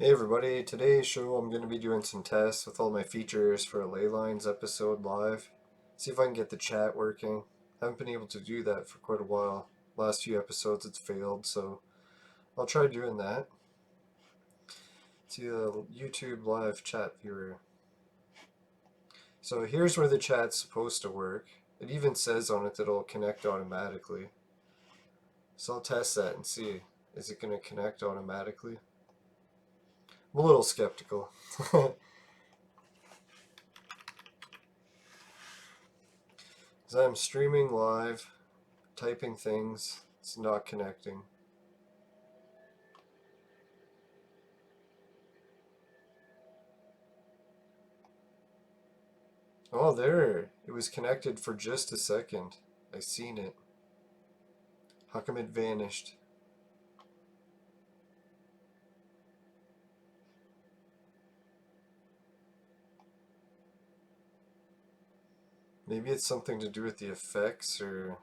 Hey everybody, today's show I'm going to be doing some tests with all my features for a Ley Lines episode live. See if I can get the chat working. Haven't been able to do that for quite a while. Last few episodes it's failed, so I'll try doing that. See the YouTube live chat viewer. So here's where the chat's supposed to work. It even says on it that it'll connect automatically. So I'll test that and see. Is it going to connect automatically? I'm a little skeptical. As I'm streaming live, typing things, it's not connecting. Oh, there. It was connected for just a second. I seen it. How come it vanished? Maybe it's something to do with the effects or...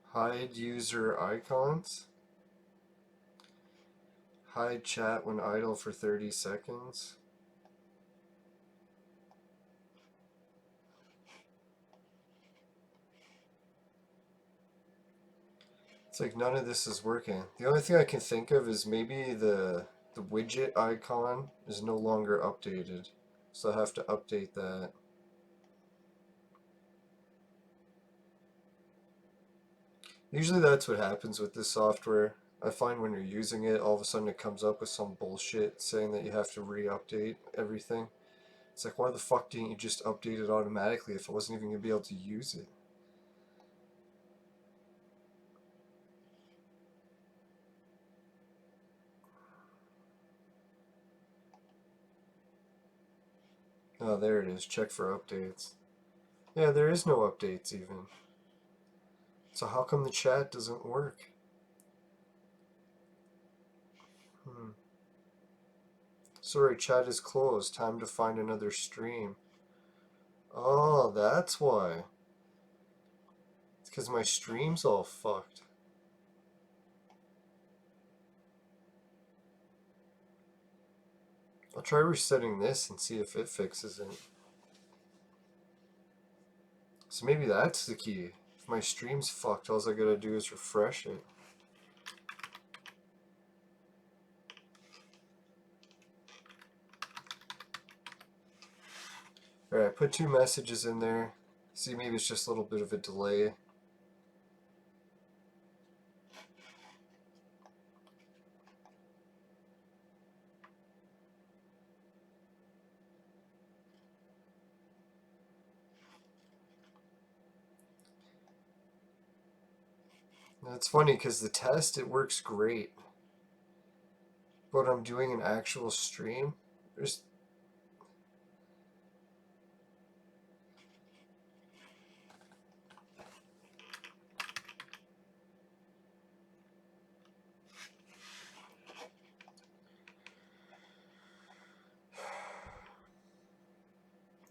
Hide user icons. Hide chat when idle for 30 seconds. It's like none of this is working. The only thing I can think of is maybe the widget icon is no longer updated. So I have to update that. Usually that's what happens with this software. I find when you're using it, all of a sudden it comes up with some bullshit saying that you have to re-update everything. It's like, why the fuck didn't you just update it automatically if I wasn't even going to be able to use it? Oh, there it is. Check for updates. Yeah, there is no updates even. So how come the chat doesn't work? Hmm. Sorry, chat is closed. Time to find another stream. Oh, that's why. It's because my stream's all fucked. I'll try resetting this and see if it fixes it. So maybe that's the key. If my stream's fucked, all I gotta do is refresh it. Alright, I put two messages in there. See, maybe it's just a little bit of a delay. Now, it's funny because the test, it works great. But I'm doing an actual stream. There's...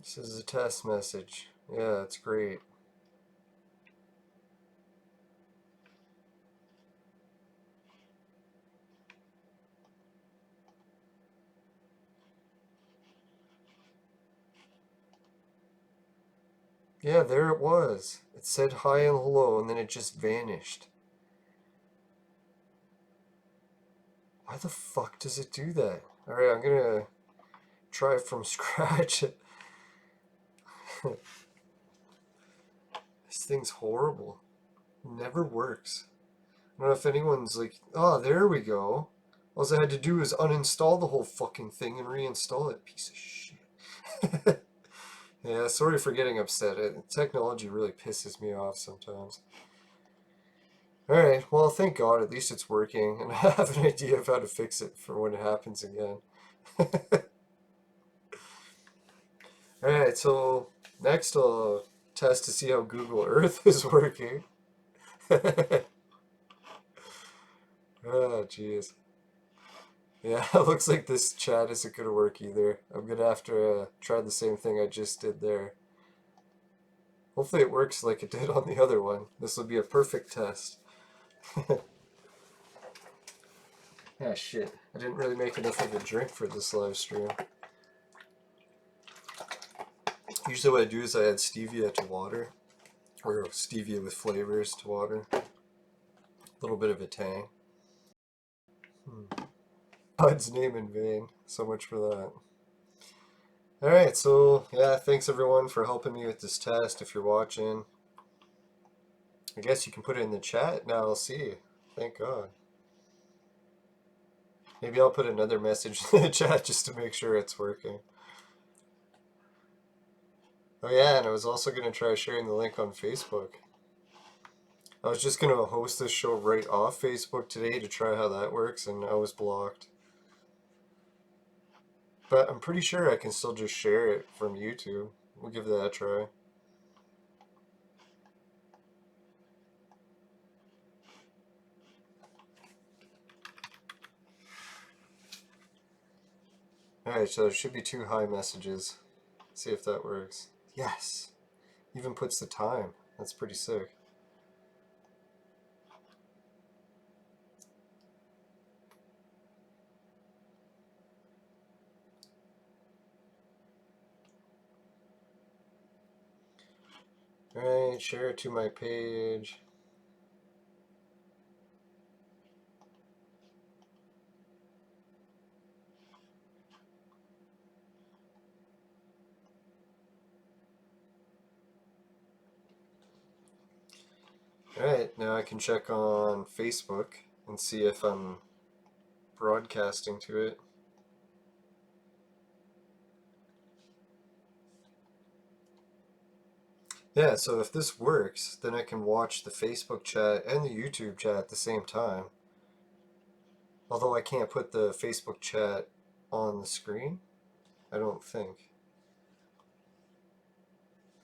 This is a test message. Yeah, it's great. Yeah, there it was. It said hi and hello, and then it just vanished. Why the fuck does it do that? Alright, I'm gonna try it from scratch. This thing's horrible. It never works. I don't know if anyone's like, oh, there we go. All I had to do was uninstall the whole fucking thing and reinstall it. Piece of shit. Yeah, sorry for getting upset. Technology really pisses me off sometimes. Alright, well, thank God, at least it's working, and I have an idea of how to fix it for when it happens again. Alright, so next I'll test to see how Google Earth is working. Oh, jeez. Yeah, it looks like this chat isn't gonna work either. I'm gonna have to try the same thing I just did there. Hopefully it works like it did on the other one. This will be a perfect test. Ah, shit. I didn't really make enough of a drink for this live stream. Usually what I do is I add stevia to water, or stevia with flavors to water. A little bit of a tang. God's name in vain. So much for that. Alright, so yeah, thanks everyone for helping me with this test. If you're watching, I guess you can put it in the chat now. I'll see. Thank God. Maybe I'll put another message in the chat just to make sure it's working. Oh yeah, and I was also going to try sharing the link on Facebook. I was just going to host this show right off Facebook today to try how that works, and I was blocked. But I'm pretty sure I can still just share it from YouTube. We'll give that a try. Alright, so there should be 2 hi messages. See if that works. Yes! Even puts the time. That's pretty sick. Alright, share it to my page. Alright, now I can check on Facebook and see if I'm broadcasting to it. Yeah, so if this works, then I can watch the Facebook chat and the YouTube chat at the same time. Although I can't put the Facebook chat on the screen, I don't think.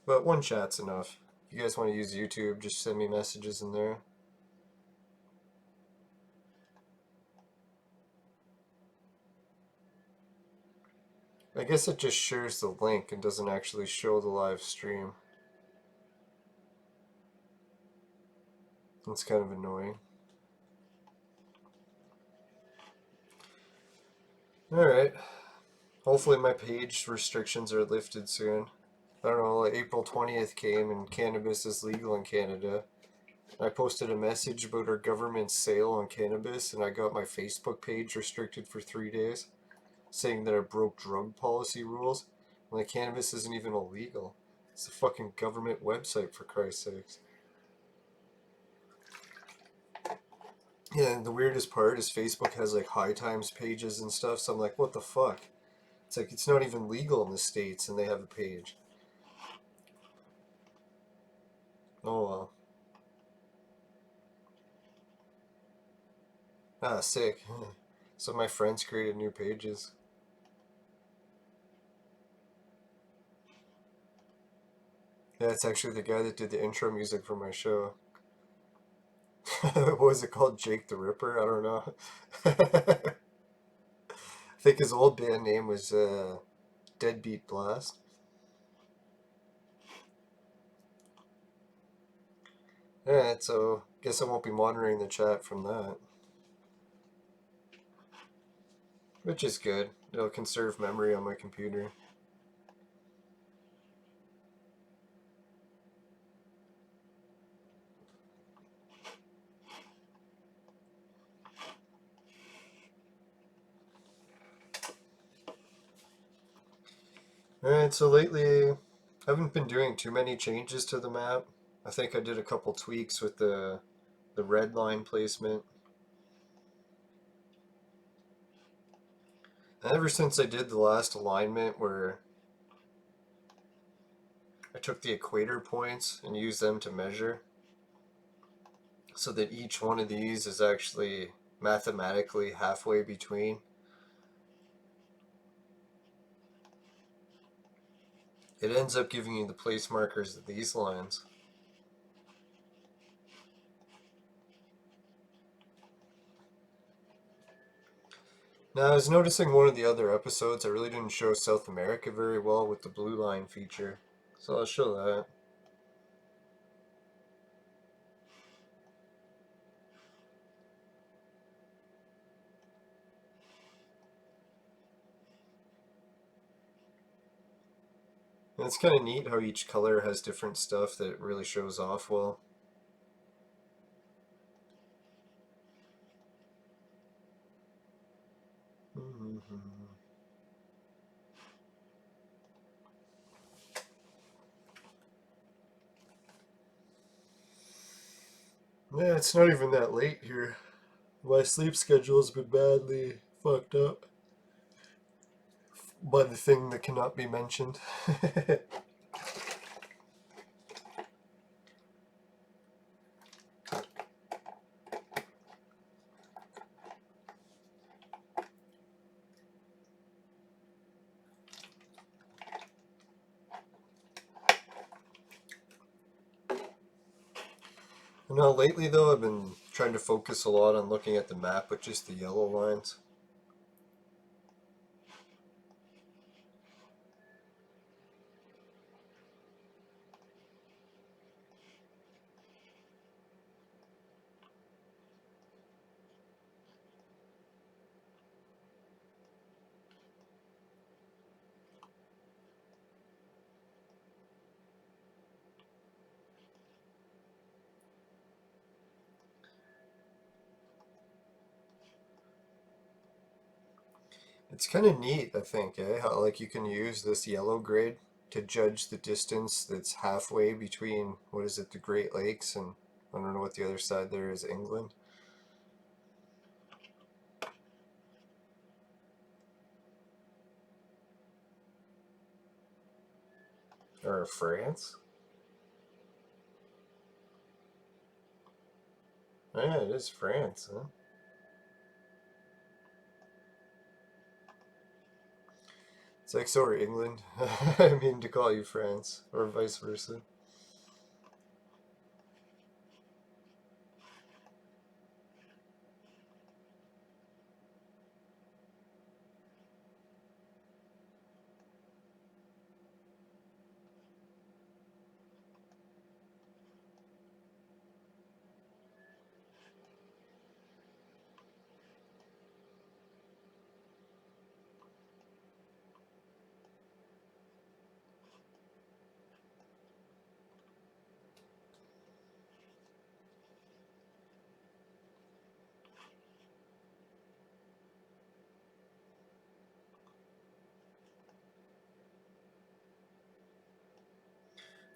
But one chat's enough. If you guys want to use YouTube, just send me messages in there. I guess it just shares the link and doesn't actually show the live stream. That's kind of annoying. Alright. Hopefully my page restrictions are lifted soon. I don't know, like April 20th came and cannabis is legal in Canada. I posted a message about our government's sale on cannabis and I got my Facebook page restricted for 3 days, saying that I broke drug policy rules. When the cannabis isn't even illegal. It's a fucking government website, for Christ's sakes. Yeah, and the weirdest part is Facebook has like high times pages and stuff, so I'm like, what the fuck? It's like, it's not even legal in the States and they have a page. Oh well. Ah, sick. So my friends created new pages. Yeah, it's actually the guy that did the intro music for my show. What was it called? Jake the Ripper? I don't know. I think his old band name was Deadbeat Blast. Alright, so guess I won't be monitoring the chat from that. Which is good. It'll conserve memory on my computer. Alright, so lately I haven't been doing too many changes to the map. I think I did a couple tweaks with the red line placement. And ever since I did the last alignment where I took the equator points and used them to measure, so that each one of these is actually mathematically halfway between. It ends up giving you the place markers of these lines. Now, I was noticing one of the other episodes, I really didn't show South America very well with the blue line feature. So I'll show that. And it's kind of neat how each color has different stuff that really shows off well. Yeah, it's not even that late here. My sleep schedule has been badly fucked up by the thing that cannot be mentioned. Now, lately though, I've been trying to focus a lot on looking at the map with just the yellow lines. It's kind of neat, I think, how like you can use this yellow grid to judge the distance that's halfway between, what is it, the Great Lakes, and I don't know what the other side there is, England. Or France? Yeah, it is France, huh? It's like, so are England. I mean to call you France, or vice versa.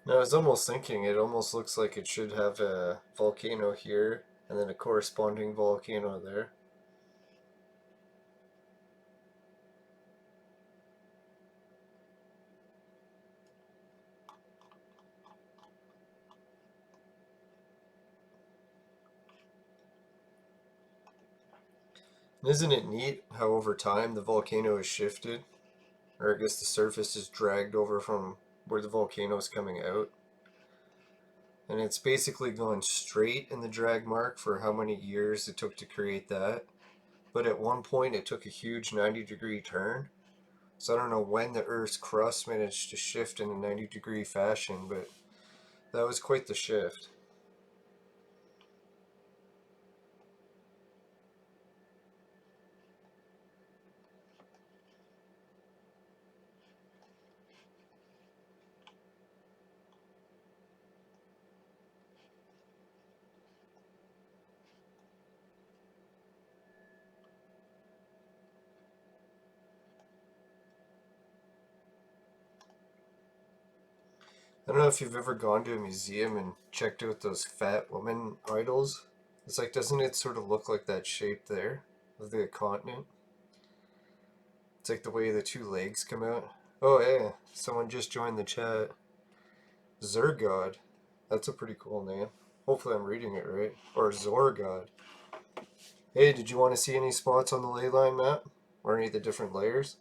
Now, I was almost thinking it almost looks like it should have a volcano here and then a corresponding volcano there. Isn't it neat how over time the volcano has shifted? Or I guess the surface is dragged over from where the volcano is coming out. And it's basically gone straight in the drag mark for how many years it took to create that. But at one point it took a huge 90-degree turn. So I don't know when the Earth's crust managed to shift in a 90-degree fashion, but that was quite the shift. I don't know if you've ever gone to a museum and checked out those fat woman idols. It's like, doesn't it sort of look like that shape there of the continent? It's like the way the two legs come out. Oh, yeah, someone just joined the chat. Zergod. That's a pretty cool name. Hopefully I'm reading it right. Or Zorgod. Hey, did you want to see any spots on the ley line map? Or any of the different layers?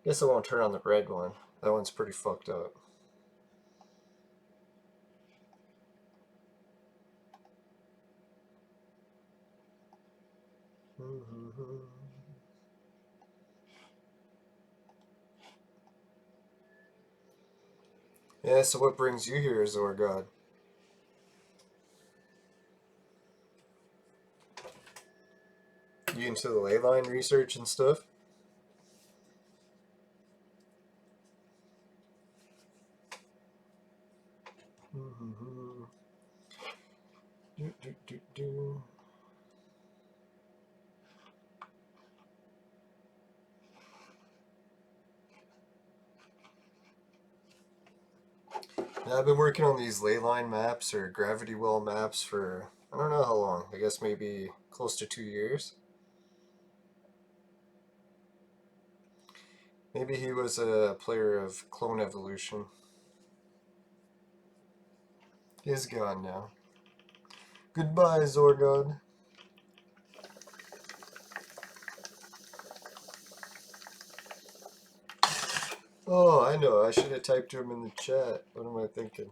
Guess I won't turn on the red one. That one's pretty fucked up. Yeah, so what brings you here, Zorgod? You into the ley line research and stuff? Yeah, I've been working on these ley line maps or gravity well maps for I don't know how long. I guess maybe close to 2 years. Maybe he was a player of Clone Evolution. He's gone now. Goodbye, Zorgon. Oh, I know. I should have typed to him in the chat. What am I thinking?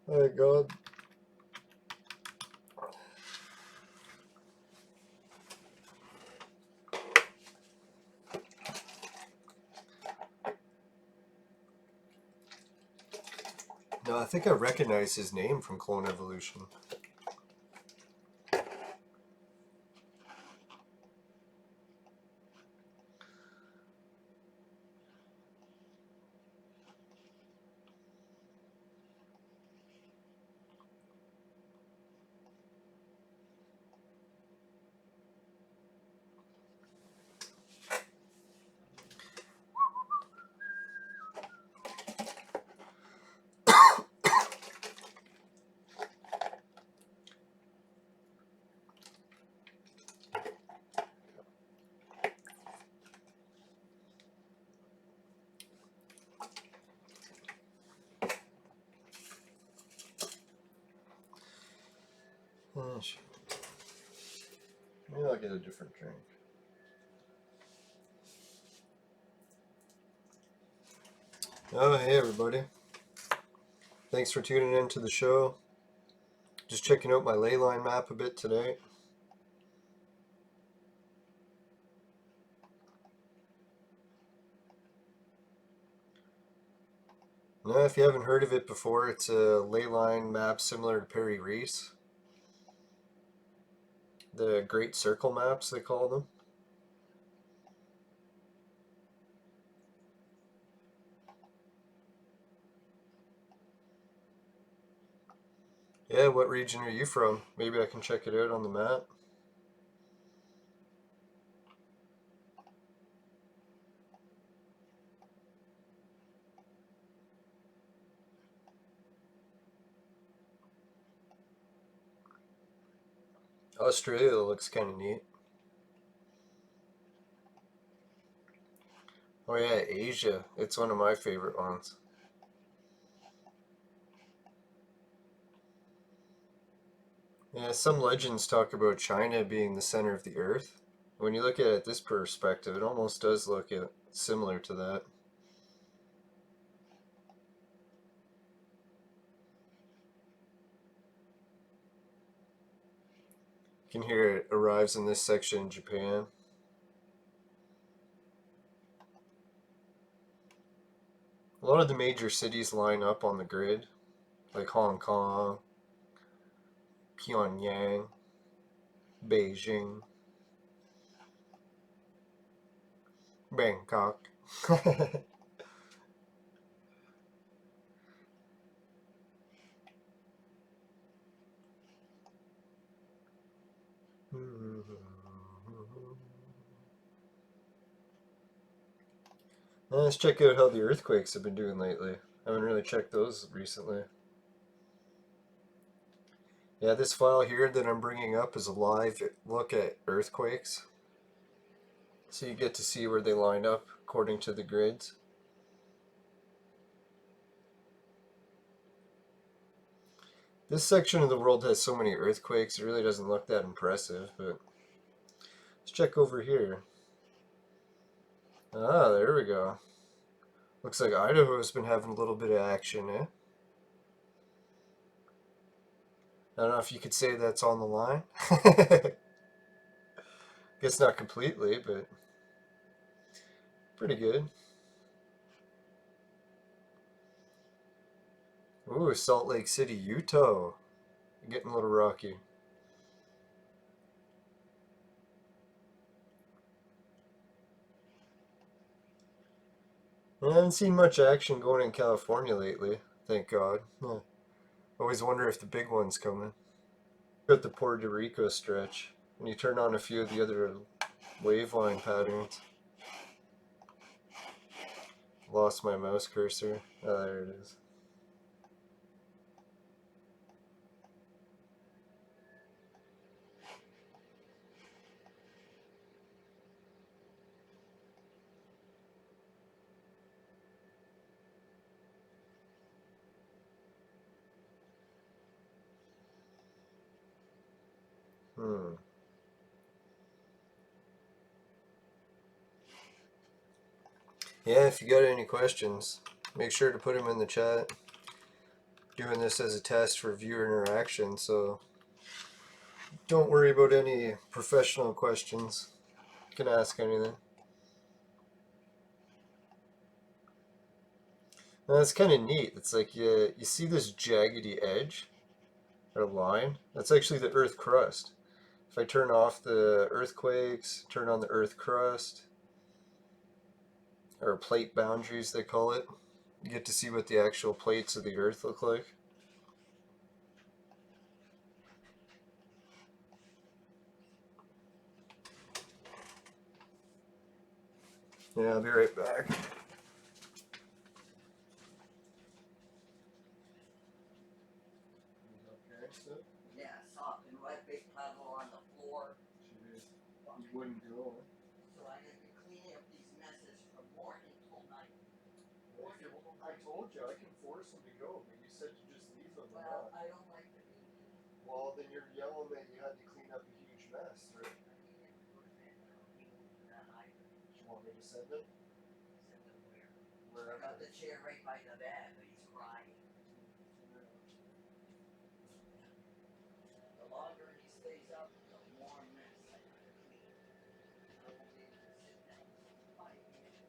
Oh, God. No, I think I recognize his name from Clone Evolution. Oh, shit. Maybe I'll get a different drink. Oh, hey, everybody. Thanks for tuning in to the show. Just checking out my ley line map a bit today. Now, if you haven't heard of it before, it's a ley line map similar to Perry Reese. The Great Circle maps, they call them. Yeah, what region are you from? Maybe I can check it out on the map. Australia looks kind of neat. Oh yeah, Asia. It's one of my favorite ones. Yeah, some legends talk about China being the center of the earth. When you look at it this perspective, it almost does look similar to that. You can hear it arrives in this section in Japan. A lot of the major cities line up on the grid, like Hong Kong, Pyongyang, Beijing, Bangkok. Let's check out how the earthquakes have been doing lately. I haven't really checked those recently. Yeah, this file here that I'm bringing up is a live look at earthquakes. So you get to see where they line up according to the grids. This section of the world has so many earthquakes, it really doesn't look that impressive, but let's check over here. Ah, there we go. Looks like Idaho's been having a little bit of action, eh? I don't know if you could say that's on the line. Guess not completely, but pretty good. Ooh, Salt Lake City, Utah. Getting a little rocky. I haven't seen much action going in California lately, thank God. Yeah. Always wonder if the big one's coming. Got the Puerto Rico stretch. When you turn on a few of the other waveline patterns. Lost my mouse cursor. Oh, there it is. Hmm. Yeah, if you got any questions, make sure to put them in the chat. Doing this as a test for viewer interaction, so don't worry about any professional questions. You can ask anything. Now, it's kind of neat. It's like you see this jaggedy edge or line. That's actually the Earth crust. If I turn off the earthquakes, turn on the Earth crust, or plate boundaries they call it, you get to see what the actual plates of the Earth look like. Yeah, I'll be right back. Yeah, soft and wet, big puddle on the floor. You wouldn't go. So I have been cleaning up these messes from morning till night. I told you I can force them to go, but you said to just leave them. Well, I don't like to be. Well, then you're yelling that you had to clean up a huge mess, right? You want me to send them? Send them where? Wherever. I got the chair right by the bed, but he's crying. The longer he stays up, the more mess I gotta clean. I won't be able to sit down for 5 minutes.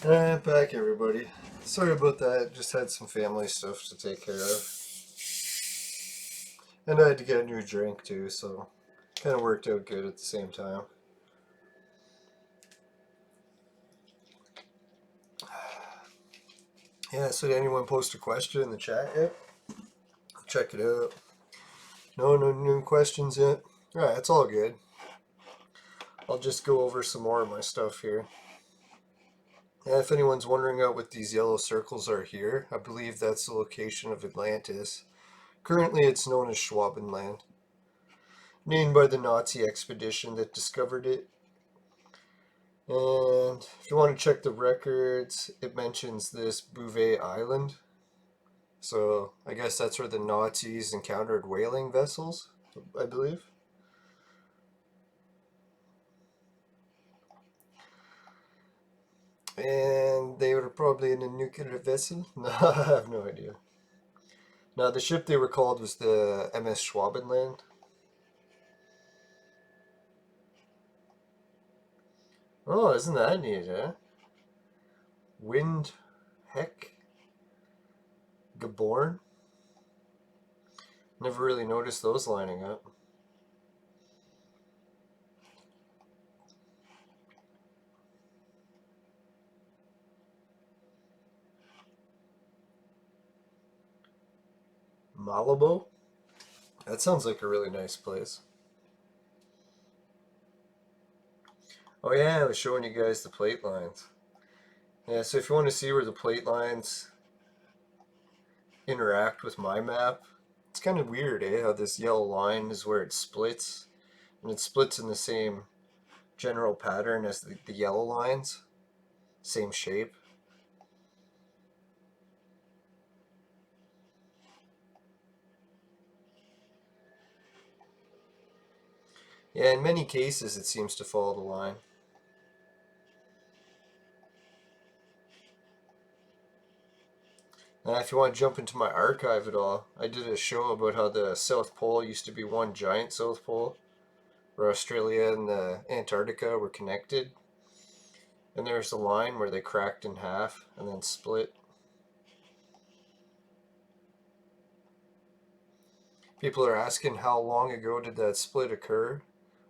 Back everybody. Sorry about that, just had some family stuff to take care of. And I had to get a new drink too, so kind of worked out good at the same time. Yeah, so did anyone post a question in the chat yet? Check it out. No new questions yet? Alright, it's all good. I'll just go over some more of my stuff here. And if anyone's wondering out what these yellow circles are here, I believe that's the location of Atlantis. Currently it's known as Schwabenland, named by the Nazi expedition that discovered it. And if you want to check the records, it mentions this Bouvet Island. So I guess that's where the Nazis encountered whaling vessels, I believe. And they were probably in a nuclear vessel? No, I have no idea. Now, the ship they were called was the MS Schwabenland. Oh, isn't that neat, eh? Wind Heck Geborn? Never really noticed those lining up. Malibu? That sounds like a really nice place. Oh yeah, I was showing you guys the plate lines. Yeah, so if you want to see where the plate lines interact with my map, it's kind of weird, eh? How this yellow line is where it splits, and it splits in the same general pattern as the yellow lines, same shape. Yeah, in many cases it seems to follow the line. And if you want to jump into my archive at all, I did a show about how the South Pole used to be one giant South Pole, where Australia and the Antarctica were connected. And there's a line where they cracked in half and then split. People are asking how long ago did that split occur?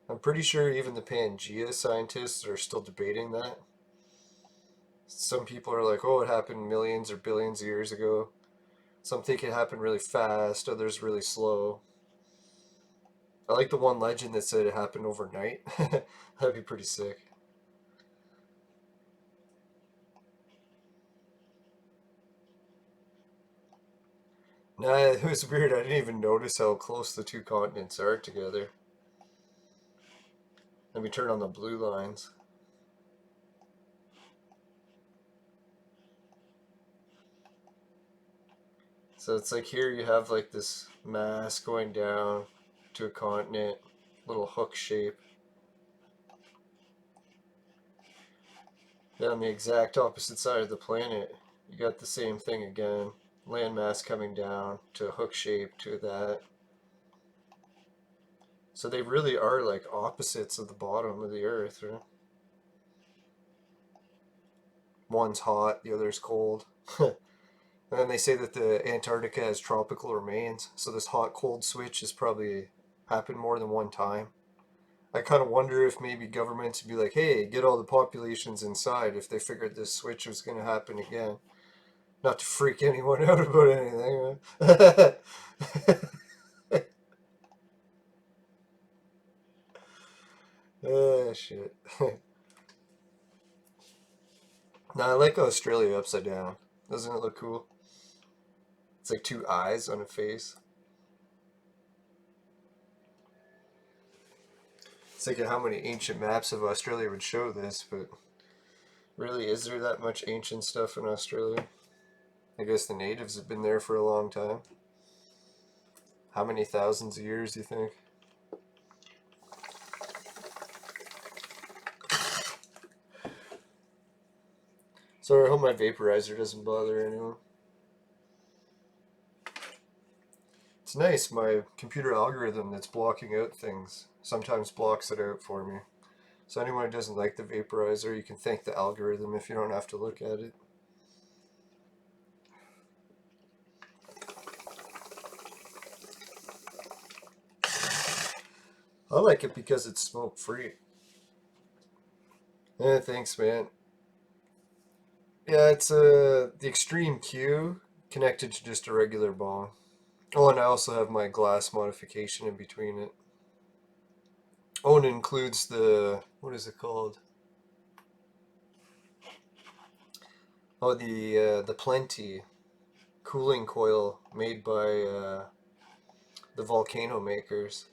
I'm pretty sure even the Pangea scientists are still debating that. Some people are like, oh, it happened millions or billions of years ago. Some think it happened really fast, others really slow. I like the one legend that said it happened overnight. That'd be pretty sick. Nah, it was weird. I didn't even notice how close the two continents are together. Let me turn on the blue lines. So it's like here you have like this mass going down to a continent, little hook shape. Then on the exact opposite side of the planet, you got the same thing again. Landmass coming down to a hook shape to that. So they really are like opposites of the bottom of the Earth, right? One's hot, the other's cold. And then they say that the Antarctica has tropical remains, so this hot-cold switch has probably happened more than one time. I kind of wonder if maybe governments would be like, hey, get all the populations inside if they figured this switch was going to happen again. Not to freak anyone out about anything. Ah, shit. Now, I like Australia upside down. Doesn't it look cool? It's like two eyes on a face. It's like how many ancient maps of Australia would show this, but really, is there that much ancient stuff in Australia? I guess the natives have been there for a long time. How many thousands of years do you think? Sorry, I hope my vaporizer doesn't bother anyone. It's nice, my computer algorithm that's blocking out things sometimes blocks it out for me. So anyone who doesn't like the vaporizer, you can thank the algorithm if you don't have to look at it. I like it because it's smoke free. Yeah, thanks, man. Yeah, it's the Extreme Q connected to just a regular bong. Oh, and I also have my glass modification in between it. Oh, and it includes the, what is it called? Oh, the Plenty cooling coil made by the Volcano makers.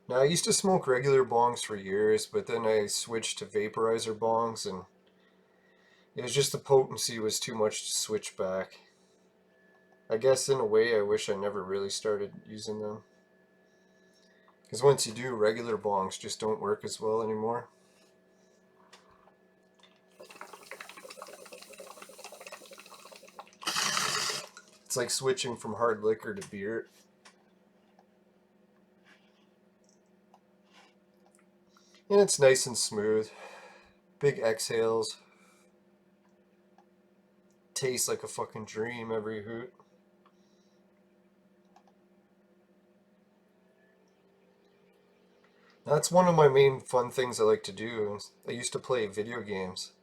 Now, I used to smoke regular bongs for years, but then I switched to vaporizer bongs, and it was just the potency was too much to switch back. I guess in a way, I wish I never really started using them. Because once you do, regular bongs just don't work as well anymore. It's like switching from hard liquor to beer. And it's nice and smooth. Big exhales. Tastes like a fucking dream every hoot. That's one of my main fun things I like to do. I used to play video games.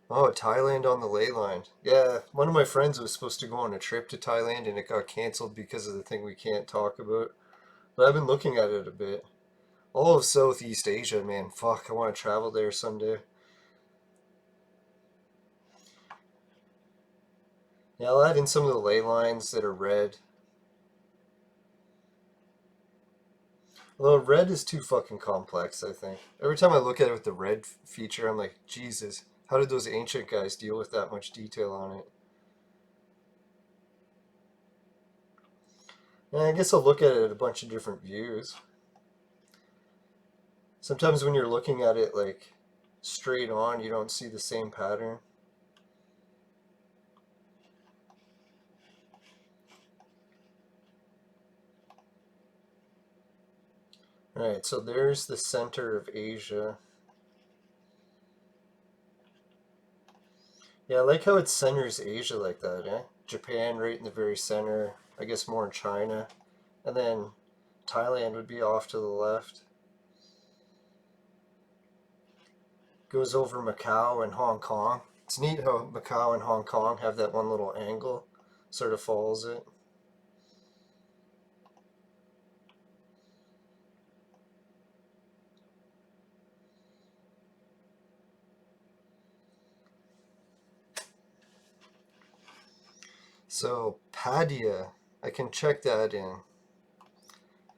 Oh, Thailand on the Ley Line. Yeah, one of my friends was supposed to go on a trip to Thailand and it got canceled because of the thing we can't talk about. But I've been looking at it a bit. All of Southeast Asia, man. Fuck, I want to travel there someday. Yeah, I'll add in some of the ley lines that are red. Although red is too fucking complex, I think. Every time I look at it with the red feature, I'm like, Jesus, how did those ancient guys deal with that much detail on it? And I guess I'll look at it at a bunch of different views. Sometimes when you're looking at it like straight on, you don't see the same pattern. Alright, so there's the center of Asia. Yeah, I like how it centers Asia like that, eh? Japan right in the very center, I guess more in China. And then Thailand would be off to the left. Goes over Macau and Hong Kong. It's neat how Macau and Hong Kong have that one little angle, sort of follows it. So, Padia, I can check that in.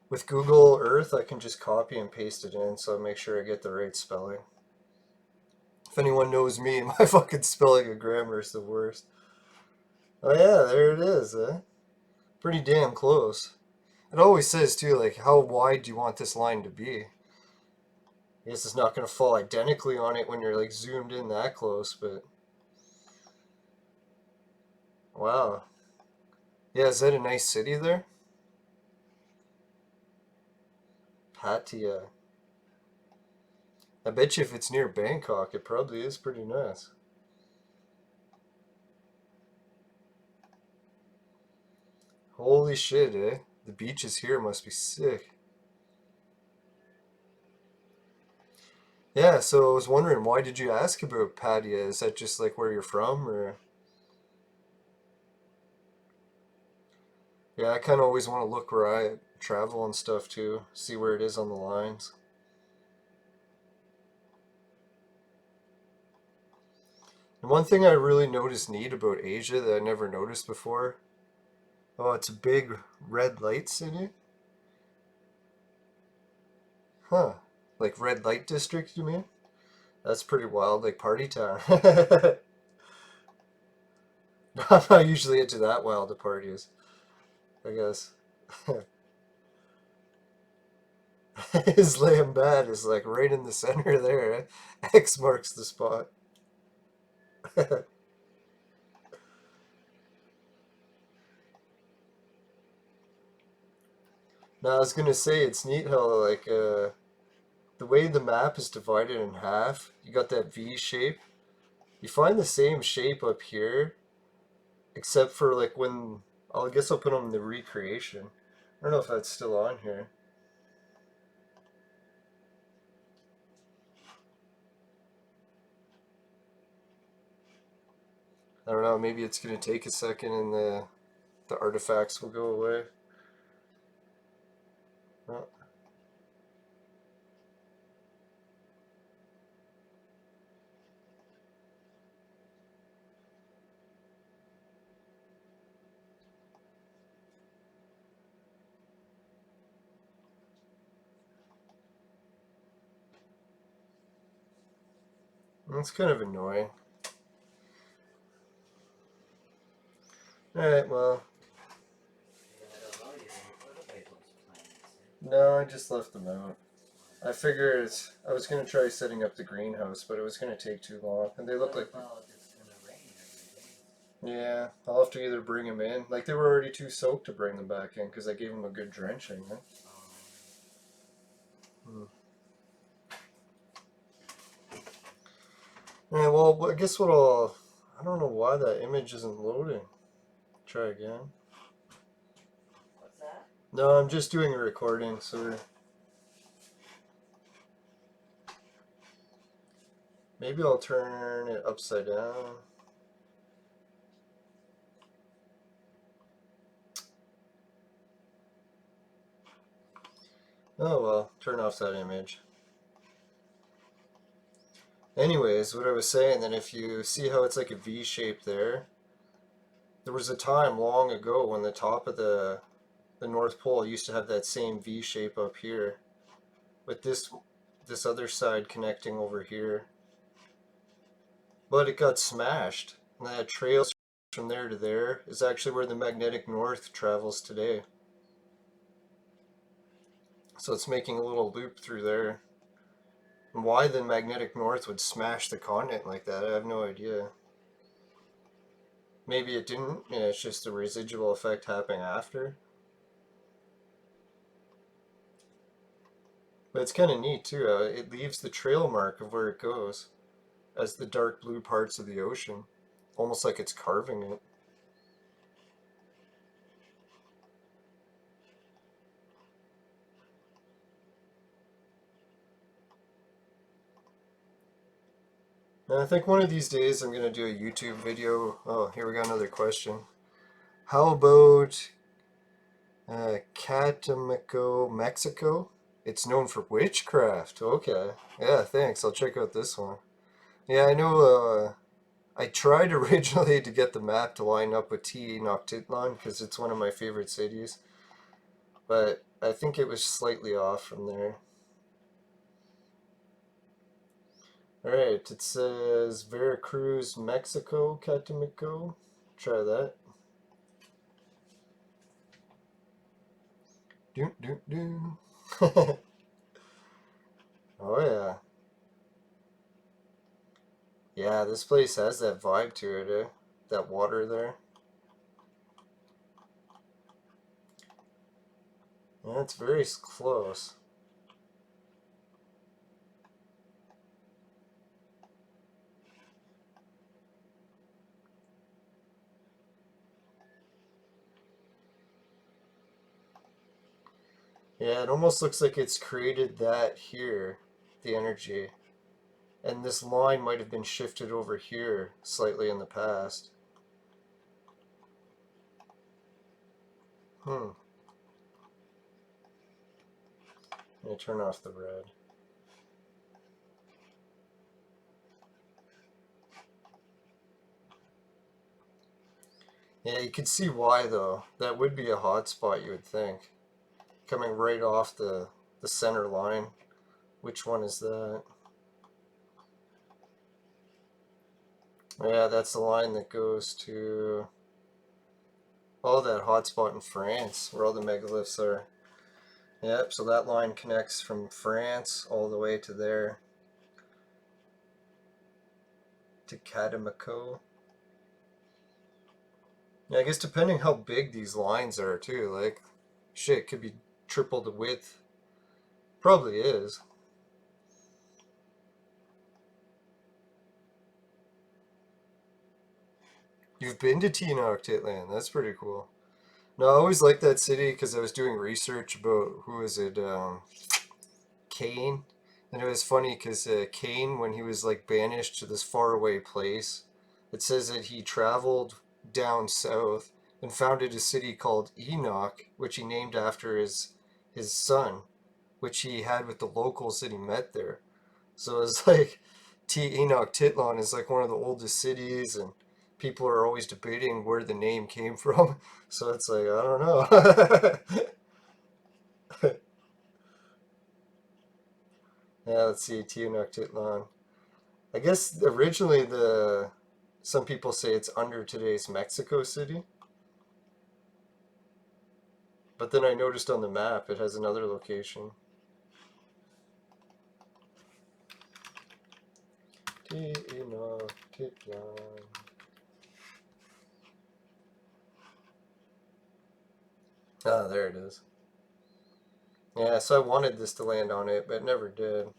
With Google Earth, I can just copy and paste it in, so I make sure I get the right spelling. If anyone knows me, my fucking spelling and grammar is the worst. Oh yeah, there it is, eh? Pretty damn close. It always says too, like, how wide do you want this line to be? I guess it's not going to fall identically on it when you're like zoomed in that close, but wow. Yeah, is that a nice city there? Pattaya. I bet you if it's near Bangkok, it probably is pretty nice. Holy shit, eh? The beaches here must be sick. Yeah, so I was wondering, why did you ask about Pattaya? Is that just like where you're from, or? Yeah, I kind of always want to look where I travel and stuff too, see where it is on the lines. And one thing I really noticed neat about Asia that I never noticed before, oh, it's a big red light city? Huh. Like red light district, you mean? That's pretty wild, like party town. I'm not usually into that wild of parties, I guess. Islam bad is like right in the center there. Eh? X marks the spot. Now I was gonna say it's neat how like the way the map is divided in half, you got that V shape. You find the same shape up here, except for like when I guess I'll put on the recreation. I don't know if that's still on here. I don't know, maybe it's gonna take a second and the artifacts will go away. Oh, that's kind of annoying. Alright, well, I don't know, you didn't put away those plants. no, I just left them out. I figured I was gonna try setting up the greenhouse, but it was gonna take too long, and they look What like, about it's gonna rain every day? yeah, I'll have to either bring them in. Like they were already too soaked to bring them back in because I gave them a good drenching. Huh? Hmm. Yeah, well, I guess I don't know why that image isn't loading. Try again. What's that? No, I'm just doing a recording, so maybe I'll turn it upside down. Oh well, turn off that image. Anyways, what I was saying, then if you see how it's like a V shape there, there was a time long ago when the top of the North Pole used to have that same V shape up here, with this other side connecting over here. But it got smashed, and that trail from there to there is actually where the magnetic north travels today. So it's making a little loop through there. And why the magnetic north would smash the continent like that, I have no idea. Maybe it didn't, and it's just the residual effect happening after. But it's kind of neat too. It leaves the trail mark of where it goes as the dark blue parts of the ocean, almost like it's carving it. And I think one of these days I'm going to do a YouTube video. Oh, here we got another question. How about Catamico, Mexico? It's known for witchcraft. Okay. Yeah, thanks. I'll check out this one. Yeah, I know I tried originally to get the map to line up with T Noctitlan because it's one of my favorite cities, but I think it was slightly off from there. Alright, it says Veracruz, Mexico, Catamico. Try that. Do do do. Oh yeah. Yeah, this place has that vibe to it, eh? That water there. Yeah, it's very close. Yeah, it almost looks like it's created that here, the energy. And this line might have been shifted over here slightly in the past. Hmm. Let me turn off the red. Yeah, you can see why though. That would be a hot spot, you would think. Coming right off the center line. Which one is that? Yeah, that's the line that goes to that hotspot in France where all the megaliths are. Yep, so that line connects from France all the way to there. To Catamico. Yeah, I guess depending how big these lines are too, like shit could be triple the width. Probably is. You've been to Tenochtitlan. That's pretty cool. No, I always liked that city because I was doing research about who is it, Cain, and it was funny because Cain, when he was like banished to this faraway place, it says that he traveled down south and founded a city called Enoch, which he named after his son, which he had with the locals that he met there. So it's like Enoch Titlan is like one of the oldest cities, and people are always debating where the name came from. So it's like I don't know. Yeah, let's see, Enoch Titlan. I guess originally the some people say it's under today's Mexico City, but then I noticed on the map it has another location. Tenochtitlan. Ah, there it is. Yeah, so I wanted this to land on it, but it never did.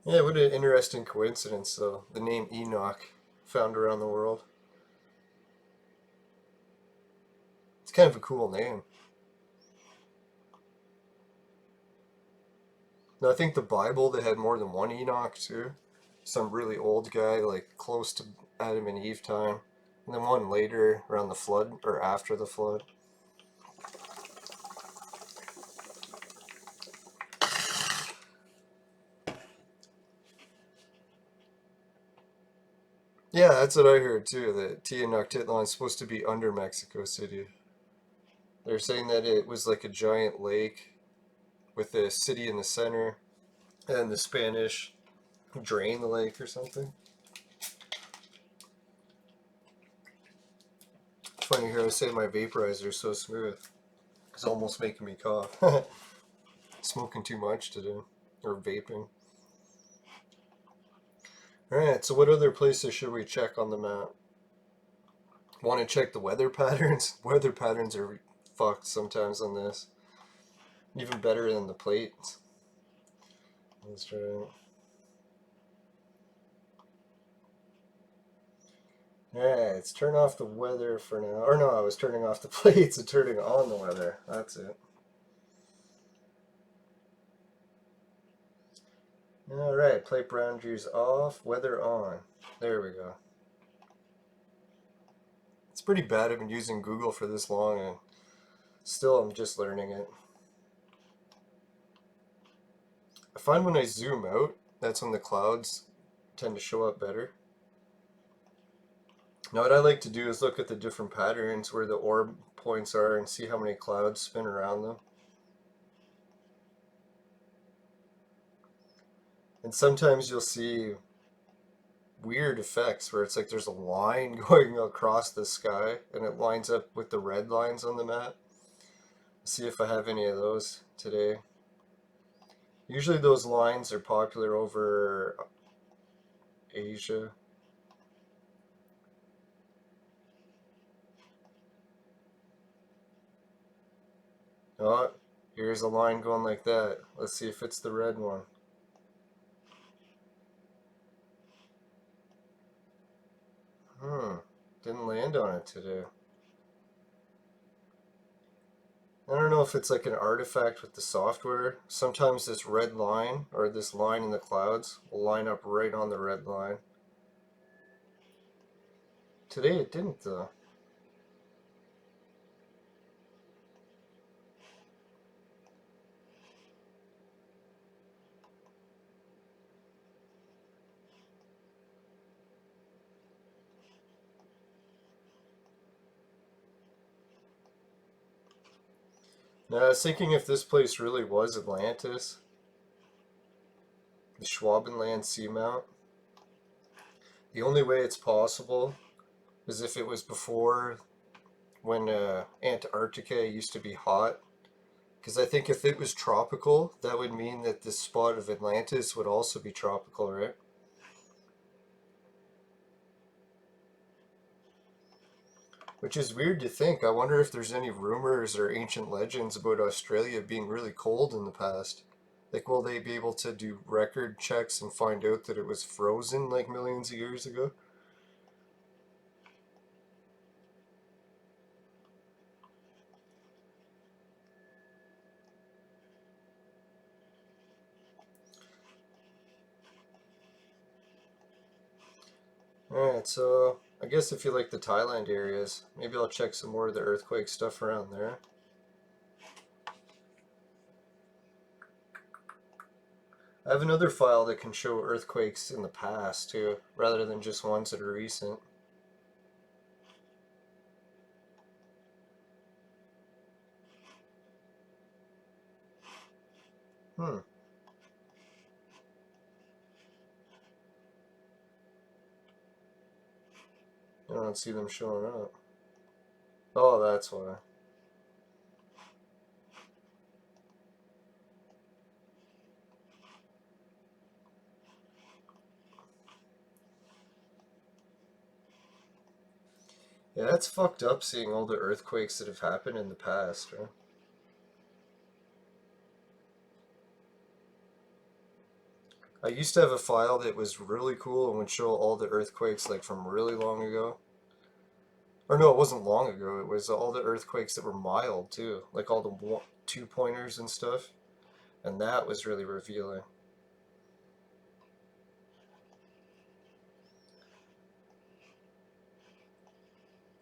Yeah, what an interesting coincidence, though. The name Enoch found around the world. It's kind of a cool name. Now, I think the Bible, they had more than one Enoch, too. Some really old guy, like close to Adam and Eve time. And then one later, around the flood, or after the flood. Yeah, that's what I heard, too, that Tenochtitlan is supposed to be under Mexico City. They're saying that it was like a giant lake with a city in the center, and the Spanish drain the lake or something. It's funny here I say my vaporizer is so smooth. It's almost making me cough. Smoking too much today. Or vaping. Alright, so what other places should we check on the map? Want to check the weather patterns? Weather patterns are fucked sometimes on this. Even better than the plates. Let's try it. Alright, let's turn off the weather for now. Or no, I was turning off the plates and turning on the weather. That's it. Alright, plate boundaries off, weather on. There we go. It's pretty bad I've been using Google for this long and still I'm just learning it. I find when I zoom out, that's when the clouds tend to show up better. Now what I like to do is look at the different patterns where the orb points are and see how many clouds spin around them. And sometimes you'll see weird effects where it's like there's a line going across the sky and it lines up with the red lines on the map. See if I have any of those today. Usually those lines are popular over Asia. Oh, here's a line going like that. Let's see if it's the red one. Didn't land on it today. I don't know if it's like an artifact with the software. Sometimes this red line, or this line in the clouds, will line up right on the red line. Today it didn't though. Now I was thinking if this place really was Atlantis, the Schwabenland Seamount, the only way it's possible is if it was before when Antarctica used to be hot. Because I think if it was tropical, that would mean that this spot of Atlantis would also be tropical, right? Which is weird to think. I wonder if there's any rumors or ancient legends about Australia being really cold in the past. Like, will they be able to do record checks and find out that it was frozen like millions of years ago? Alright, so I guess if you like the Thailand areas, maybe I'll check some more of the earthquake stuff around there. I have another file that can show earthquakes in the past too, rather than just ones that are recent. Hmm, I don't see them showing up. Oh, that's why. Yeah, that's fucked up seeing all the earthquakes that have happened in the past, right? I used to have a file that was really cool and would show all the earthquakes like from really long ago. Or no, it wasn't long ago. It was all the earthquakes that were mild too, like all the two pointers and stuff. And that was really revealing.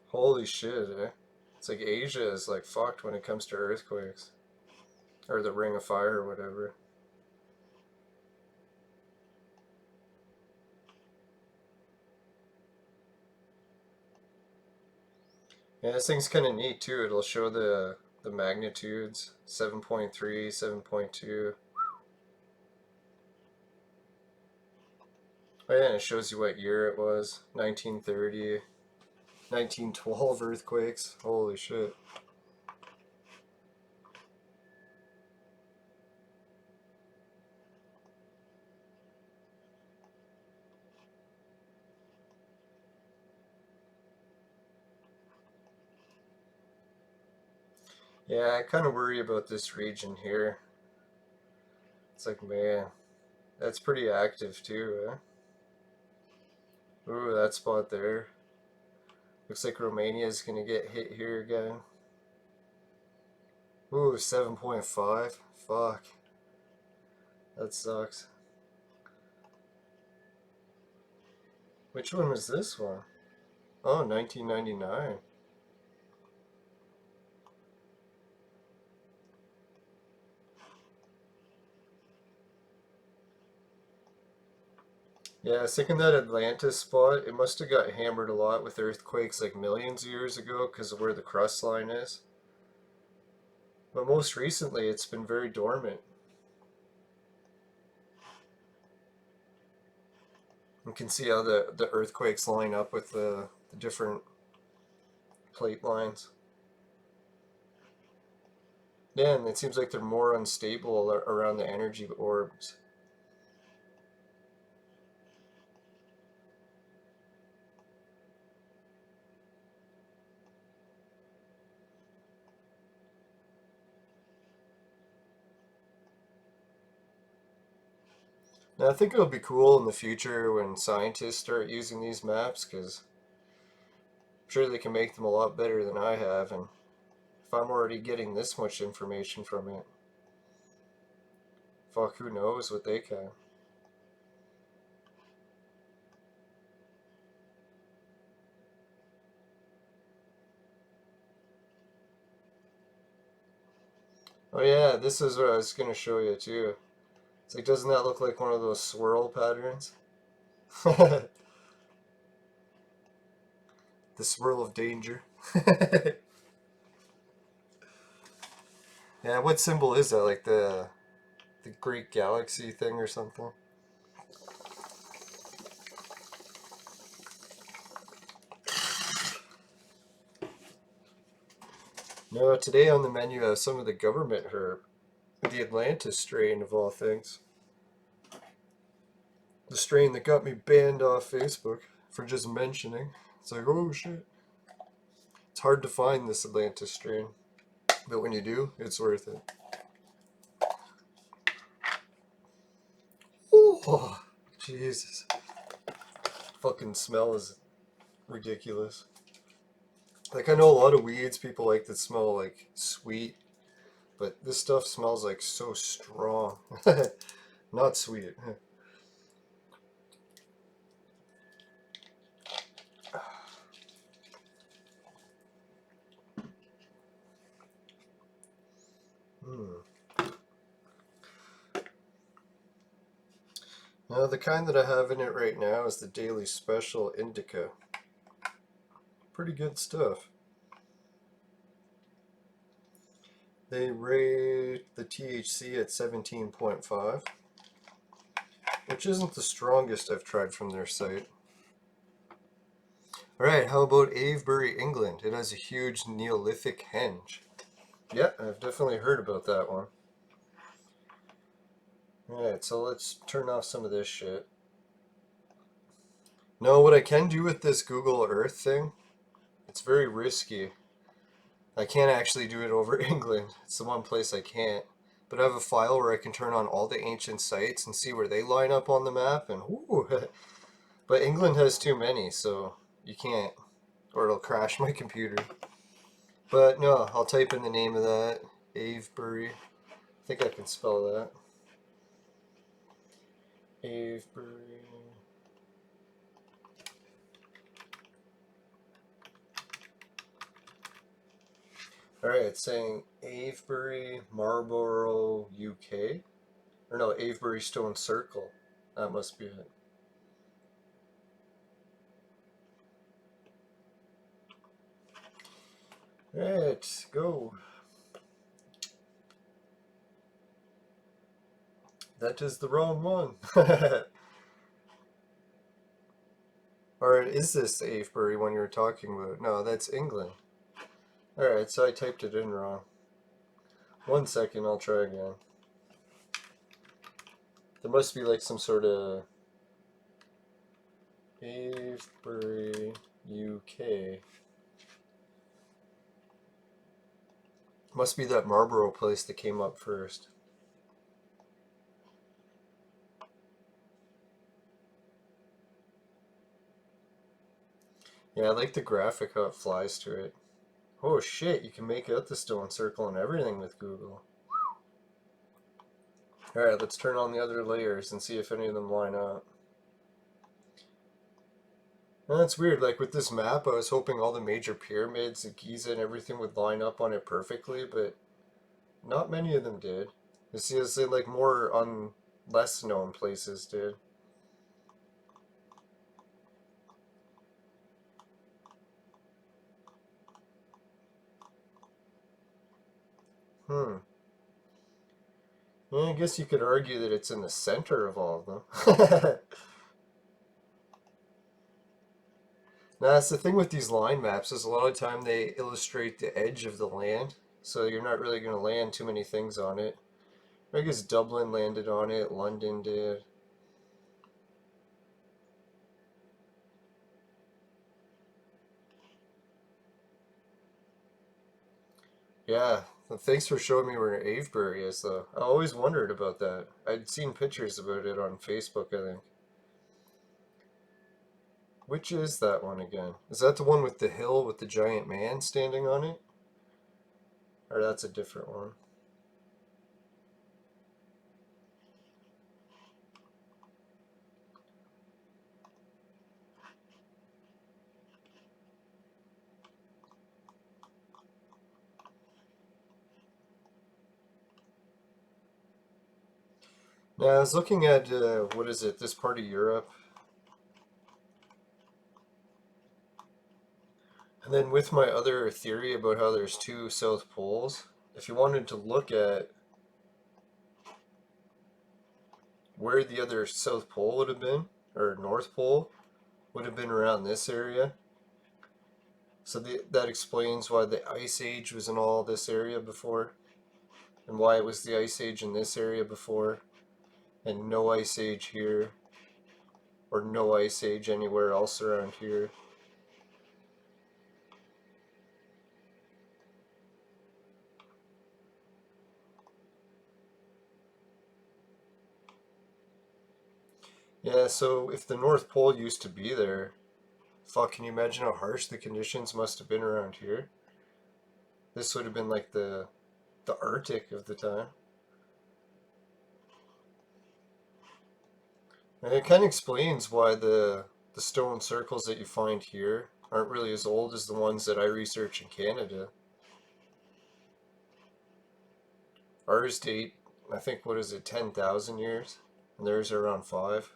Holy shit, eh? It's like Asia is like fucked when it comes to earthquakes. Or the Ring of Fire or whatever. Yeah, this thing's kind of neat too. It'll show the magnitudes 7.3, 7.2. Oh yeah, and it shows you what year it was. 1930, 1912 earthquakes. Holy shit. Yeah, I kind of worry about this region here. It's like, man, that's pretty active too, eh? Ooh, that spot there. Looks like Romania's gonna get hit here again. Ooh, 7.5. Fuck. That sucks. Which one was this one? Oh, 1999. Yeah, I was thinking that Atlantis spot, it must have got hammered a lot with earthquakes like millions of years ago because of where the crust line is. But most recently, it's been very dormant. You can see how the earthquakes line up with the different plate lines. Yeah, and it seems like they're more unstable around the energy orbs. Now, I think it'll be cool in the future when scientists start using these maps because I'm sure they can make them a lot better than I have. And if I'm already getting this much information from it, fuck, who knows what they can. Oh yeah, this is what I was gonna show you too. It's like, doesn't that look like one of those swirl patterns? The swirl of danger. Yeah, what symbol is that? Like the Greek galaxy thing or something? No, today on the menu I have some of the government herb. The Atlantis strain of all things. The strain that got me banned off Facebook for just mentioning. It's like, oh shit. It's hard to find this Atlantis strain, but when you do, it's worth it. Oh, Jesus. Fucking smell is ridiculous. Like, I know a lot of weeds people like that smell like sweet, but this stuff smells like so strong. Not sweet. Now, the kind that I have in it right now is the Daily Special Indica. Pretty good stuff. They rate the THC at 17.5, which isn't the strongest I've tried from their site. Alright, how about Avebury, England? It has a huge Neolithic henge. Yeah, I've definitely heard about that one. Alright, so let's turn off some of this shit. Now, what I can do with this Google Earth thing, it's very risky. I can't actually do it over England. It's the one place I can't. But I have a file where I can turn on all the ancient sites and see where they line up on the map, and whoo. But England has too many, so you can't, or it'll crash my computer. But no, I'll type in the name of that, Avebury. I think I can spell that. Avebury. Alright, it's saying Avebury, Marlborough, UK. Or no, Avebury Stone Circle. That must be it. Alright, go. That is the wrong one. Or is this Avebury one you were talking about? No, that's England. Alright, so I typed it in wrong. 1 second, I'll try again. There must be like some sort of Avebury, UK. Must be that Marlborough place that came up first. Yeah, I like the graphic, how it flies to it. Oh shit, you can make out the stone circle and everything with Google. Alright, let's turn on the other layers and see if any of them line up. And that's weird, like with this map, I was hoping all the major pyramids and Giza and everything would line up on it perfectly, but not many of them did. You see, it's like more on less known places did. Yeah, I guess you could argue that it's in the center of all of them. Now, that's the thing with these line maps, is a lot of time they illustrate the edge of the land, so you're not really going to land too many things on it. I guess Dublin landed on it, London did. Yeah, well, thanks for showing me where Avebury is, though. I always wondered about that. I'd seen pictures about it on Facebook, I think. Which is that one again? Is that the one with the hill with the giant man standing on it? Or that's a different one? Now, I was looking at, what is it, this part of Europe. And then with my other theory about how there's two South Poles, if you wanted to look at where the other South Pole would have been, or North Pole, would have been around this area. So that explains why the Ice Age was in all this area before, and why it was the Ice Age in this area before, and no Ice Age here, or no Ice Age anywhere else around here. Yeah, so if the North Pole used to be there, fuck, can you imagine how harsh the conditions must have been around here? This would have been like the Arctic of the time. And it kind of explains why the stone circles that you find here aren't really as old as the ones that I research in Canada. Ours date, I think, what is it, 10,000 years? And theirs are around 5.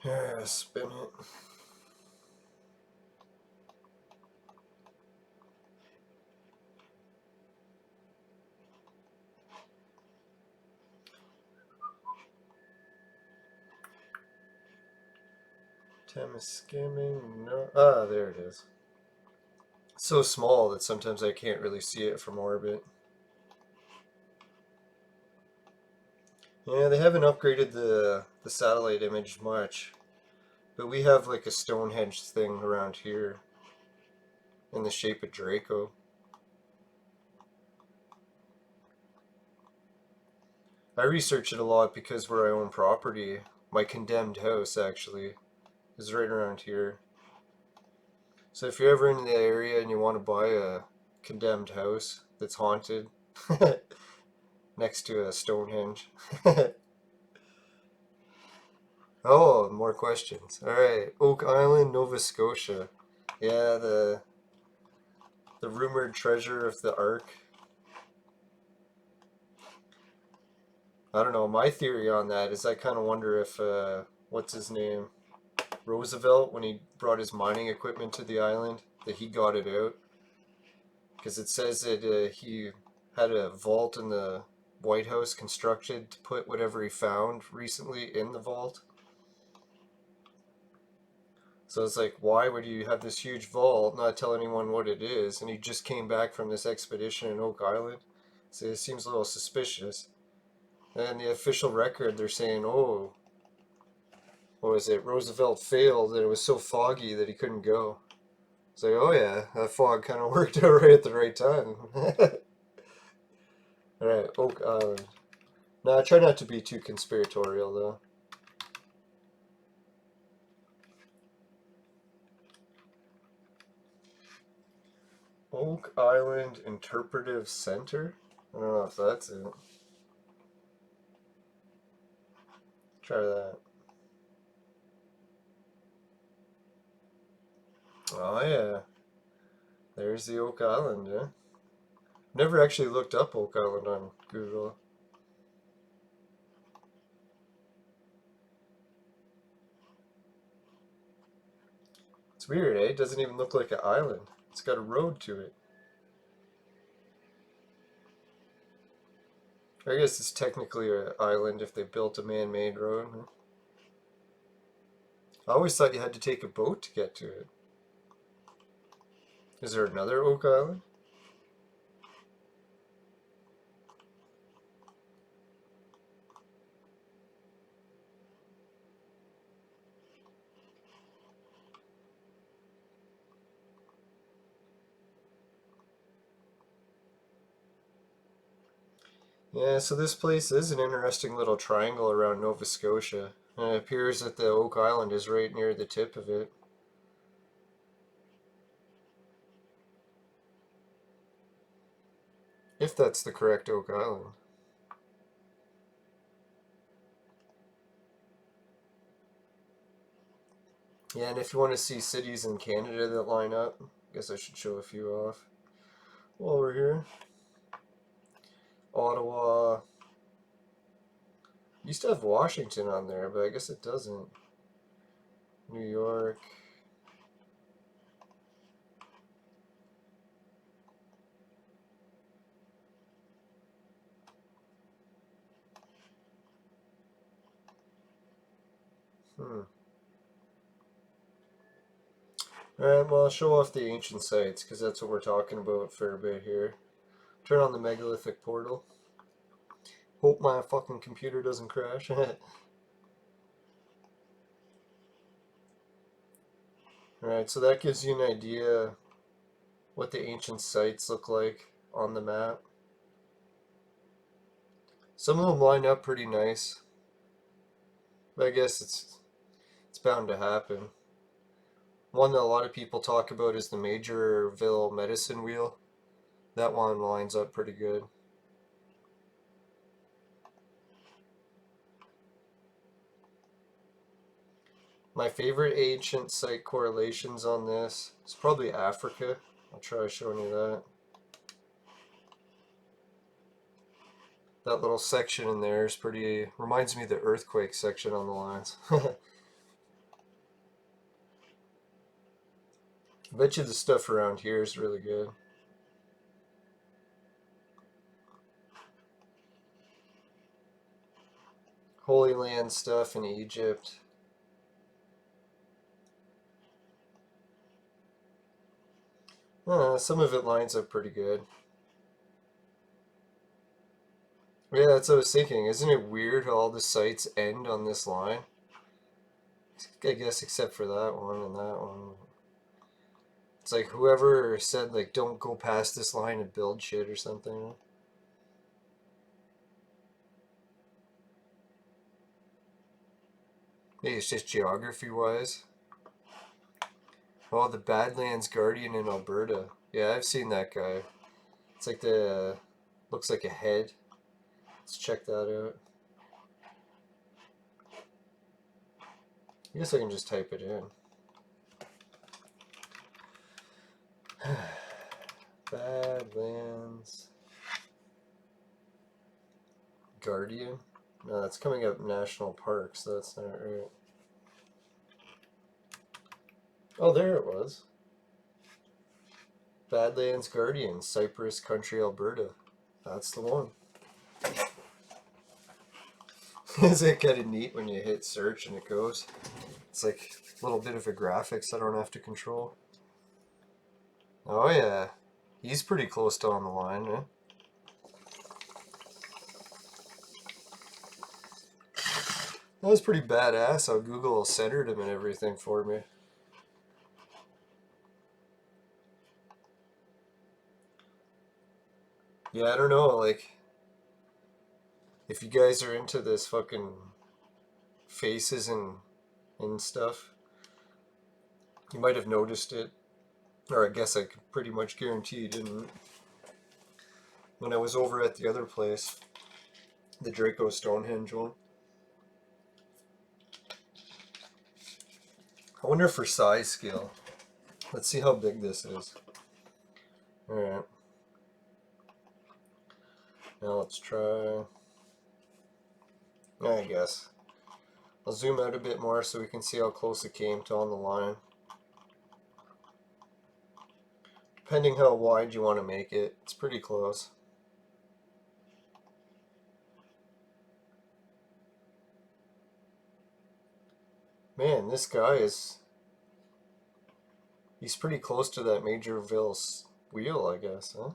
Yeah, spin it. Time is skimming. No. Ah, there it is. It's so small that sometimes I can't really see it from orbit. Yeah, they haven't upgraded the satellite image much, but we have like a Stonehenge thing around here in the shape of Draco. I research it a lot because where I own property, my condemned house actually is right around here. So if you're ever in the area and you want to buy a condemned house that's haunted next to a Stonehenge. Oh, more questions. All right, Oak Island, Nova Scotia. Yeah, the rumored treasure of the Ark. I don't know. My theory on that is I kind of wonder if what's his name, Roosevelt, when he brought his mining equipment to the island, that he got it out because it says that he had a vault in the White House constructed to put whatever he found recently in the vault. So it's like, why would you have this huge vault, not tell anyone what it is, and he just came back from this expedition in Oak Island? So it seems a little suspicious. And the official record, they're saying, oh, what was it? Roosevelt failed, and it was so foggy that he couldn't go. It's like, oh yeah, that fog kind of worked out right at the right time. All right, Oak Island. No, I try not to be too conspiratorial though. Oak Island Interpretive Center? I don't know if that's it. Try that. Oh yeah, there's the Oak Island, yeah. Never actually looked up Oak Island on Google. It's weird, eh? It doesn't even look like an island. It's got a road to it. I guess it's technically an island if they built a man-made road. I always thought you had to take a boat to get to it. Is there another Oak Island? Yeah, so this place is an interesting little triangle around Nova Scotia. And it appears that the Oak Island is right near the tip of it. If that's the correct Oak Island. Yeah, and if you want to see cities in Canada that line up, I guess I should show a few off while we're here. Ottawa. Used to have Washington on there, but I guess it doesn't. New York. Hmm. Alright, well, I'll show off the ancient sites, because that's what we're talking about for a bit here. Turn on the megalithic portal. Hope my fucking computer doesn't crash. Alright, so that gives you an idea what the ancient sites look like on the map. Some of them line up pretty nice, but I guess it's bound to happen. One that a lot of people talk about is the Majorville Medicine Wheel. That one lines up pretty good. My favorite ancient site correlations on this is probably Africa. I'll try showing you that. That little section in there is pretty, reminds me of the earthquake section on the lines. I bet you the stuff around here is really good. Holy Land stuff in Egypt. Some of it lines up pretty good. Yeah, that's what I was thinking. Isn't it weird how all the sites end on this line? I guess except for that one and that one. It's like whoever said like don't go past this line and build shit or something. Maybe it's just geography wise. Oh, the Badlands Guardian in Alberta. Yeah, I've seen that guy. It's like the looks like a head. Let's check that out. I guess I can just type it in. Badlands Guardian? No, that's coming up National Park, so that's not right. Oh, there it was. Badlands Guardian, Cypress Country, Alberta. That's the one. Is it kind of neat when you hit search and it goes? It's like a little bit of a graphics I don't have to control. Oh yeah, he's pretty close to on the line, eh? That was pretty badass how Google centered him and everything for me. Yeah, I don't know, like, if you guys are into this fucking faces and stuff, you might have noticed it. Or I guess I could pretty much guarantee you didn't. When I was over at the other place, the Draco Stonehenge one. I wonder for size scale. Let's see how big this is. Alright. Now let's try. I guess. I'll zoom out a bit more so we can see how close it came to on the line. Depending how wide you want to make it, it's pretty close. Man, this guy is... He's pretty close to that Majorville's wheel, I guess, huh?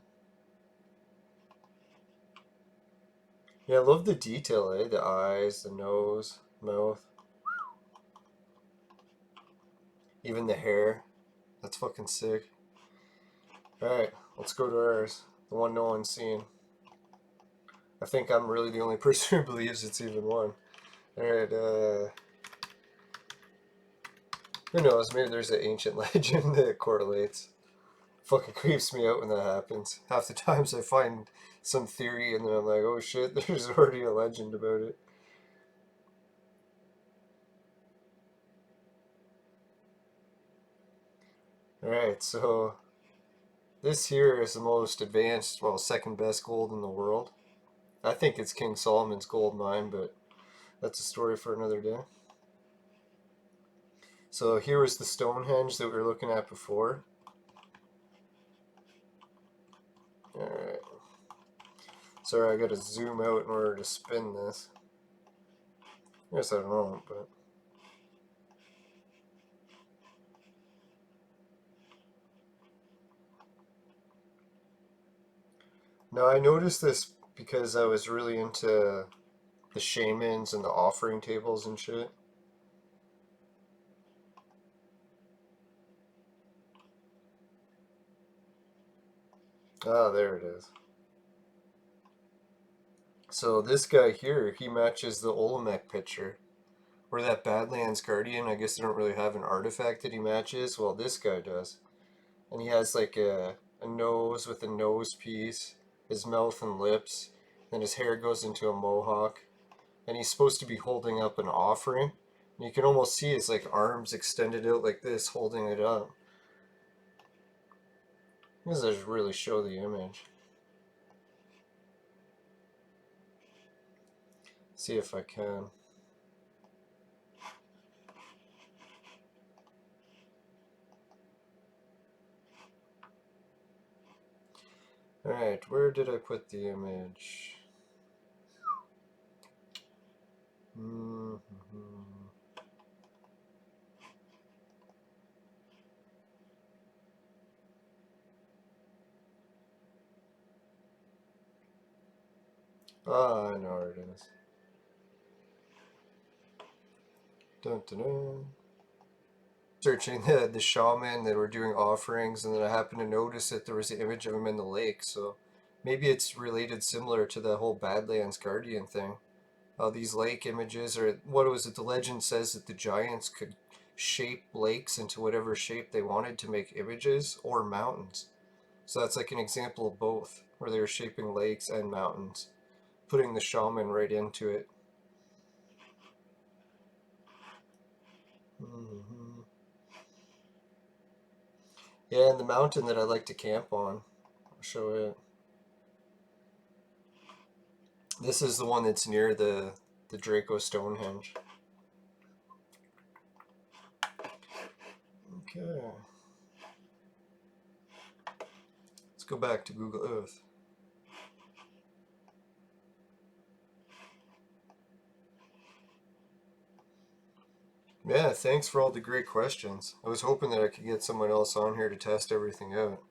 Yeah, I love the detail, eh? The eyes, the nose, mouth. Even the hair. That's fucking sick. Alright, let's go to ours. The one no one's seen. I think I'm really the only person who believes it's even one. Alright, who knows, maybe there's an ancient legend that correlates. Fucking creeps me out when that happens. Half the times I find some theory and then I'm like, oh shit, there's already a legend about it. Alright, so this here is the most advanced, well, second best gold in the world. I think it's King Solomon's gold mine, but that's a story for another day. So here was the Stonehenge that we were looking at before. Alright. Sorry, I gotta zoom out in order to spin this. I guess I don't know, but... Now I noticed this because I was really into the shamans and the offering tables and shit. Ah, there it is. So this guy here, he matches the Olmec picture. Or that Badlands Guardian, I guess they don't really have an artifact that he matches. Well, this guy does. And he has like a nose with a nose piece, his mouth and lips, then his hair goes into a mohawk. And he's supposed to be holding up an offering. And you can almost see his like arms extended out like this, holding it up. This doesn't really show the image. See if I can. Alright, where did I put the image? Ah, I know where it is. Dun, dun, dun. Searching the shaman that were doing offerings, and then I happened to notice that there was an image of him in the lake, so maybe it's related similar to the whole Badlands Guardian thing. These lake images, or what was it, the legend says that the giants could shape lakes into whatever shape they wanted to make images, or mountains. So that's like an example of both, where they were shaping lakes and mountains, putting the shaman right into it. Yeah, and the mountain that I like to camp on, I'll show it. This is the one that's near the Draco Stonehenge. Okay. Let's go back to Google Earth. Yeah, thanks for all the great questions. I was hoping that I could get someone else on here to test everything out.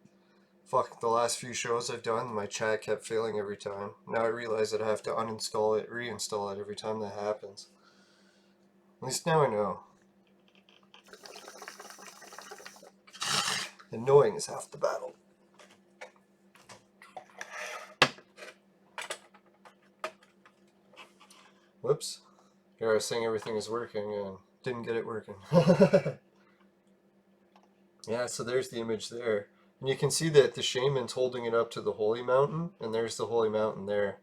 Fuck, the last few shows I've done, my chat kept failing every time. Now I realize that I have to uninstall it, reinstall it every time that happens. At least now I know. And knowing is half the battle. Whoops. Here I was saying everything is working and didn't get it working. Yeah, so there's the image there. And you can see that the shaman's holding it up to the holy mountain, and there's the holy mountain there.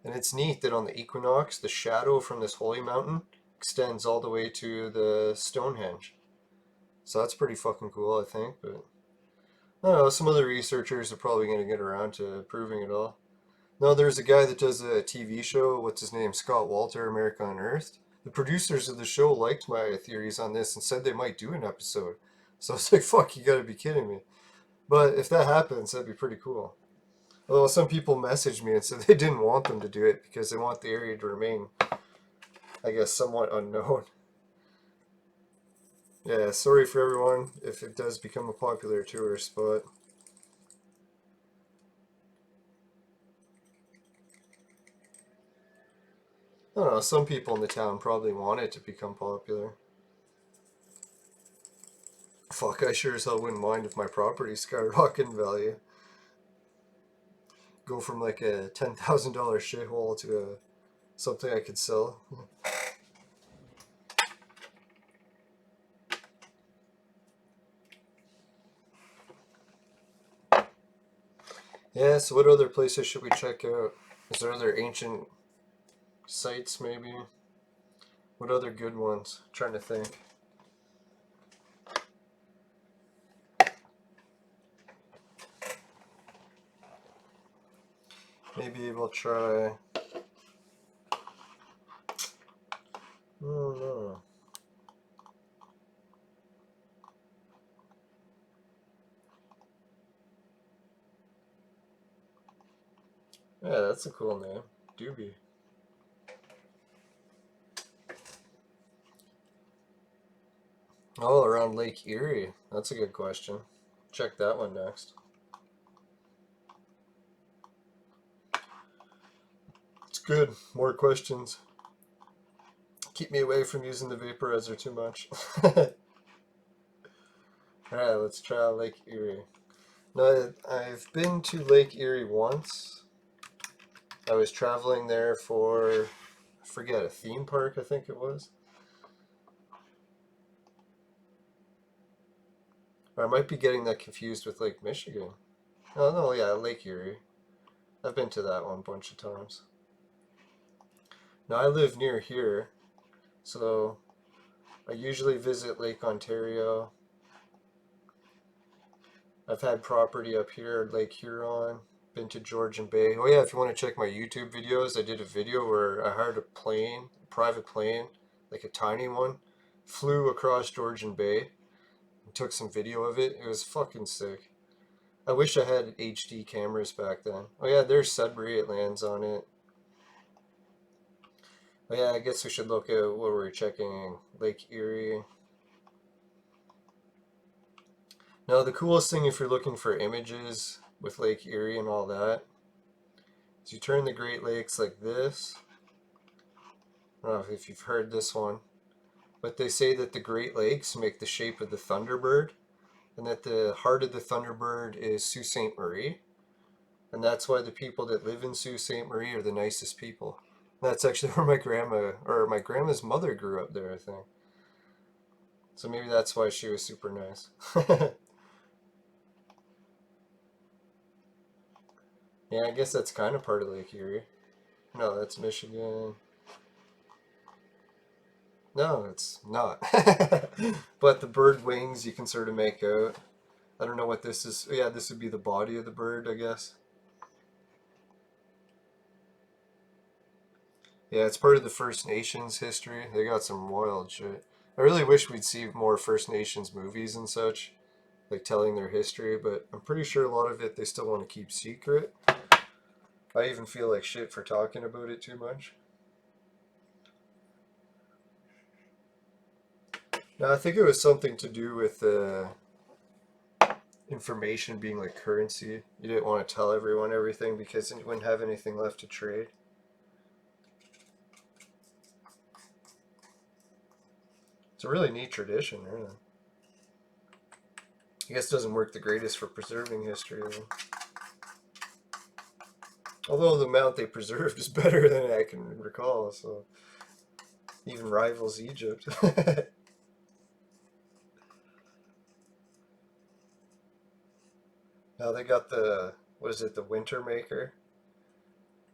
And it's neat that on the equinox, the shadow from this holy mountain extends all the way to the Stonehenge. So that's pretty fucking cool, I think. But I don't know, some other researchers are probably going to get around to proving it all. No, there's a guy that does a TV show. What's his name? Scott Walter, America Unearthed. The producers of the show liked my theories on this and said they might do an episode. So I was like, fuck, you gotta be kidding me. But if that happens, that'd be pretty cool. Although some people messaged me and said they didn't want them to do it because they want the area to remain, I guess, somewhat unknown. Yeah, sorry for everyone if it does become a popular tourist spot. I don't know, some people in the town probably want it to become popular. Fuck, I sure as hell wouldn't mind if my property skyrocket in value. Go from like a $10,000 shithole to something I could sell. Yeah, so what other places should we check out? Is there other ancient sites maybe? What other good ones? I'm trying to think. Maybe we'll try. Oh no. Yeah, that's a cool name. Doobie. Oh, around Lake Erie. That's a good question. Check that one next. It's good. More questions. Keep me away from using the vaporizer too much. Alright, let's try Lake Erie. Now, I've been to Lake Erie once. I was traveling there for, I forget, a theme park, I think it was. Or I might be getting that confused with Lake Michigan. Oh, no, yeah, Lake Erie. I've been to that one a bunch of times. Now, I live near here, so I usually visit Lake Ontario. I've had property up here at Lake Huron, been to Georgian Bay. Oh yeah, if you want to check my YouTube videos, I did a video where I hired a plane, a private plane, like a tiny one, flew across Georgian Bay, and took some video of it. It was fucking sick. I wish I had HD cameras back then. Oh yeah, there's Sudbury, it lands on it. Oh yeah, I guess we should look at what we're checking. Lake Erie. Now the coolest thing if you're looking for images with Lake Erie and all that is you turn the Great Lakes like this. I don't know if you've heard this one, but they say that the Great Lakes make the shape of the Thunderbird and that the heart of the Thunderbird is Sault Ste. Marie. And that's why the people that live in Sault Ste. Marie are the nicest people. That's actually where my grandma's mother grew up there, I think. So maybe that's why she was super nice. Yeah, I guess that's kind of part of Lake Erie. No, that's Michigan. No, it's not. But the bird wings you can sort of make out. I don't know what this is. Yeah, this would be the body of the bird, I guess. Yeah, it's part of the First Nations history. They got some wild shit. I really wish we'd see more First Nations movies and such, like telling their history, but I'm pretty sure a lot of it they still want to keep secret. I even feel like shit for talking about it too much. No, I think it was something to do with information being like currency. You didn't want to tell everyone everything because then you wouldn't have anything left to trade. It's a really neat tradition, really. I guess it doesn't work the greatest for preserving history, though. Although the amount they preserved is better than I can recall, so even rivals Egypt. Now they got the, what is it, the Winter Maker?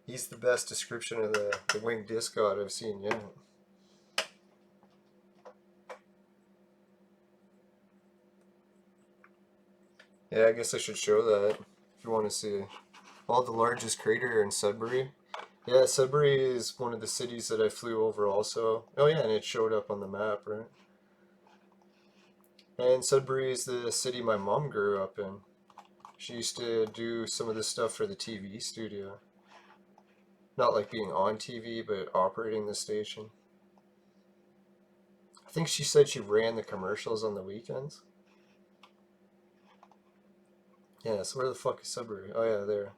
He's the best description of the winged disc god I've seen yet. Yeah, I guess I should show that if you want to see. Oh, the largest crater in Sudbury. Yeah, Sudbury is one of the cities that I flew over also. Oh yeah, and it showed up on the map, right? And Sudbury is the city my mom grew up in. She used to do some of the stuff for the TV studio. Not like being on TV, but operating the station. I think she said she ran the commercials on the weekends. Yeah, so where the fuck is Sudbury? Oh yeah, there.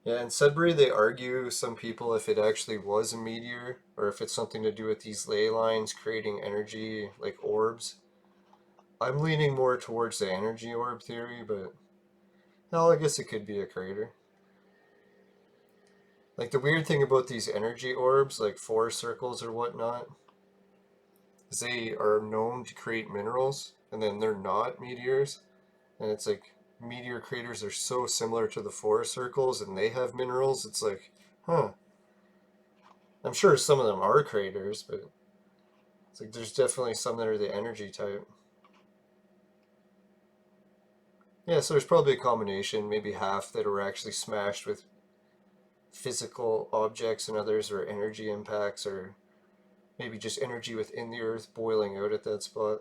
Yeah, in Sudbury they argue, some people, if it actually was a meteor, or if it's something to do with these ley lines creating energy, like orbs. I'm leaning more towards the energy orb theory, but hell, I guess it could be a crater. Like the weird thing about these energy orbs, like forest circles or whatnot, is they are known to create minerals, and then they're not meteors. And it's like meteor craters are so similar to the forest circles, and they have minerals. It's like, huh. I'm sure some of them are craters, but it's like there's definitely some that are the energy type. Yeah, so there's probably a combination, maybe half that were actually smashed with physical objects, and others are energy impacts, or maybe just energy within the earth boiling out at that spot.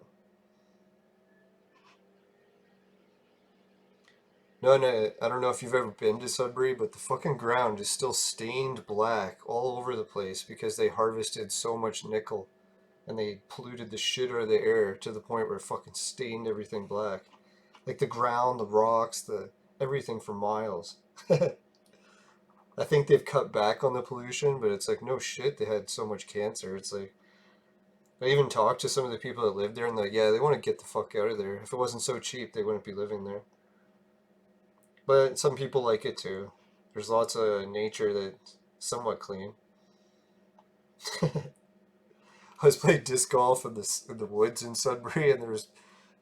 No, no, I don't know if you've ever been to Sudbury, but the fucking ground is still stained black all over the place because they harvested so much nickel and they polluted the shit out of the air to the point where it fucking stained everything black. Like the ground, the rocks, the everything for miles. I think they've cut back on the pollution, but it's like no shit, they had so much cancer. It's like I even talked to some of the people that live there, and they're like, yeah, they want to get the fuck out of there. If it wasn't so cheap, they wouldn't be living there. But some people like it too. There's lots of nature that's somewhat clean. I was playing disc golf in the woods in Sudbury, and there was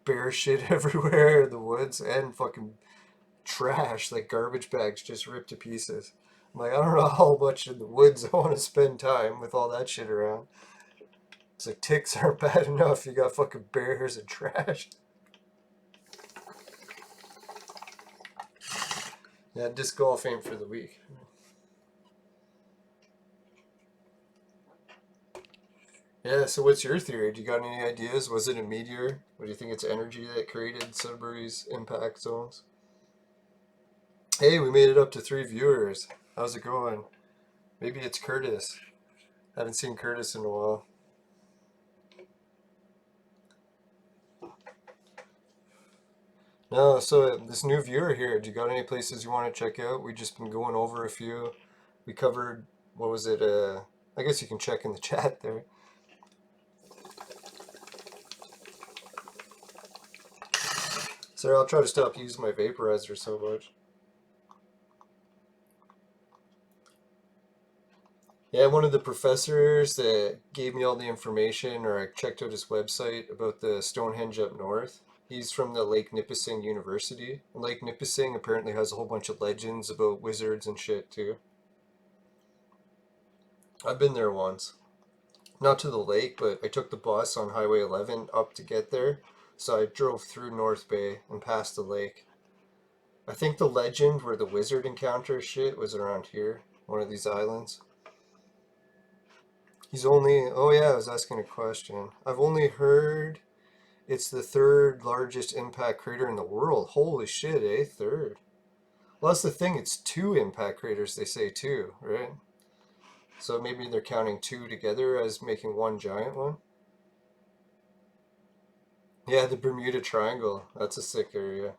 bear shit everywhere in the woods and fucking trash, like garbage bags just ripped to pieces. I'm like, I don't know how much in the woods I want to spend time with all that shit around. It's like ticks aren't bad enough. You got fucking bears and trash. Yeah, disc golf ain't for the weak. Yeah, so what's your theory? Do you got any ideas? Was it a meteor? What do you think it's energy that created Sudbury's impact zones? Hey, we made it up to 3 viewers. How's it going? Maybe it's Curtis. Haven't seen Curtis in a while. No, so this new viewer here, do you got any places you want to check out? We just been going over a few. We covered, what was it? I guess you can check in the chat there. Sorry, I'll try to stop using my vaporizer so much. Yeah, one of the professors that gave me all the information, or I checked out his website about the Stonehenge up north. He's from the Lake Nipissing University. And Lake Nipissing apparently has a whole bunch of legends about wizards and shit too. I've been there once. Not to the lake, but I took the bus on Highway 11 up to get there. So I drove through North Bay and past the lake. I think the legend where the wizard encounter shit was around here, one of these islands. He's only, oh yeah, I was asking a question. I've only heard it's the third largest impact crater in the world. Holy shit, eh? Third. Well, that's the thing, it's two impact craters, they say too, right? So maybe they're counting two together as making one giant one? Yeah, the Bermuda Triangle. That's a sick area.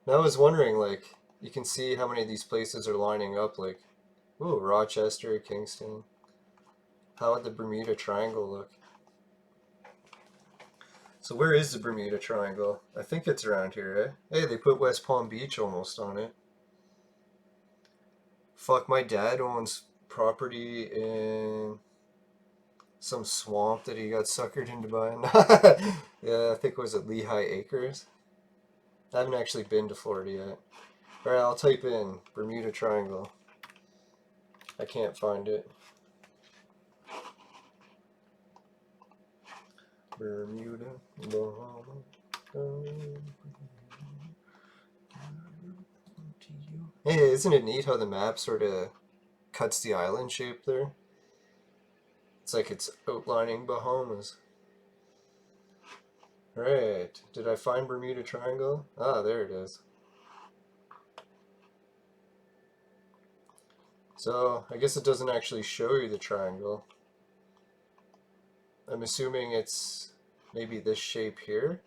Now I was wondering, like, you can see how many of these places are lining up, like, ooh, Rochester, Kingston. How would the Bermuda Triangle look? So where is the Bermuda Triangle? I think it's around here, eh? Hey, they put West Palm Beach almost on it. Fuck, my dad owns property in some swamp that he got suckered into buying. Yeah, I think it was at Lehigh Acres. I haven't actually been to Florida yet. Alright, I'll type in Bermuda Triangle. I can't find it. Bermuda, Bahama. Hey, isn't it neat how the map sort of cuts the island shape there? It's like it's outlining Bahamas. Right, did I find Bermuda Triangle? Ah, there it is. So, I guess it doesn't actually show you the triangle. I'm assuming it's maybe this shape here.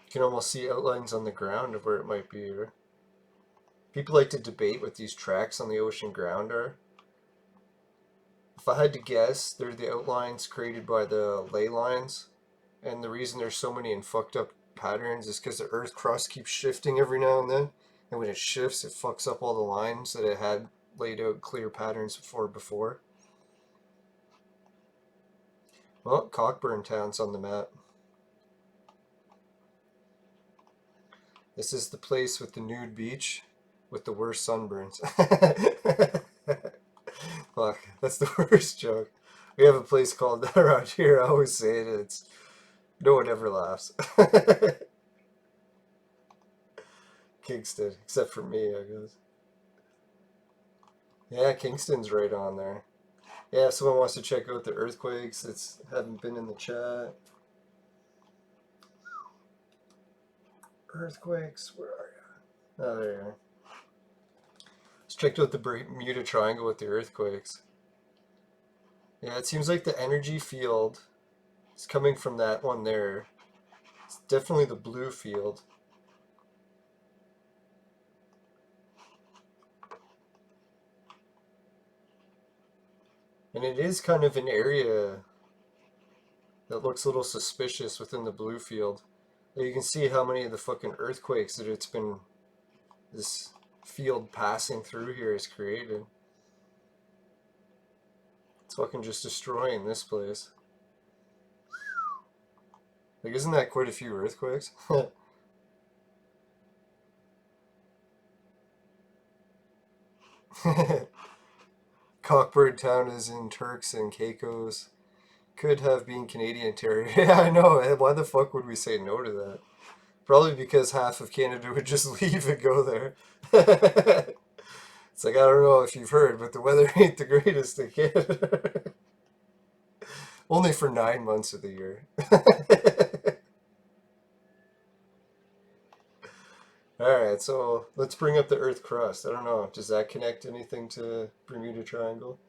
You can almost see outlines on the ground of where it might be. Or people like to debate what these tracks on the ocean ground are. If I had to guess, they're the outlines created by the ley lines. And the reason there's so many in fucked up patterns is because the earth crust keeps shifting every now and then. And when it shifts, it fucks up all the lines that it had laid out clear patterns for before. Well, Cockburn Town's on the map. This is the place with the nude beach with the worst sunburns. Fuck, that's the worst joke. We have a place called that around here. I always say it. It's no one ever laughs. Kingston, except for me, I guess. Yeah, Kingston's right on there. Yeah, if someone wants to check out the earthquakes that haven't been in the chat. Earthquakes, where are you? Oh, there you are. Let's check out the Bermuda Triangle with the earthquakes. Yeah, it seems like the energy field is coming from that one there. It's definitely the blue field. And it is kind of an area that looks a little suspicious within the blue field. You can see how many of the fucking earthquakes that it's been, this field passing through here has created. It's fucking just destroying this place. Like, isn't that quite a few earthquakes? Cockbird Town is in Turks and Caicos. Could have been Canadian territory. Yeah, I know. Why the fuck would we say no to that? Probably because half of Canada would just leave and go there. It's like, I don't know if you've heard, but the weather ain't the greatest in Canada. Only for 9 months of the year. Alright, so let's bring up the Earth crust. I don't know, does that connect anything to Bermuda Triangle?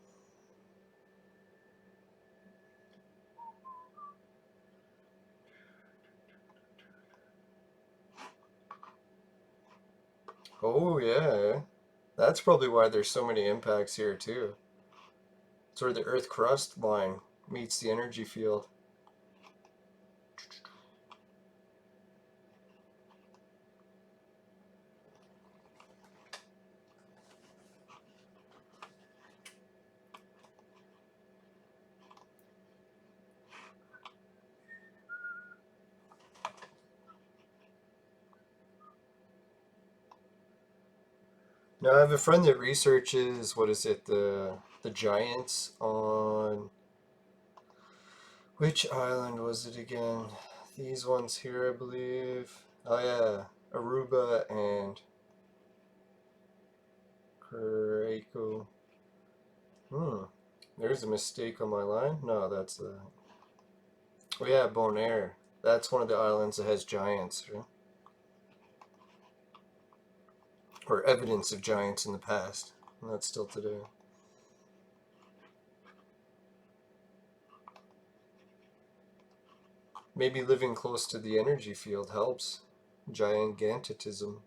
Oh, yeah. That's probably why there's so many impacts here, too. It's where the Earth crust line meets the energy field. Now, I have a friend that researches, what is it, the giants on, which island was it again? These ones here, I believe. Oh yeah, Aruba and Curaçao. There's a mistake on my line. No, that's oh yeah, Bonaire. That's one of the islands that has giants, right? Or evidence of giants in the past. And that's still today. Maybe living close to the energy field helps. Gigantism.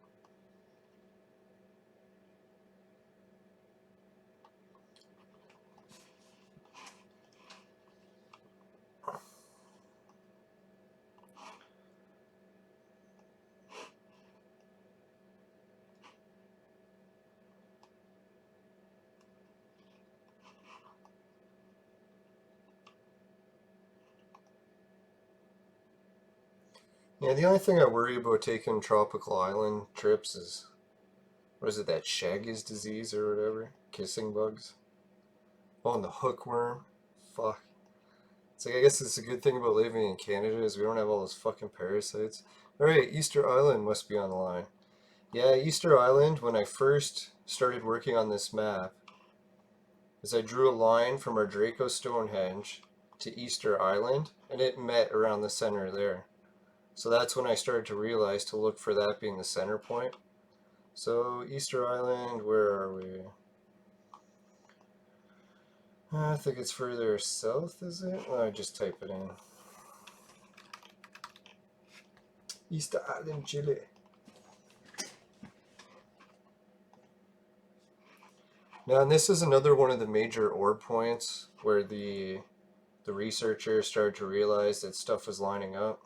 Yeah, the only thing I worry about taking tropical island trips is, what is it, that Chagas disease or whatever? Kissing bugs? Oh, and the hookworm? Fuck. It's like, I guess it's a good thing about living in Canada is we don't have all those fucking parasites. Alright, Easter Island must be on the line. Yeah, Easter Island, when I first started working on this map, is I drew a line from our Draco Stonehenge to Easter Island, and it met around the center there. So that's when I started to realize to look for that being the center point. So Easter Island, where are we? I think it's further south, is it? Oh, I just type it in. Easter Island, Chile. Now, and this is another one of the major orb points where the researchers started to realize that stuff was lining up.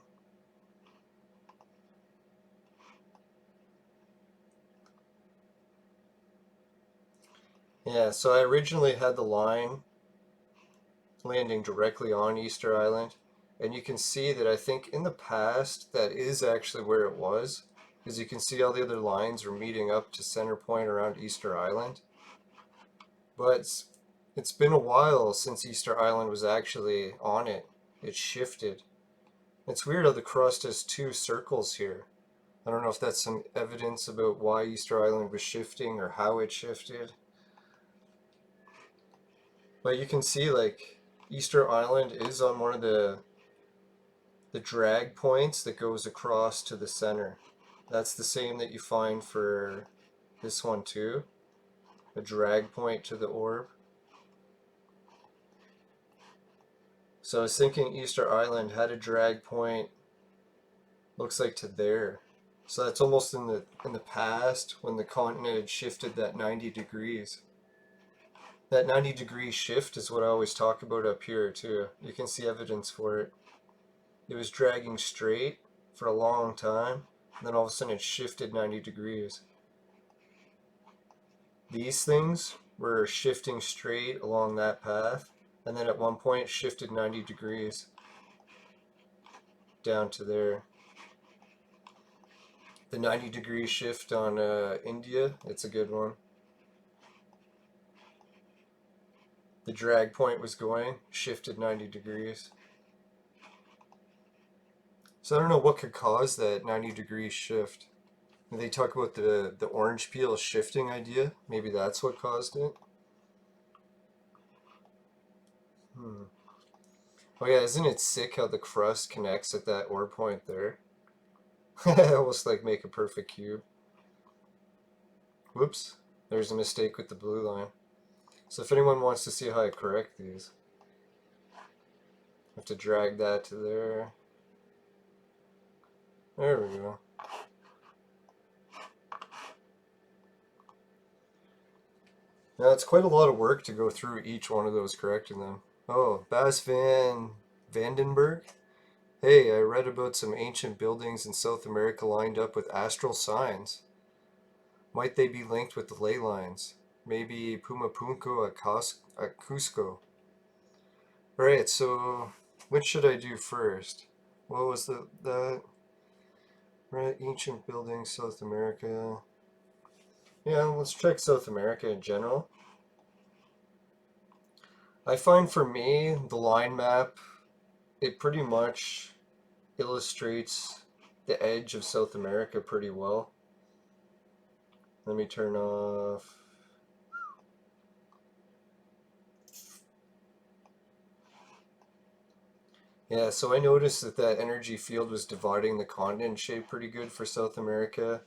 Yeah, so I originally had the line landing directly on Easter Island, and you can see that I think in the past that is actually where it was, because you can see all the other lines are meeting up to center point around Easter Island. But it's been a while since Easter Island was actually on it. It shifted. It's weird how the crust has two circles here. I don't know if that's some evidence about why Easter Island was shifting or how it shifted. But you can see like Easter Island is on one of the drag points that goes across to the center. That's the same that you find for this one too. A drag point to the orb. So I was thinking Easter Island had a drag point, looks like to there. So that's almost in the past when the continent had shifted that 90 degrees. That 90-degree shift is what I always talk about up here too. You can see evidence for it. It was dragging straight, for a long time. And then all of a sudden it shifted 90 degrees. These things were shifting straight along that path. And then at one point it shifted 90 degrees down to there. The 90-degree shift on India, it's a good one. The drag point was going, shifted 90 degrees. So I don't know what could cause that 90-degree shift. They talk about the orange peel shifting idea. Maybe that's what caused it. Oh yeah, isn't it sick how the crust connects at that ore point there? Almost like make a perfect cube. Whoops, there's a mistake with the blue line. So if anyone wants to see how I correct these, I have to drag that to there. There we go. Now it's quite a lot of work to go through each one of those, correcting them. Oh, Bas van Vandenberg? Hey, I read about some ancient buildings in South America lined up with astral signs. Might they be linked with the ley lines? Maybe Pumapunku at Cusco. Alright, so what should I do first? What was that? Right, ancient buildings, South America. Yeah, let's check South America in general. I find for me, the line map, it pretty much illustrates the edge of South America pretty well. Let me turn off. Yeah, so I noticed that energy field was dividing the continent shape pretty good for South America,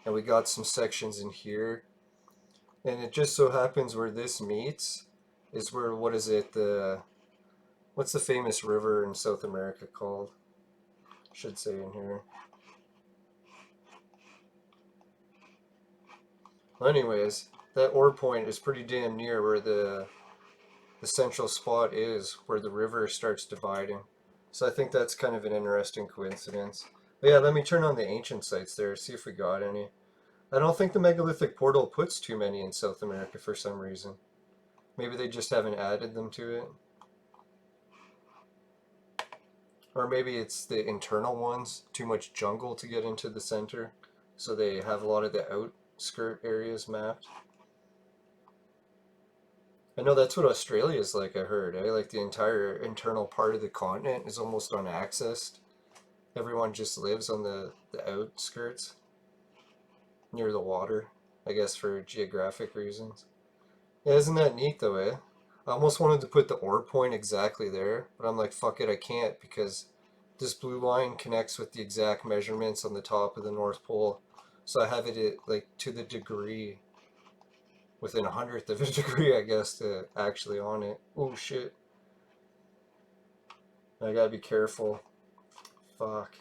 and we got some sections in here. And it just so happens where this meets is where, what is it, what's the famous river in South America called? Should say in here. Well, anyways, that ore point is pretty damn near where the central spot is, where the river starts dividing. So I think that's kind of an interesting coincidence. But yeah, let me turn on the ancient sites there, see if we got any. I don't think the megalithic portal puts too many in South America for some reason. Maybe they just haven't added them to it. Or maybe it's the internal ones, too much jungle to get into the center, so they have a lot of the outskirt areas mapped. I know that's what Australia's like, I heard, eh? Like the entire internal part of the continent is almost unaccessed. Everyone just lives on the outskirts, near the water, I guess for geographic reasons. Yeah, isn't that neat though, eh? I almost wanted to put the ore point exactly there, but I'm like, fuck it, I can't because this blue line connects with the exact measurements on the top of the North Pole. So I have it at, like, to the degree, within 100th of a degree, I guess, to actually on it. Oh shit. I gotta be careful. Fuck.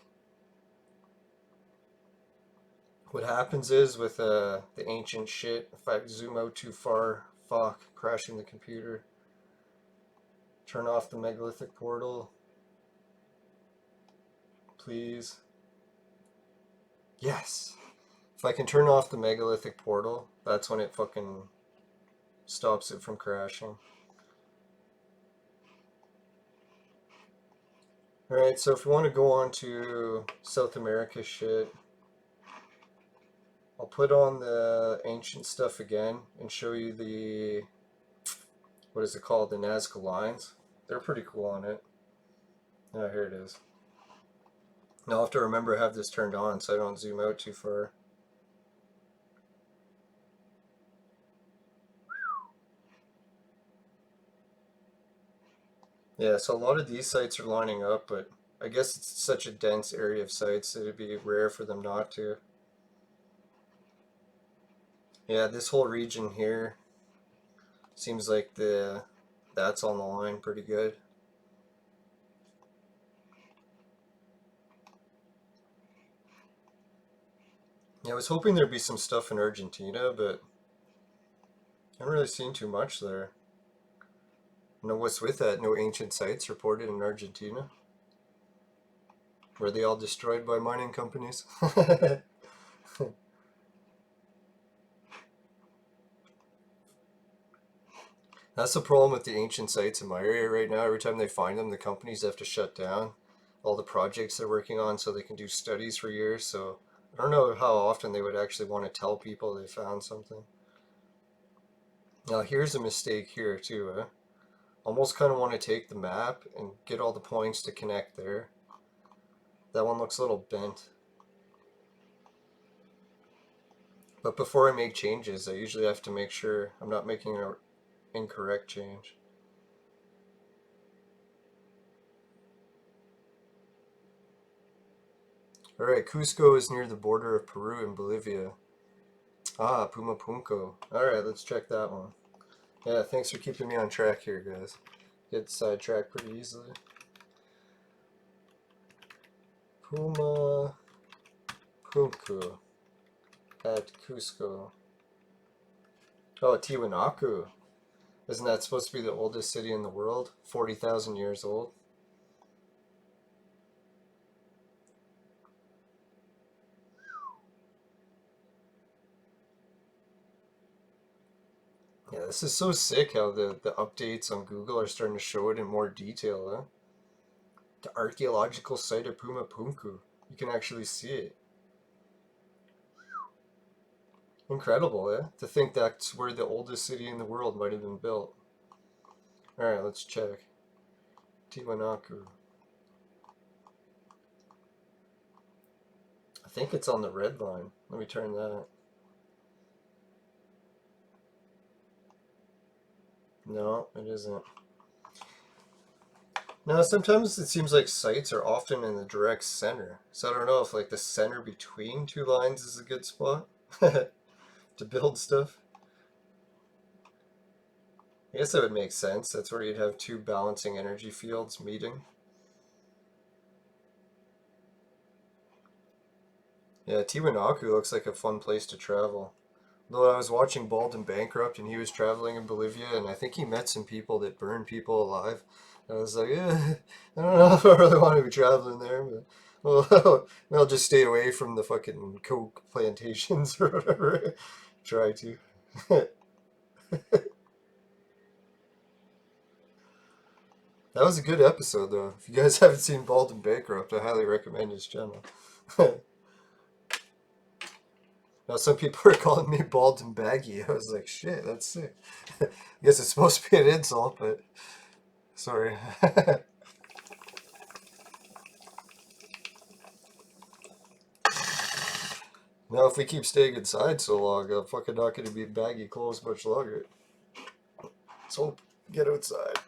What happens is with the ancient shit, if I zoom out too far, fuck, crashing the computer. Turn off the megalithic portal. Please. Yes. If I can turn off the megalithic portal, that's when it fucking stops it from crashing. Alright, so if we want to go on to South America shit, I'll put on the ancient stuff again and show you the, what is it called, the Nazca lines. They're pretty cool on it. Oh, here it is. Now I'll have to remember to have this turned on so I don't zoom out too far. Yeah, so a lot of these sites are lining up, but I guess it's such a dense area of sites that it'd be rare for them not to. Yeah, this whole region here seems like that's on the line pretty good. Yeah, I was hoping there'd be some stuff in Argentina, but I haven't really seen too much there. You know what's with that? No ancient sites reported in Argentina? Were they all destroyed by mining companies? That's the problem with the ancient sites in my area right now. Every time they find them, the companies have to shut down all the projects they're working on so they can do studies for years. So I don't know how often they would actually want to tell people they found something. Now here's a mistake here too. Almost kind of want to take the map and get all the points to connect there. That one looks a little bent. But before I make changes, I usually have to make sure I'm not making an incorrect change. Alright, Cusco is near the border of Peru and Bolivia. Ah, Puma Punco. Alright, let's check that one. Yeah, thanks for keeping me on track here, guys. Get sidetracked pretty easily. Puma Punco at Cusco. Oh, Tiwanaku. Isn't that supposed to be the oldest city in the world? 40,000 years old? Yeah, this is so sick how the updates on Google are starting to show it in more detail, huh? The archaeological site of Puma Punku. You can actually see it. Incredible, eh? To think that's where the oldest city in the world might have been built. Alright, let's check. Tiwanaku. I think it's on the red line. Let me turn that. No, it isn't. Now, sometimes it seems like sites are often in the direct center. So I don't know if like the center between two lines is a good spot to build stuff. I guess that would make sense. That's where you'd have two balancing energy fields meeting. Yeah, Tiwanaku looks like a fun place to travel. Though I was watching Bald and Bankrupt and he was traveling in Bolivia and I think he met some people that burn people alive. I was like, I don't know if I really want to be traveling there, but well, I'll just stay away from the fucking coke plantations or whatever. Try to. That was a good episode though. If you guys haven't seen Bald and Bankrupt, I highly recommend his channel. Now some people are calling me bald and baggy. I was like, shit, that's sick. I guess it's supposed to be an insult, but sorry. Now if we keep staying inside so long, I'm fucking not going to be in baggy clothes much longer. Let's hope get outside.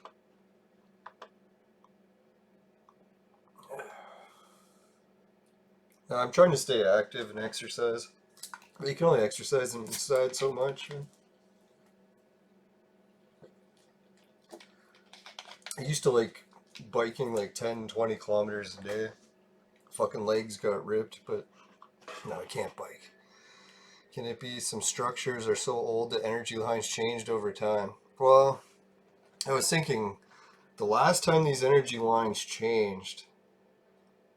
Now I'm trying to stay active and exercise. But you can only exercise inside so much. I used to like biking like 10, 20 kilometers a day. Fucking legs got ripped, but no, I can't bike. Can it be some structures are so old that energy lines changed over time? Well, I was thinking the last time these energy lines changed,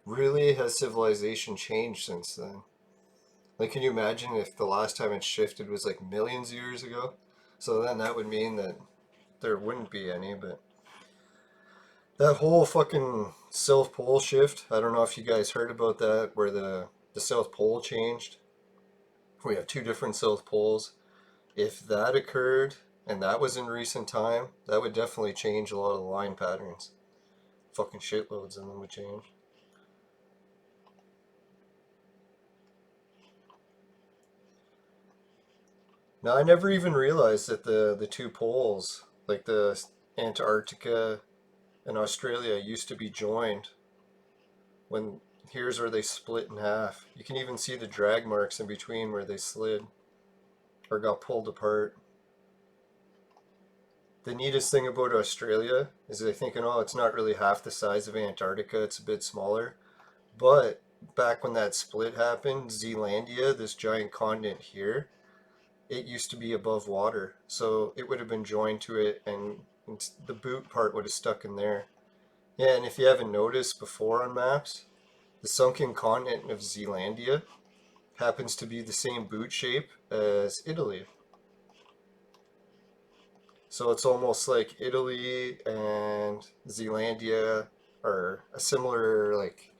really has civilization changed since then? Like, can you imagine if the last time it shifted was like millions of years ago? So then that would mean that there wouldn't be any, but that whole fucking South Pole shift, I don't know if you guys heard about that, where the South Pole changed. We have two different South Poles. If that occurred, and that was in recent time, that would definitely change a lot of the line patterns. Fucking shitloads of them would change. Now, I never even realized that the two poles, like the Antarctica and Australia, used to be joined. When here's where they split in half. You can even see the drag marks in between where they slid or got pulled apart. The neatest thing about Australia is they're thinking, oh, it's not really half the size of Antarctica, it's a bit smaller. But back when that split happened, Zealandia, this giant continent here, it used to be above water. So it would have been joined to it and the boot part would have stuck in there. Yeah, and if you haven't noticed before on maps, The sunken continent of Zealandia happens to be the same boot shape as Italy. So it's almost like Italy and Zealandia are a similar, like,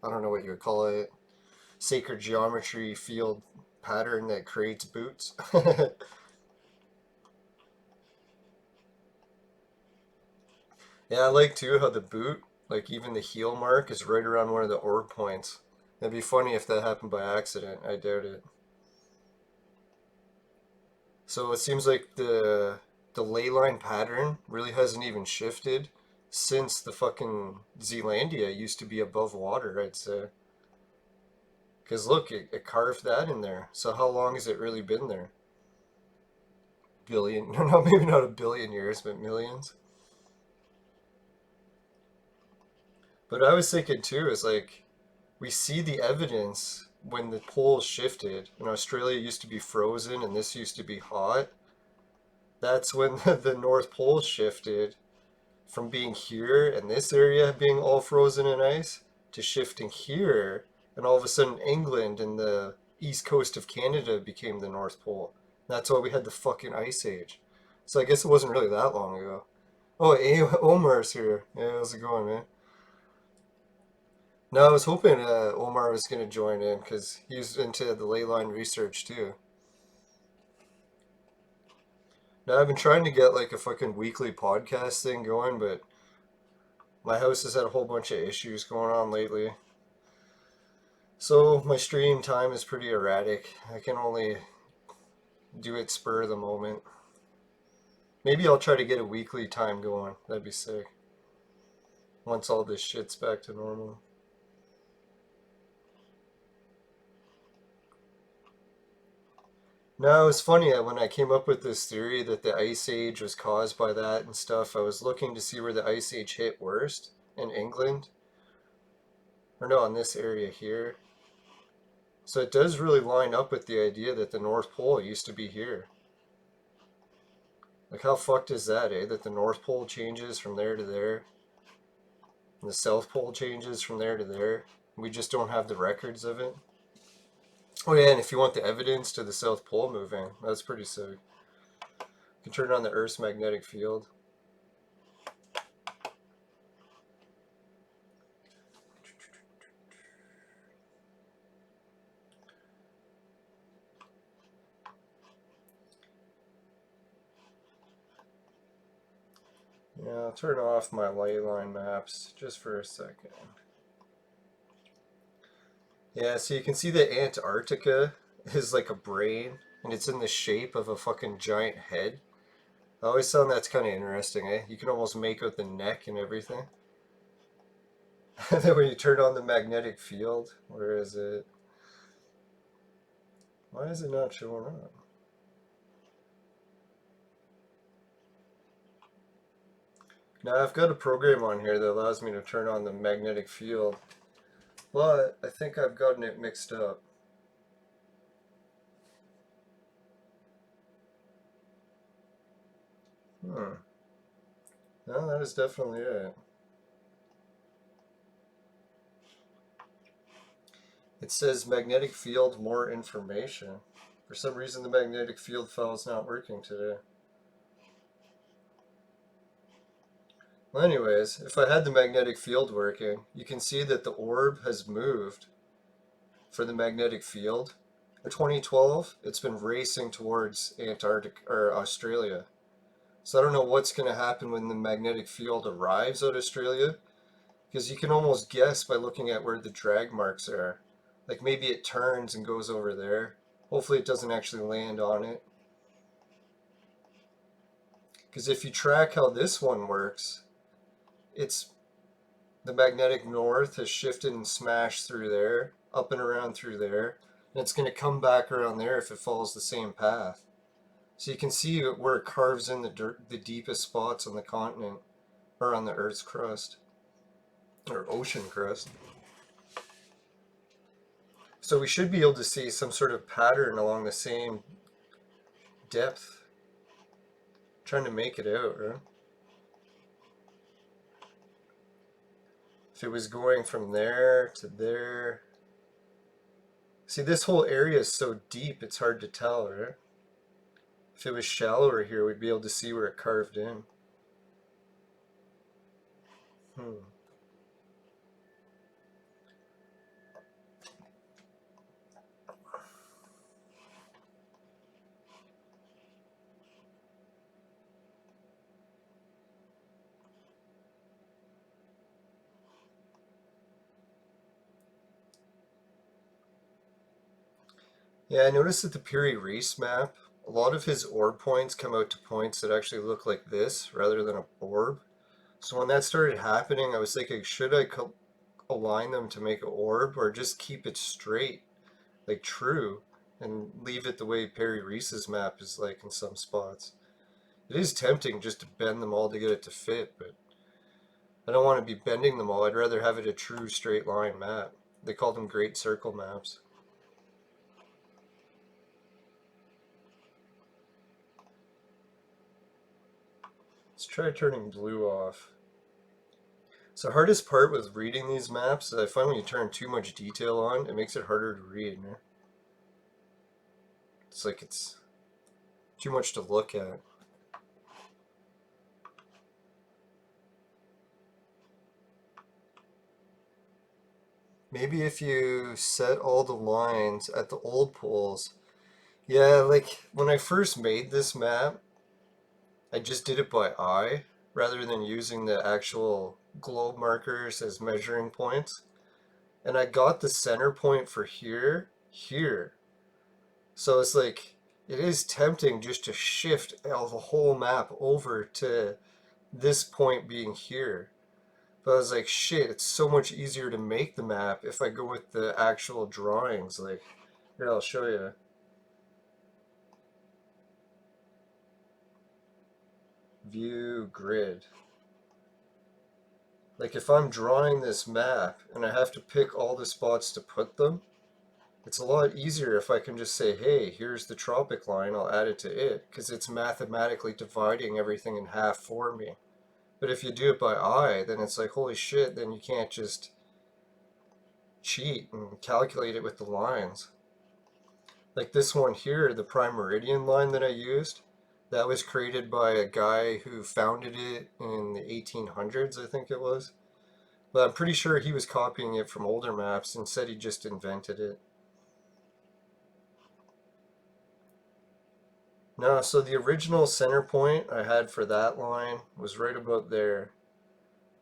I don't know what you would call it, sacred geometry field pattern that creates boots. Yeah, I like too how the boot, like even the heel mark, is right around one of the orb points. It'd be funny if that happened by accident. I doubt it. So it seems like the ley line pattern really hasn't even shifted since the fucking Zealandia used to be above water, I'd say. Because look, it carved that in there. So how long has it really been there? Billion, no, maybe not a billion years, but millions. But I was thinking too, is like we see the evidence when the poles shifted and Australia used to be frozen and this used to be hot. That's when the North Pole shifted from being here and this area being all frozen in ice to shifting here, and all of a sudden England and the east coast of Canada became the North Pole. That's why we had the fucking ice age. So I guess it wasn't really that long ago. Oh, hey, Omar's here. Yeah, how's it going, man? No, I was hoping Omar was going to join in because he's into the ley line research too. Now I've been trying to get like a fucking weekly podcast thing going, but my house has had a whole bunch of issues going on lately. So my stream time is pretty erratic. I can only do it spur of the moment. Maybe I'll try to get a weekly time going. That'd be sick. Once all this shit's back to normal. No, it's funny when I came up with this theory that the ice age was caused by that and stuff. I was looking to see where the ice age hit worst in England, or no, in this area here. So it does really line up with the idea that the North Pole used to be here. Like, how fucked is that, eh? That the North Pole changes from there to there, and the South Pole changes from there to there. We just don't have the records of it. Oh yeah, and if you want the evidence to the South Pole moving, that's pretty sick. You can turn on the Earth's magnetic field. Yeah, I'll turn off my ley line maps just for a second. Yeah, so you can see that Antarctica is like a brain, and it's in the shape of a fucking giant head. I always found that's kind of interesting, eh? You can almost make out the neck and everything. And then when you turn on the magnetic field, where is it? Why is it not showing up? Now I've got a program on here that allows me to turn on the magnetic field, but I think I've gotten it mixed up. Hmm. No, that is definitely it. It says magnetic field, more information. For some reason, the magnetic field file is not working today. Well, anyways, if I had the magnetic field working, you can see that the orb has moved for the magnetic field. In 2012, it's been racing towards Antarctica or Australia. So I don't know what's going to happen when the magnetic field arrives at Australia, because you can almost guess by looking at where the drag marks are. Like maybe it turns and goes over there. Hopefully it doesn't actually land on it. Because if you track how this one works, it's the magnetic north has shifted and smashed through there, up and around through there, and it's going to come back around there if it follows the same path. So you can see where it carves in the deepest spots on the continent, or on the Earth's crust, or ocean crust. So we should be able to see some sort of pattern along the same depth. Trying to make it out, right? If it was going from there to there. See, this whole area is so deep, it's hard to tell, right? If it was shallower here, we'd be able to see where it carved in. Hmm. Yeah, I noticed that the Piri Reis map, a lot of his orb points come out to points that actually look like this rather than a orb. So when that started happening, I was thinking, should I align them to make an orb or just keep it straight, like true, and leave it the way Perry Reese's map is like in some spots? It is tempting just to bend them all to get it to fit, but I don't want to be bending them all. I'd rather have it a true straight line map. They call them great circle maps. Let's try turning blue off. So the hardest part with reading these maps is I find when you turn too much detail on, it makes it harder to read. You know? It's like it's too much to look at. Maybe if you set all the lines at the old poles. Yeah, like when I first made this map, I just did it by eye rather than using the actual globe markers as measuring points. And I got the center point for here. So it's like, it is tempting just to shift the whole map over to this point being here. But I was like, shit, it's so much easier to make the map if I go with the actual drawings. Like, here, I'll show you. View grid. Like, if I'm drawing this map and I have to pick all the spots to put them, it's a lot easier if I can just say, hey, here's the tropic line, I'll add it to it, because it's mathematically dividing everything in half for me. But if you do it by eye, then it's like, holy shit, then you can't just cheat and calculate it with the lines. Like this one here, the prime meridian line that I used, that was created by a guy who founded it in the 1800s, I think it was. But I'm pretty sure he was copying it from older maps and said he just invented it. No, so the original center point I had for that line was right about there.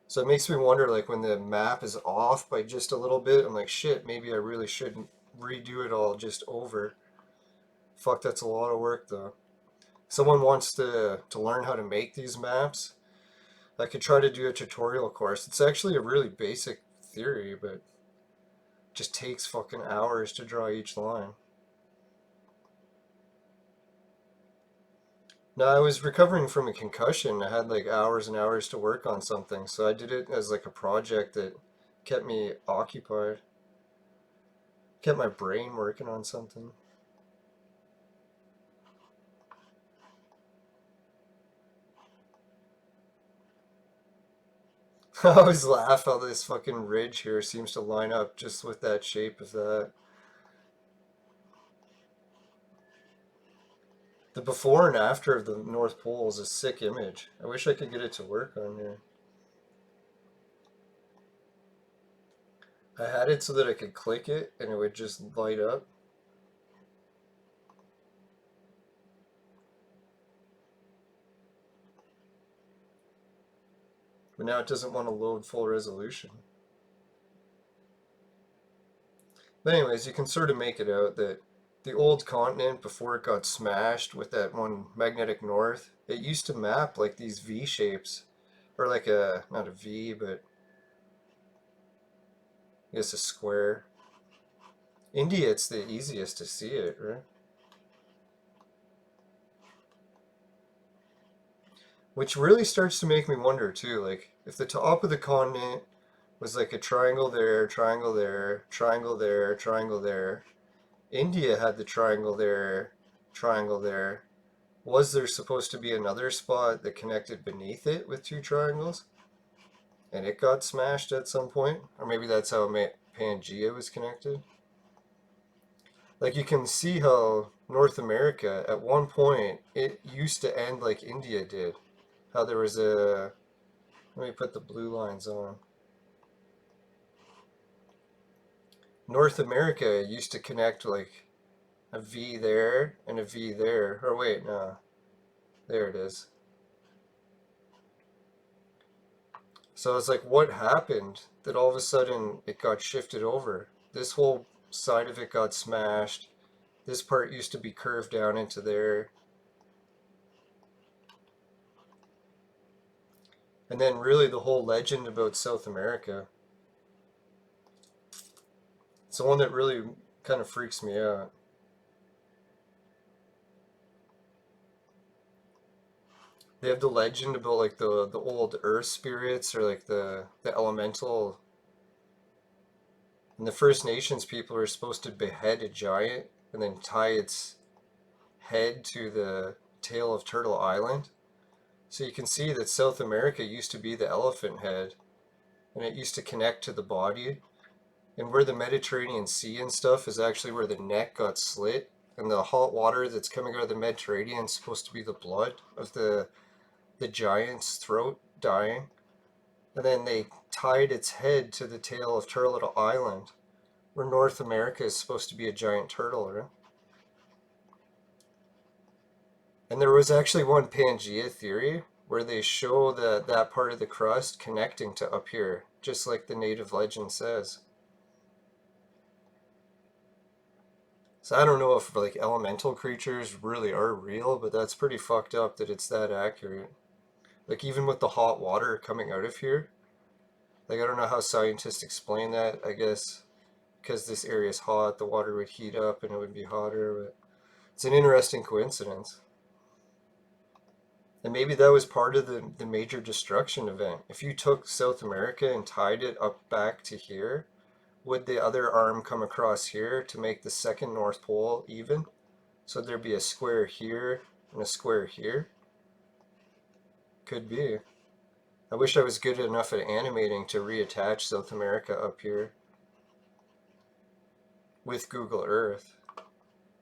So it makes me wonder, like, when the map is off by just a little bit, I'm like, shit, maybe I really shouldn't redo it all just over. Fuck, that's a lot of work, though. Someone wants to learn how to make these maps, I could try to do a tutorial course. It's actually a really basic theory, but it just takes fucking hours to draw each line. No, I was recovering from a concussion. I had like hours and hours to work on something, so I did it as like a project that kept me occupied, kept my brain working on something. I always laugh how this fucking ridge here seems to line up just with that shape of that. The before and after of the North Pole is a sick image. I wish I could get it to work on here. I had it so that I could click it and it would just light up. But now it doesn't want to load full resolution. But anyways, you can sort of make it out that the old continent, before it got smashed with that one magnetic north, it used to map like these V shapes. Or like a, not a V, but I guess a square. India, it's the easiest to see it, right? Which really starts to make me wonder too, like if the top of the continent was like a triangle there, triangle there, triangle there, triangle there. India had the triangle there, triangle there. Was there supposed to be another spot that connected beneath it with two triangles? and it got smashed at some point, or maybe that's how Pangea was connected. Like you can see how North America at one point it used to end like India did. How there was a, let me put the blue lines on. North America used to connect like a V there and a V there. Or wait, no. There it is. So it's like, what happened that all of a sudden it got shifted over? This whole side of it got smashed. This part used to be curved down into there. And then really the whole legend about South America. It's the one that really kind of freaks me out. They have the legend about like the old earth spirits or like the elemental. And the First Nations people are supposed to behead a giant and then tie its head to the tail of Turtle Island. So you can see that South America used to be the elephant head and it used to connect to the body. And where the Mediterranean Sea and stuff is actually where the neck got slit. And the hot water that's coming out of the Mediterranean is supposed to be the blood of the giant's throat dying. And then they tied its head to the tail of Turtle Island, where North America is supposed to be a giant turtle, right? And there was actually one Pangea theory where they show that part of the crust connecting to up here, just like the native legend says. So I don't know if like elemental creatures really are real, but that's pretty fucked up that it's that accurate. Like even with the hot water coming out of here, like I don't know how scientists explain that. I guess because this area is hot, the water would heat up and it would be hotter, but it's an interesting coincidence. And maybe that was part of the major destruction event. If you took South America and tied it up back to here, would the other arm come across here to make the second North Pole even? So there'd be a square here and a square here? Could be. I wish I was good enough at animating to reattach South America up here with Google Earth.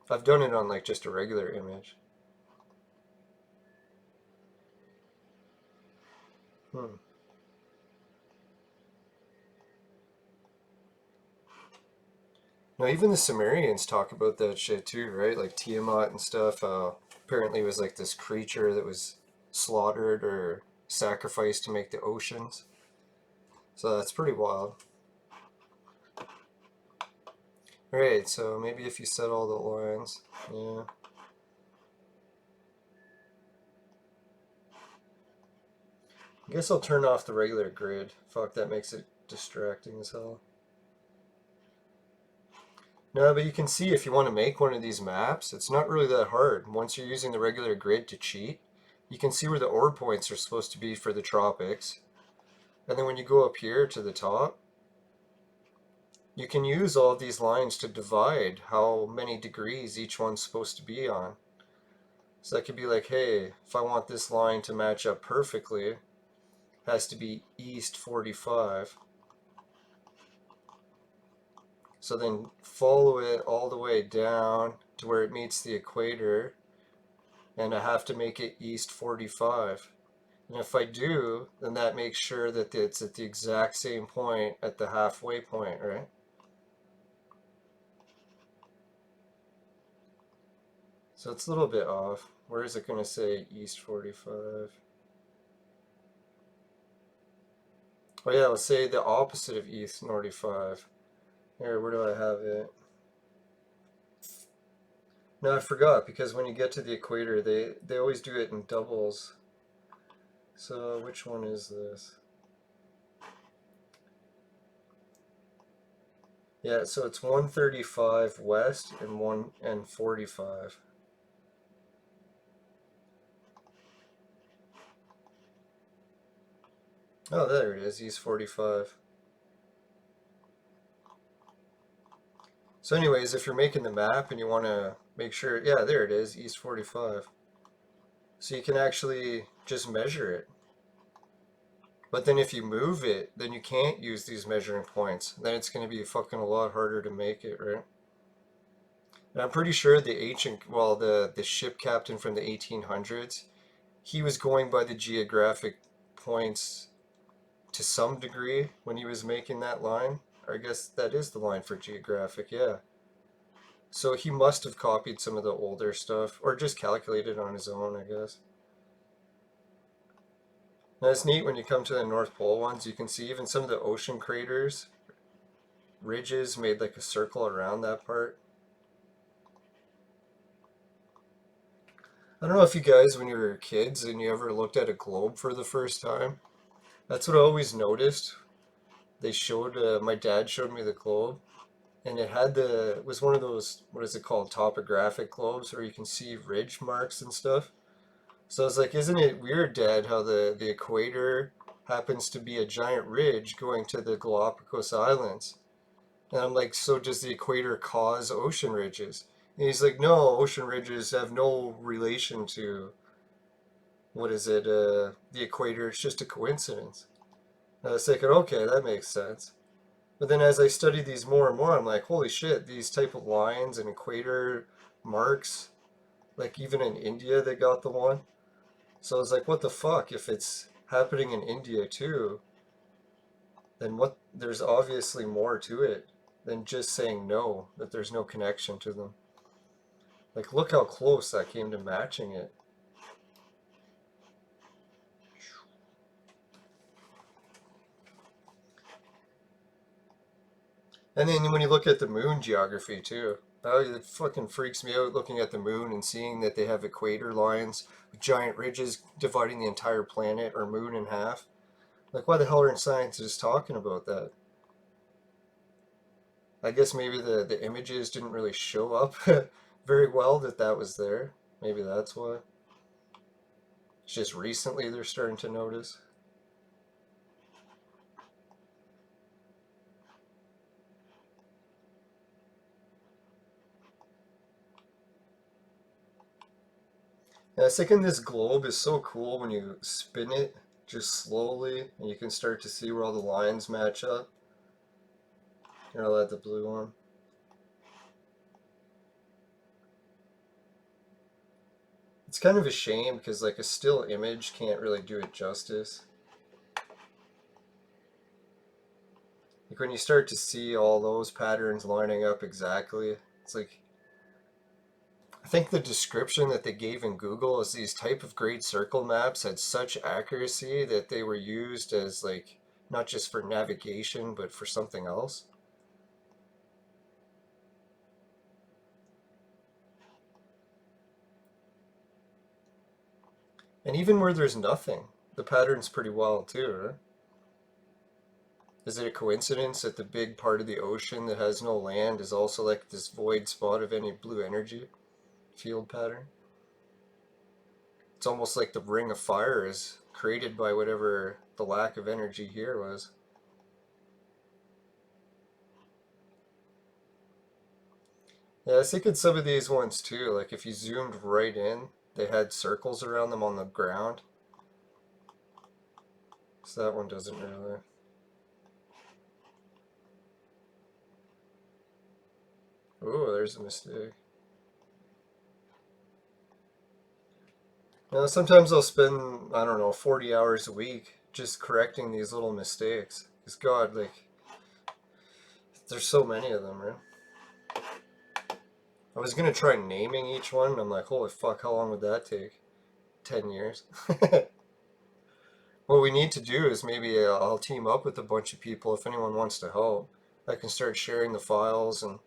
I've done it on like just a regular image. Hmm. Now even the Sumerians talk about that shit too, right? Like Tiamat and stuff. Apparently it was like this creature that was slaughtered or sacrificed to make the oceans. So that's pretty wild. Alright, so maybe if you set all the lines, yeah. I guess I'll turn off the regular grid. Fuck, that makes it distracting as hell. No, but you can see if you want to make one of these maps, it's not really that hard. Once you're using the regular grid to cheat, you can see where the ore points are supposed to be for the tropics. And then when you go up here to the top, you can use all of these lines to divide how many degrees each one's supposed to be on. So that could be like, hey, if I want this line to match up perfectly, it has to be east 45. So then follow it all the way down to where it meets the equator, and I have to make it east 45. And if I do, then that makes sure that it's at the exact same point at the halfway point, right? So it's a little bit off. Where is it going to say east 45? Oh yeah, let's say the opposite of east 45. Here, where do I have it? No, I forgot, because when you get to the equator, they always do it in doubles. So which one is this? Yeah, so it's 135 west and 45. Oh, there it is, east 45. So anyways, if you're making the map and you want to make sure, yeah, there it is, east 45. So you can actually just measure it. But then if you move it, then you can't use these measuring points. Then it's going to be fucking a lot harder to make it, right? And I'm pretty sure the ancient, well, the ship captain from the 1800s, he was going by the geographic points to some degree when he was making that line. Or I guess that is the line for geographic, yeah. So he must have copied some of the older stuff, or just calculated on his own, I guess. Now it's neat when you come to the North Pole ones, you can see even some of the ocean craters, ridges made like a circle around that part. I don't know if you guys, when you were kids and you ever looked at a globe for the first time, that's what I always noticed. They showed, my dad showed me the globe, and it was one of those, what is it called, topographic globes where you can see ridge marks and stuff. So I was like, isn't it weird, Dad, how the equator happens to be a giant ridge going to the Galapagos Islands? And I'm like, so does the equator cause ocean ridges? And he's like, no, ocean ridges have no relation to, what is it, the equator. It's just a coincidence. And I was thinking, okay, that makes sense. But then as I study these more and more, I'm like, holy shit, these type of lines and equator marks, like even in India, they got the one. So I was like, what the fuck? If it's happening in India too, then what? There's obviously more to it than just saying no, that there's no connection to them. Like, look how close that came to matching it. And then when you look at the moon geography too, it fucking freaks me out looking at the moon and seeing that they have equator lines with giant ridges dividing the entire planet or moon in half. Like, why the hell aren't scientists talking about that? I guess maybe the images didn't really show up very well that that was there. Maybe that's why. It's just recently they're starting to notice. Yeah, I was thinking this globe is so cool when you spin it just slowly and you can start to see where all the lines match up. Here, I'll add the blue one. It's kind of a shame because like a still image can't really do it justice. Like when you start to see all those patterns lining up exactly, it's like I think the description that they gave in Google is these type of great circle maps had such accuracy that they were used as like not just for navigation but for something else. And even where there's nothing, the pattern's pretty wild too, right? Is it a coincidence that the big part of the ocean that has no land is also like this void spot of any blue energy field pattern? It's almost like the ring of fire is created by whatever the lack of energy here was. Yeah, I was thinking some of these ones too, like if you zoomed right in, they had circles around them on the ground. So that one doesn't really. Ooh, there's a mistake. You know, sometimes I'll spend, I don't know, 40 hours a week just correcting these little mistakes. Because God, like, there's so many of them, right? I was gonna try naming each one, and I'm like, holy fuck, how long would that take? 10 years? What we need to do is maybe I'll team up with a bunch of people if anyone wants to help. I can start sharing the files, and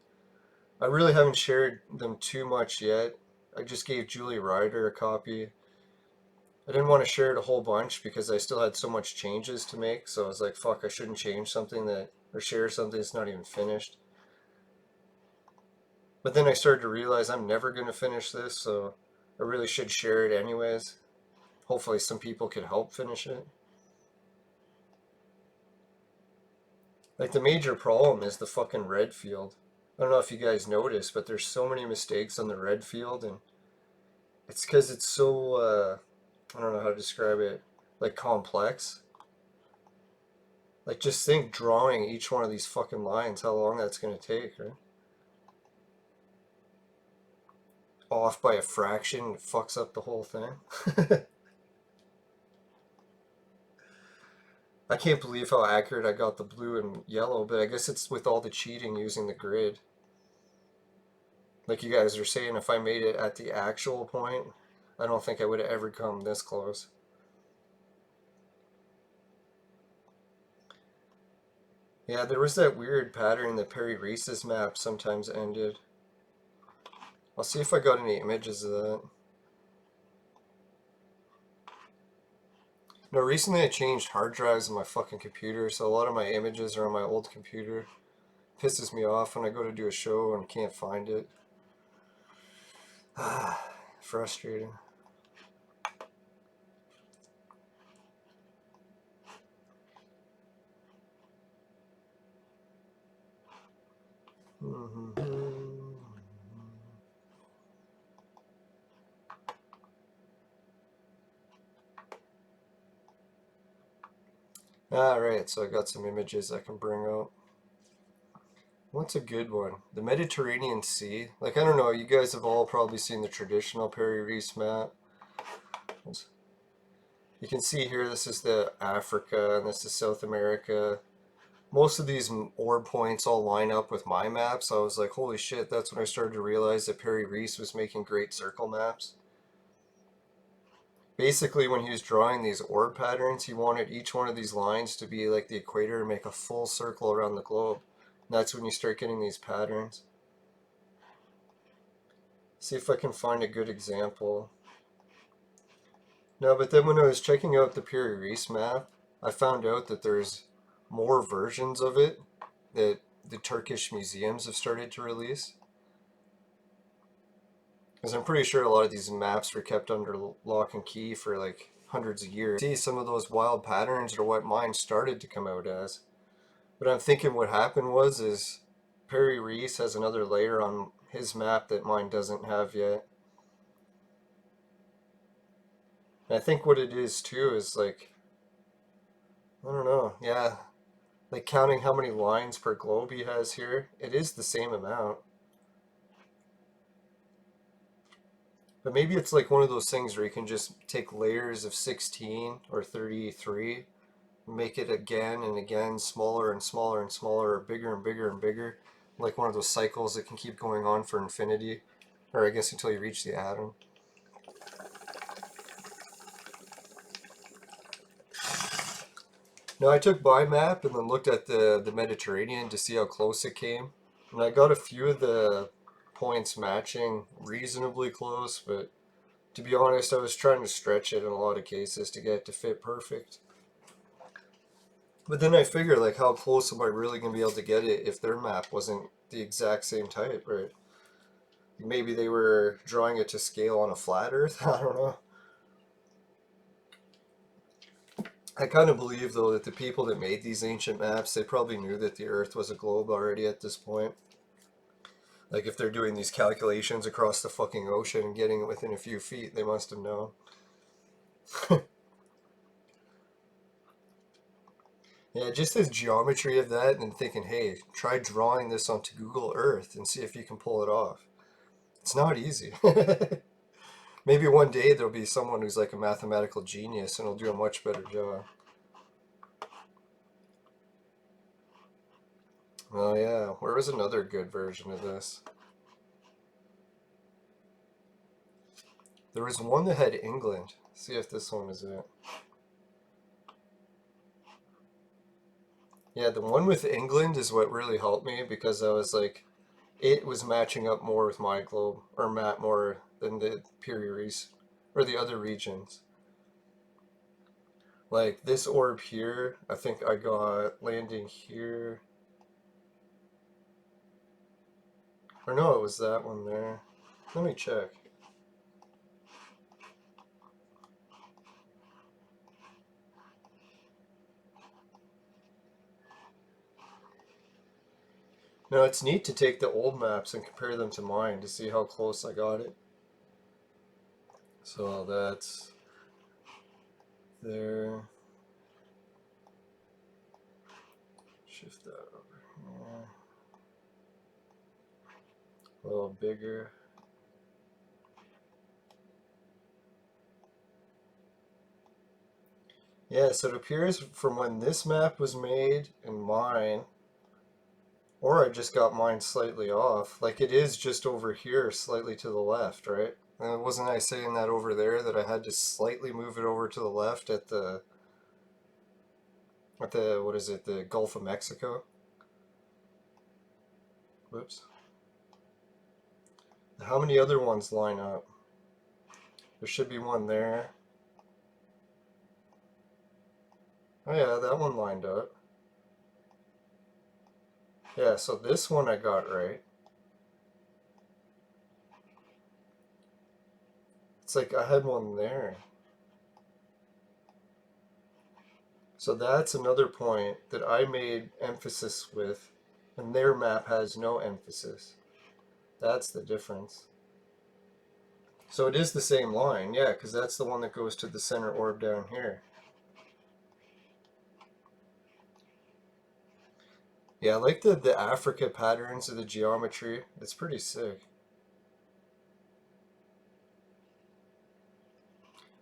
I really haven't shared them too much yet. I just gave Julie Ryder a copy. I didn't want to share it a whole bunch because I still had so much changes to make, so I was like, fuck, I shouldn't change something that, or share something that's not even finished. But then I started to realize I'm never going to finish this, so I really should share it anyways. Hopefully some people could help finish it. Like the major problem is the fucking red field. I don't know if you guys noticed, but there's so many mistakes on the red field, and it's because it's so, I don't know how to describe it, like complex. Like, just think drawing each one of these fucking lines, how long that's gonna take, right? Off by a fraction, it fucks up the whole thing. I can't believe how accurate I got the blue and yellow, but I guess it's with all the cheating using the grid. Like you guys are saying, if I made it at the actual point, I don't think I would have ever come this close. Yeah, there was that weird pattern that Perry Reese's map sometimes ended. I'll see if I got any images of that. No, recently I changed hard drives on my fucking computer, so a lot of my images are on my old computer. Pisses me off when I go to do a show and can't find it. Ah, frustrating. Alright, so I got some images I can bring up. What's a good one? The Mediterranean Sea. Like, I don't know, you guys have all probably seen the traditional Perry Reese map. You can see here, this is the Africa, and this is South America. Most of these orb points all line up with my maps, so I was like, holy shit, that's when I started to realize that Perry Reese was making great circle maps. Basically, when he was drawing these orb patterns, he wanted each one of these lines to be like the equator and make a full circle around the globe. And that's when you start getting these patterns. See if I can find a good example. No, but then when I was checking out the Perry Reese map, I found out that there's more versions of it that the Turkish museums have started to release. Because I'm pretty sure a lot of these maps were kept under lock and key for like hundreds of years. See, some of those wild patterns are what mine started to come out as. But I'm thinking what happened is Perry Reese has another layer on his map that mine doesn't have yet. And I think what it is too is like, I don't know, yeah, like counting how many lines per globe he has here, it is the same amount. But maybe it's like one of those things where you can just take layers of 16 or 33, make it again and again smaller and smaller and smaller, or bigger and bigger and bigger. Like one of those cycles that can keep going on for infinity. Or I guess until you reach the atom. Now I took my map and then looked at the Mediterranean to see how close it came. And I got a few of the points matching reasonably close, but to be honest, I was trying to stretch it in a lot of cases to get it to fit perfect. But then I figure, like, how close am I really going to be able to get it if their map wasn't the exact same type, right? Maybe they were drawing it to scale on a flat Earth? I don't know. I kind of believe, though, that the people that made these ancient maps, they probably knew that the Earth was a globe already at this point. Like, if they're doing these calculations across the fucking ocean and getting it within a few feet, they must have known. Yeah, just the geometry of that and thinking, hey, try drawing this onto Google Earth and see if you can pull it off. It's not easy. Maybe one day there'll be someone who's like a mathematical genius and will do a much better job. Oh yeah, where was another good version of this? There was one that had England. See if this one is it. Yeah, the one with England is what really helped me because I was like, it was matching up more with my globe, or map more than the Piri's, or the other regions. Like this orb here, I think I got landing here. Or no, it was that one there. Let me check. No, it's neat to take the old maps and compare them to mine to see how close I got it. So that's there. Shift that over here. A little bigger. Yeah, so it appears from when this map was made and mine, or I just got mine slightly off, like it is just over here, slightly to the left, right? And wasn't I saying that over there that I had to slightly move it over to the left at the what is it, the Gulf of Mexico? Whoops. How many other ones line up? There should be one there. Oh yeah, that one lined up. Yeah, so this one I got right. It's like I had one there. So that's another point that I made emphasis with, and their map has no emphasis. That's the difference. So it is the same line, yeah, because that's the one that goes to the center orb down here. Yeah, I like the Africa patterns of the geometry. It's pretty sick.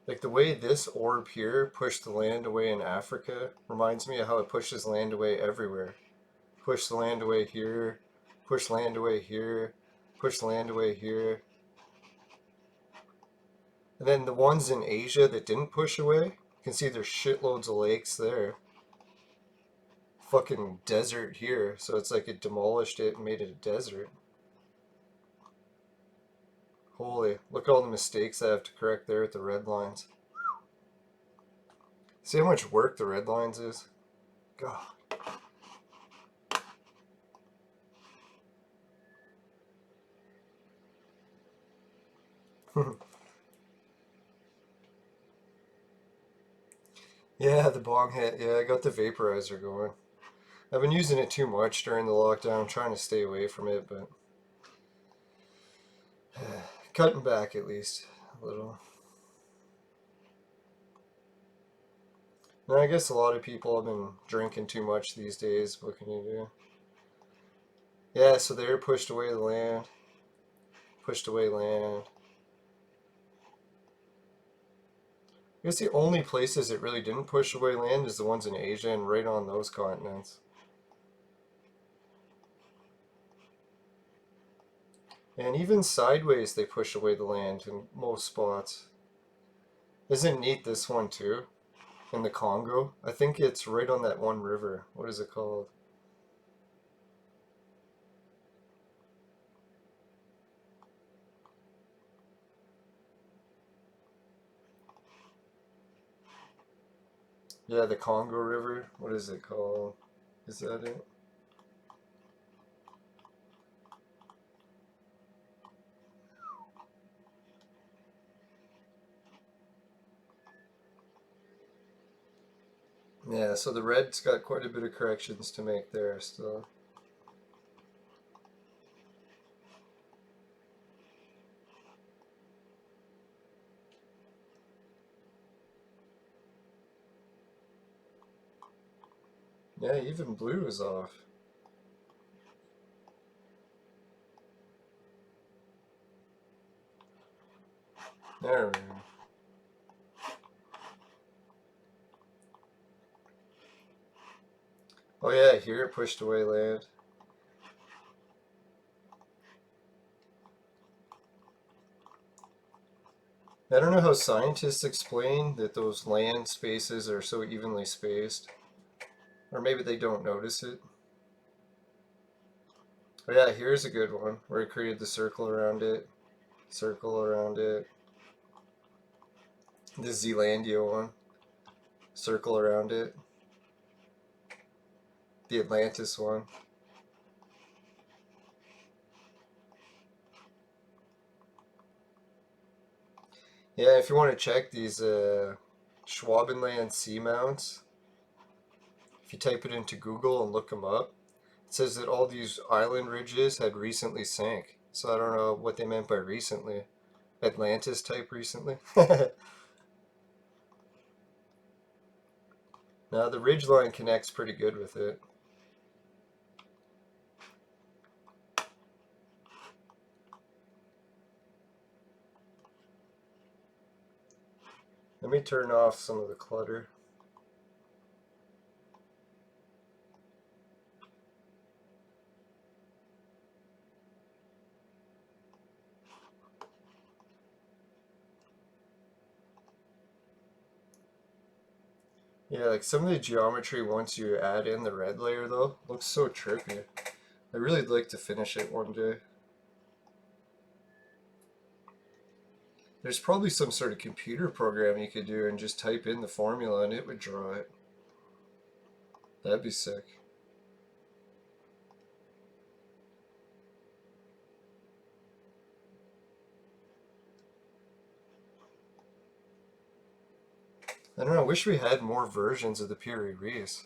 Like the way this orb here pushed the land away in Africa reminds me of how it pushes land away everywhere. Push the land away here, push land away here, push land away here. And then the ones in Asia that didn't push away, you can see there's shitloads of lakes there. Fucking desert here, so it's like it demolished it and made it a desert. Holy, look at all the mistakes I have to correct there with the red lines. See how much work the red lines is? God. Yeah, the bong hit. Yeah, I got the vaporizer going. I've been using it too much during the lockdown, trying to stay away from it, but cutting back at least a little. Now, I guess a lot of people have been drinking too much these days. What can you do? Yeah, so they're pushed away the land. Pushed away land. I guess the only places it really didn't push away land is the ones in Asia and right on those continents. And even sideways they push away the land in most spots. Isn't it neat this one too? In the Congo? I think it's right on that one river. What is it called? Yeah, the Congo River. What is it called? Is that it? Yeah, so the red's got quite a bit of corrections to make there still. Yeah, even blue is off. There we go. Oh yeah, here it pushed away land. I don't know how scientists explain that those land spaces are so evenly spaced. Or maybe they don't notice it. Oh yeah, here's a good one, where it created the circle around it. Circle around it. The Zealandia one. Circle around it. The Atlantis one. Yeah, if you want to check these Schwabenland seamounts, if you type it into Google and look them up, it says that all these island ridges had recently sank. So I don't know what they meant by recently. Atlantis type recently? Now the ridge line connects pretty good with it. Let me turn off some of the clutter. Yeah, like some of the geometry once you add in the red layer though, looks so trippy. I really would like to finish it one day. There's probably some sort of computer program you could do and just type in the formula and it would draw it. That'd be sick. I don't know, I wish we had more versions of the Piri Reese.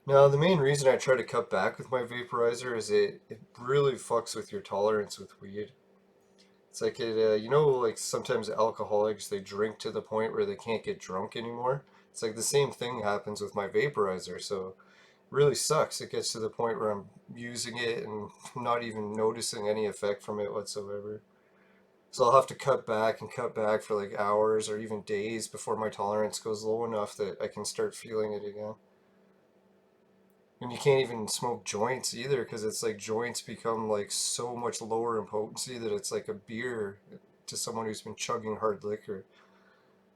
Now, the main reason I try to cut back with my vaporizer is it really fucks with your tolerance with weed. It's like you know, like sometimes alcoholics they drink to the point where they can't get drunk anymore. It's like the same thing happens with my vaporizer. So it really sucks. It gets to the point where I'm using it and not even noticing any effect from it whatsoever. So I'll have to cut back and cut back for like hours or even days before my tolerance goes low enough that I can start feeling it again. And you can't even smoke joints either because it's like joints become like so much lower in potency that it's like a beer to someone who's been chugging hard liquor.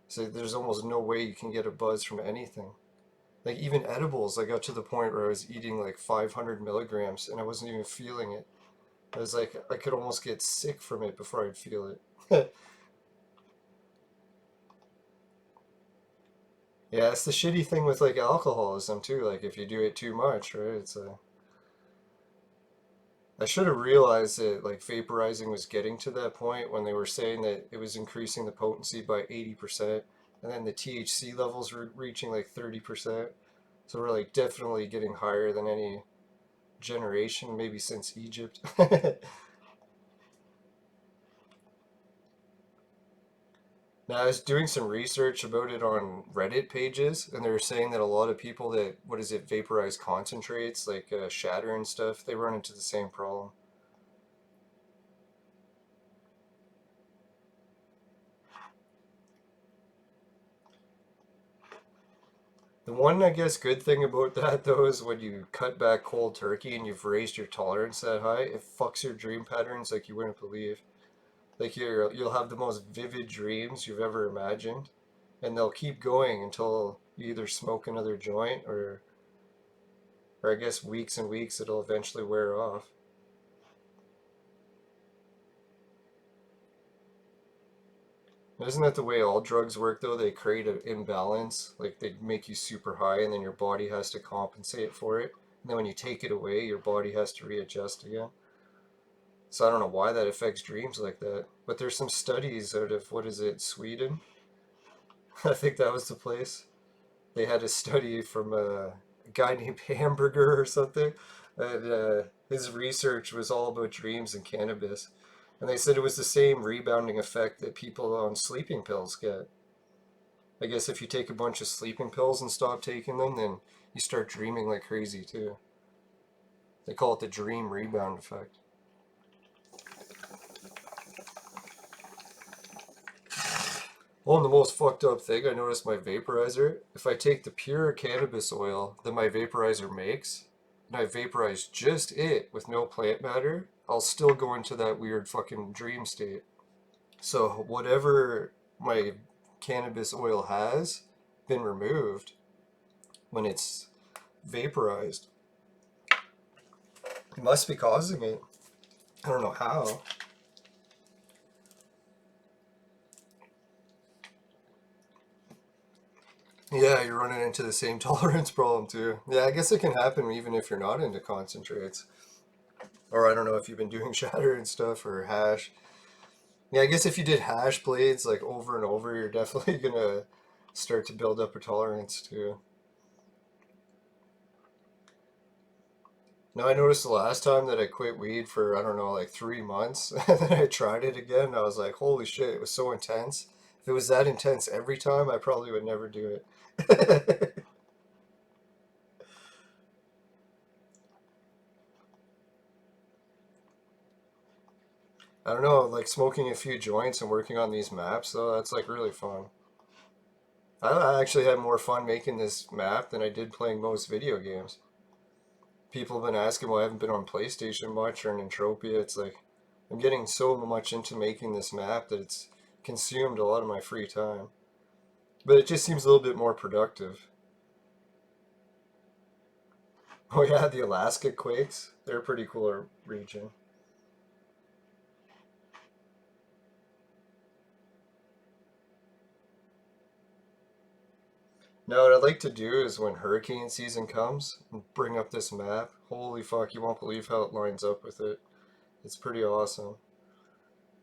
So there's almost no way you can get a buzz from anything. Like even edibles, I got to the point where I was eating like 500 milligrams and I wasn't even feeling it. I was like, I could almost get sick from it before I'd feel it. Yeah, it's the shitty thing with like alcoholism too. Like if you do it too much, right? It's a I should have realized that like vaporizing was getting to that point when they were saying that it was increasing the potency by 80%, and then the THC levels were reaching like 30%. So we're like definitely getting higher than any generation, maybe since Egypt. Now, I was doing some research about it on Reddit pages, and they were saying that a lot of people that, what is it, vaporize concentrates, like shatter and stuff, they run into the same problem. The one, I guess, good thing about that, though, is when you cut back cold turkey and you've raised your tolerance that high, it fucks your dream patterns like you wouldn't believe. Like you'll have the most vivid dreams you've ever imagined, and they'll keep going until you either smoke another joint or I guess weeks and weeks it'll eventually wear off. Isn't that the way all drugs work though? They create an imbalance, like they make you super high and then your body has to compensate for it. And then when you take it away, your body has to readjust again. So I don't know why that affects dreams like that. But there's some studies out of, what is it, Sweden? I think that was the place. They had a study from a guy named Hamburger or something. And his research was all about dreams and cannabis. And they said it was the same rebounding effect that people on sleeping pills get. I guess if you take a bunch of sleeping pills and stop taking them, then you start dreaming like crazy too. They call it the dream rebound effect. Oh, and the most fucked up thing I noticed my vaporizer, if I take the pure cannabis oil that my vaporizer makes, and I vaporize just it with no plant matter, I'll still go into that weird fucking dream state. So whatever my cannabis oil has been removed when it's vaporized. It must be causing it. I don't know how. Yeah, you're running into the same tolerance problem too. Yeah, I guess it can happen even if you're not into concentrates. Or I don't know if you've been doing shatter and stuff or hash. Yeah, I guess if you did hash blades like over and over, you're definitely gonna start to build up a tolerance too. Now I noticed the last time that I quit weed for I don't know like 3 months, and then I tried it again. And I was like, holy shit, it was so intense. If it was that intense every time, I probably would never do it. I don't know, like smoking a few joints and working on these maps though, that's like really fun. I actually had more fun making this map than I did playing most video games. People have been asking why I haven't been on PlayStation much or in Entropia. It's like I'm getting so much into making this map that it's consumed a lot of my free time. But it just seems a little bit more productive. Oh yeah, the Alaska quakes. They're a pretty cool region. Now what I'd like to do is when hurricane season comes, bring up this map. Holy fuck, you won't believe how it lines up with it. It's pretty awesome.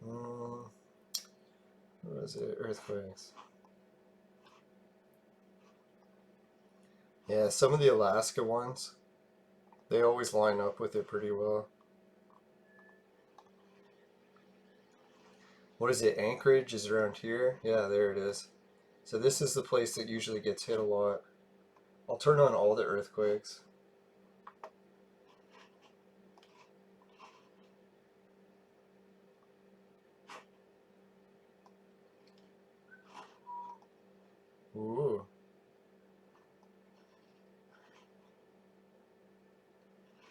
What is it? Earthquakes. Yeah, some of the Alaska ones, they always line up with it pretty well. What is it? Anchorage is around here? Yeah, there it is. So this is the place that usually gets hit a lot. I'll turn on all the earthquakes. Ooh.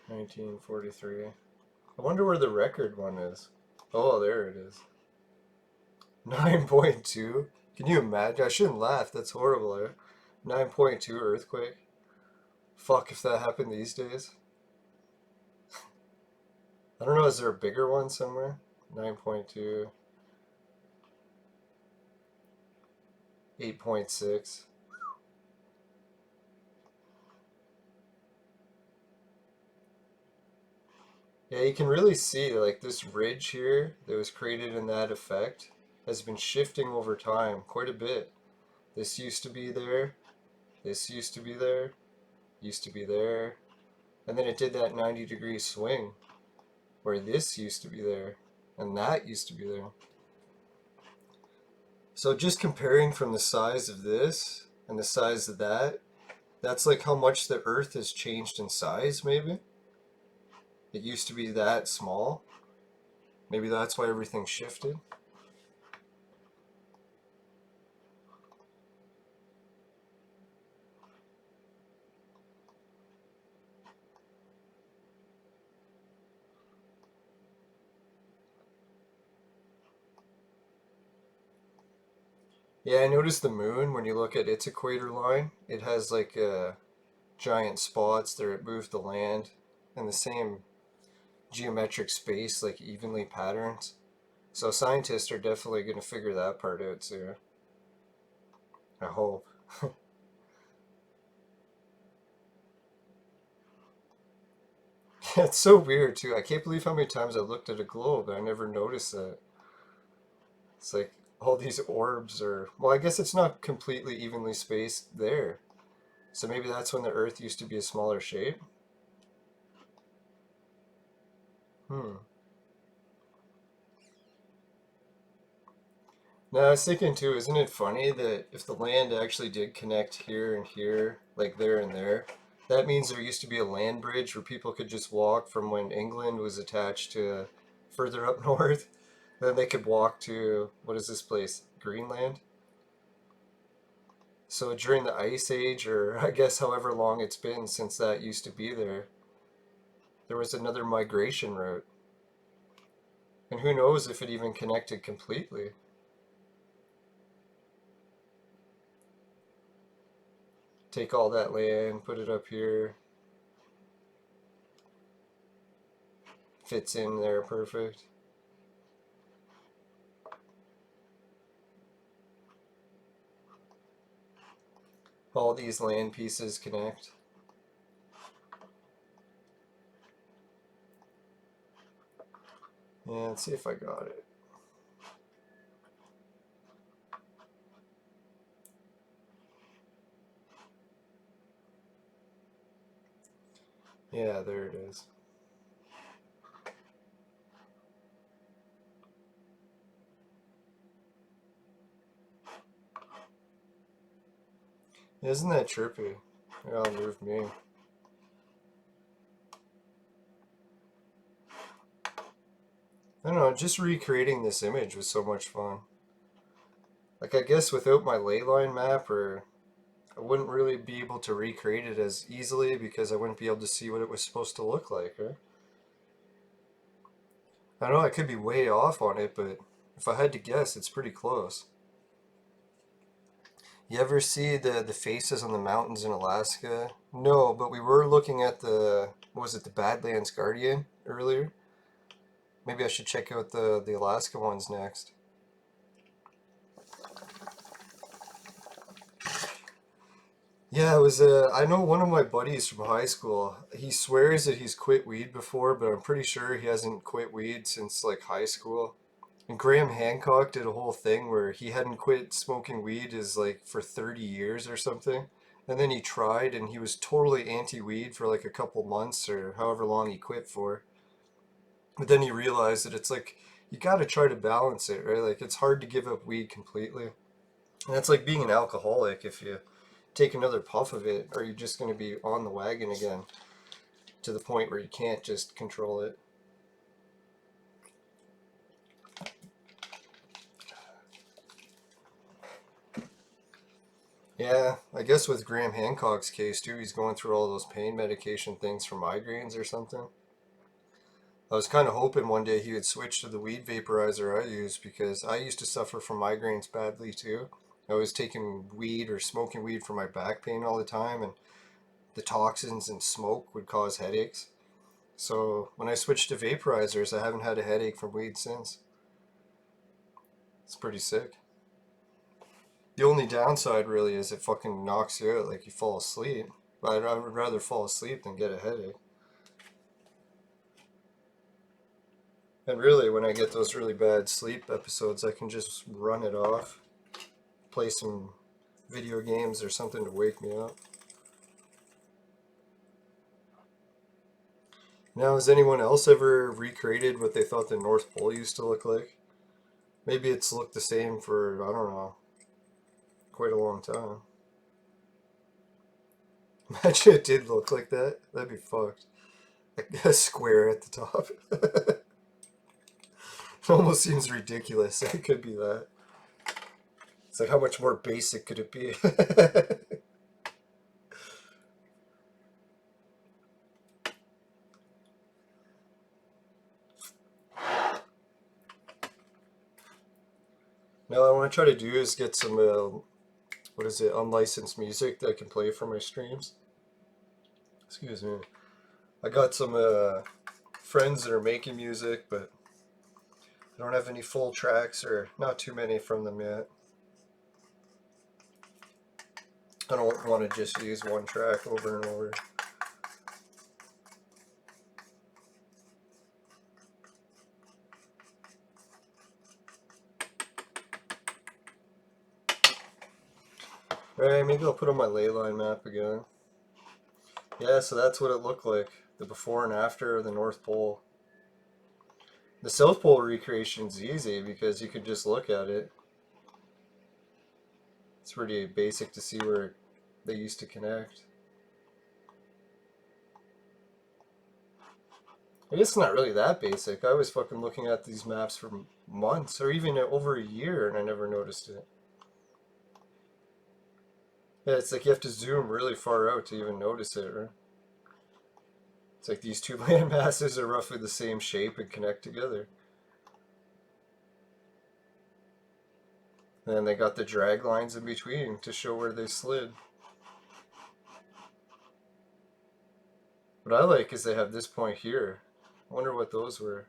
1943. I wonder where the record one is. Oh, there it is. 9.2? Can you imagine? I shouldn't laugh. That's horrible. 9.2 earthquake. Fuck if that happened these days. I don't know. Is there a bigger one somewhere? 9.2. 8.6. Yeah, you can really see like this ridge here that was created in that effect has been shifting over time quite a bit. This used to be there, this used to be there, used to be there, and then it did that 90-degree swing where this used to be there and that used to be there. So just comparing from the size of this and the size of that, that's like how much the Earth has changed in size, maybe? It used to be that small. Maybe that's why everything shifted. Yeah, I noticed the moon, when you look at its equator line, it has like giant spots there. It moved the land in the same geometric space, like evenly patterned. So scientists are definitely going to figure that part out soon. I hope. It's so weird too. I can't believe how many times I looked at a globe and I never noticed that. It's like all these orbs are, well, I guess it's not completely evenly spaced there. So maybe that's when the Earth used to be a smaller shape. Hmm. Now, I was thinking too, isn't it funny that if the land actually did connect here and here, like there and there, that means there used to be a land bridge where people could just walk from when England was attached to further up north. Then they could walk to, what is this place? Greenland? So during the Ice Age, or I guess however long it's been since that used to be there, there was another migration route. And who knows if it even connected completely. Take all that land, put it up here, fits in there perfect. All these land pieces connect. Yeah, let's see if I got it. Yeah, there it is. Isn't that trippy? I'll move me. I don't know, just recreating this image was so much fun. Like, I guess without my ley line map, or I wouldn't really be able to recreate it as easily because I wouldn't be able to see what it was supposed to look like, right? I know I could be way off on it, but if I had to guess, it's pretty close. You ever see the faces on the mountains in Alaska? No, but we were looking at the, what was it, the Badlands Guardian earlier? Maybe I should check out the Alaska ones next. Yeah, it was. I know one of my buddies from high school. He swears that he's quit weed before, but I'm pretty sure he hasn't quit weed since like high school. And Graham Hancock did a whole thing where he hadn't quit smoking weed is like for 30 years or something. And then he tried and he was totally anti-weed for like a couple months or however long he quit for. But then he realized that it's like you got to try to balance it, right? Like it's hard to give up weed completely. And it's like being an alcoholic. If you take another puff of it, are you just going to be on the wagon again to the point where you can't just control it? Yeah, I guess with Graham Hancock's case too, he's going through all those pain medication things for migraines or something. I was kind of hoping one day he would switch to the weed vaporizer I use because I used to suffer from migraines badly too. I was taking weed or smoking weed for my back pain all the time, and the toxins and smoke would cause headaches. So when I switched to vaporizers, I haven't had a headache from weed since. It's pretty sick. The only downside really is it fucking knocks you out, like you fall asleep. But I would rather fall asleep than get a headache. And really, when I get those really bad sleep episodes, I can just run it off, play some video games or something to wake me up. Now, has anyone else ever recreated what they thought the North Pole used to look like? Maybe it's looked the same for, I don't know, quite a long time. Imagine it did look like that. That'd be fucked. Like a square at the top. It almost seems ridiculous. It could be that. It's like, how much more basic could it be? Now, what I want to try to do is get some, what is it, unlicensed music that I can play for my streams. Excuse me. I got some friends that are making music, but I don't have any full tracks or not too many from them yet. I don't want to just use one track over and over. Alright, maybe I'll put on my ley line map again. Yeah, so that's what it looked like. The before and after of the North Pole. The South Pole recreation's easy because you could just look at it. It's pretty basic to see where they used to connect. I guess it's not really that basic. I was fucking looking at these maps for months or even over a year and I never noticed it. Yeah, it's like you have to zoom really far out to even notice it, right? It's like these two land masses are roughly the same shape and connect together. And then they got the drag lines in between to show where they slid. What I like is they have this point here. I wonder what those were.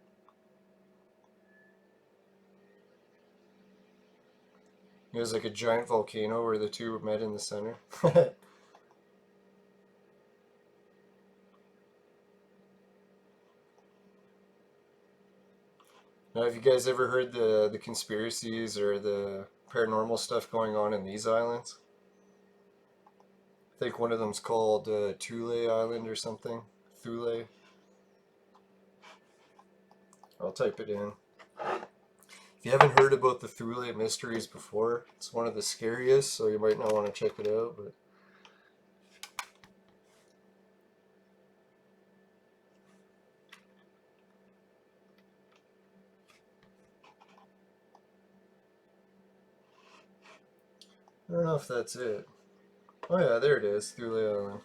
It was like a giant volcano where the two met in the center. Now, have you guys ever heard the conspiracies or the paranormal stuff going on in these islands? I think one of them's called Thule Island or something. Thule. I'll type it in. If you haven't heard about the Thule mysteries before, it's one of the scariest, so you might not want to check it out. But I don't know if that's it. Oh yeah, there it is, Thule Island.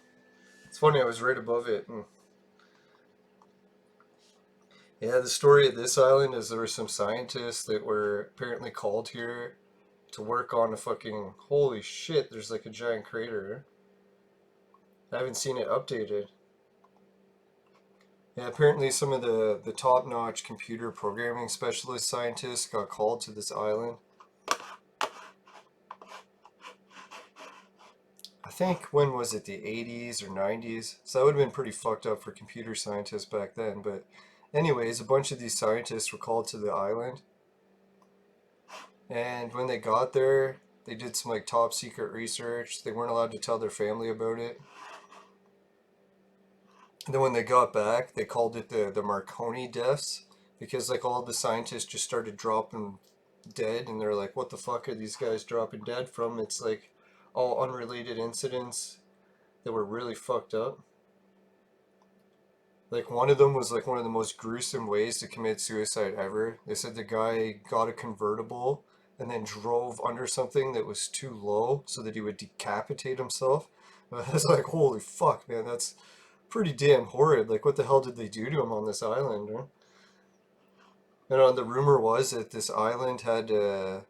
It's funny, I was right above it. Yeah, the story of this island is there were some scientists that were apparently called here to work on a fucking... Holy shit, there's like a giant crater. I haven't seen it updated. Yeah, apparently some of the top-notch computer programming specialist scientists got called to this island. I think, when was it, the 80s or 90s? So that would have been pretty fucked up for computer scientists back then. But anyways, a bunch of these scientists were called to the island. And when they got there, they did some like top secret research. They weren't allowed to tell their family about it. And then when they got back, they called it the Marconi deaths, because like all the scientists just started dropping dead, and they're like, what the fuck are these guys dropping dead from? It's like all unrelated incidents that were really fucked up. Like one of them was like one of the most gruesome ways to commit suicide ever. They said the guy got a convertible and then drove under something that was too low so that he would decapitate himself. I was like, holy fuck, man, that's pretty damn horrid. Like, what the hell did they do to him on this island? Huh? And the rumor was that this island had the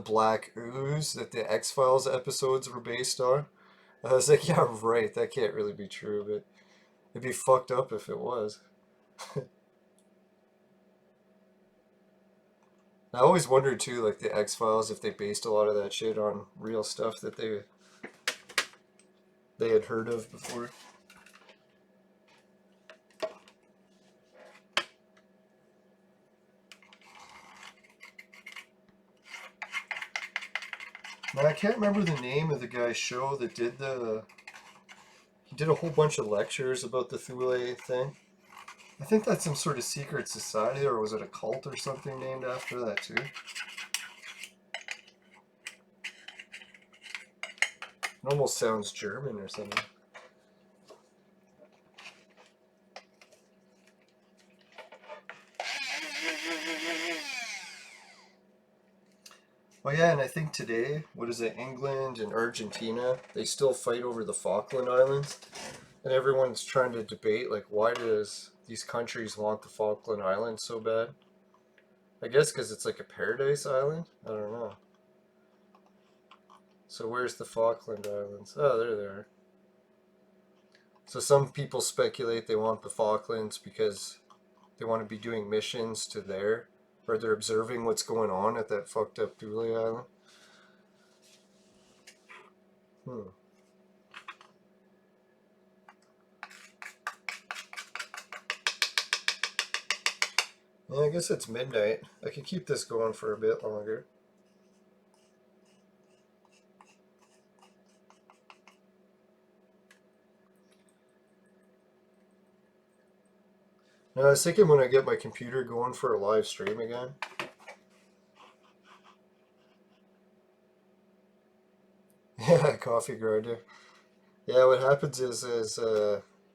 black ooze that the X-Files episodes were based on. I was like, yeah, right, that can't really be true, but it'd be fucked up if it was. I always wondered too, like the X-Files, if they based a lot of that shit on real stuff that they had heard of before. Now I can't remember the name of the guy's show that did he did a whole bunch of lectures about the Thule thing. I think that's some sort of secret society, or was it a cult or something named after that too? It almost sounds German or something. Oh yeah, and I think today, what is it, England and Argentina, they still fight over the Falkland Islands. And everyone's trying to debate, like, why does these countries want the Falkland Islands so bad? I guess because it's like a paradise island? I don't know. So where's the Falkland Islands? Oh, there they are. So some people speculate they want the Falklands because they want to be doing missions to there, where they're observing what's going on at that fucked up Thule Island. Hmm. Yeah, I guess it's midnight. I could keep this going for a bit longer. Now, I was thinking when I get my computer going for a live stream again. Yeah, coffee grinder. Yeah, what happens is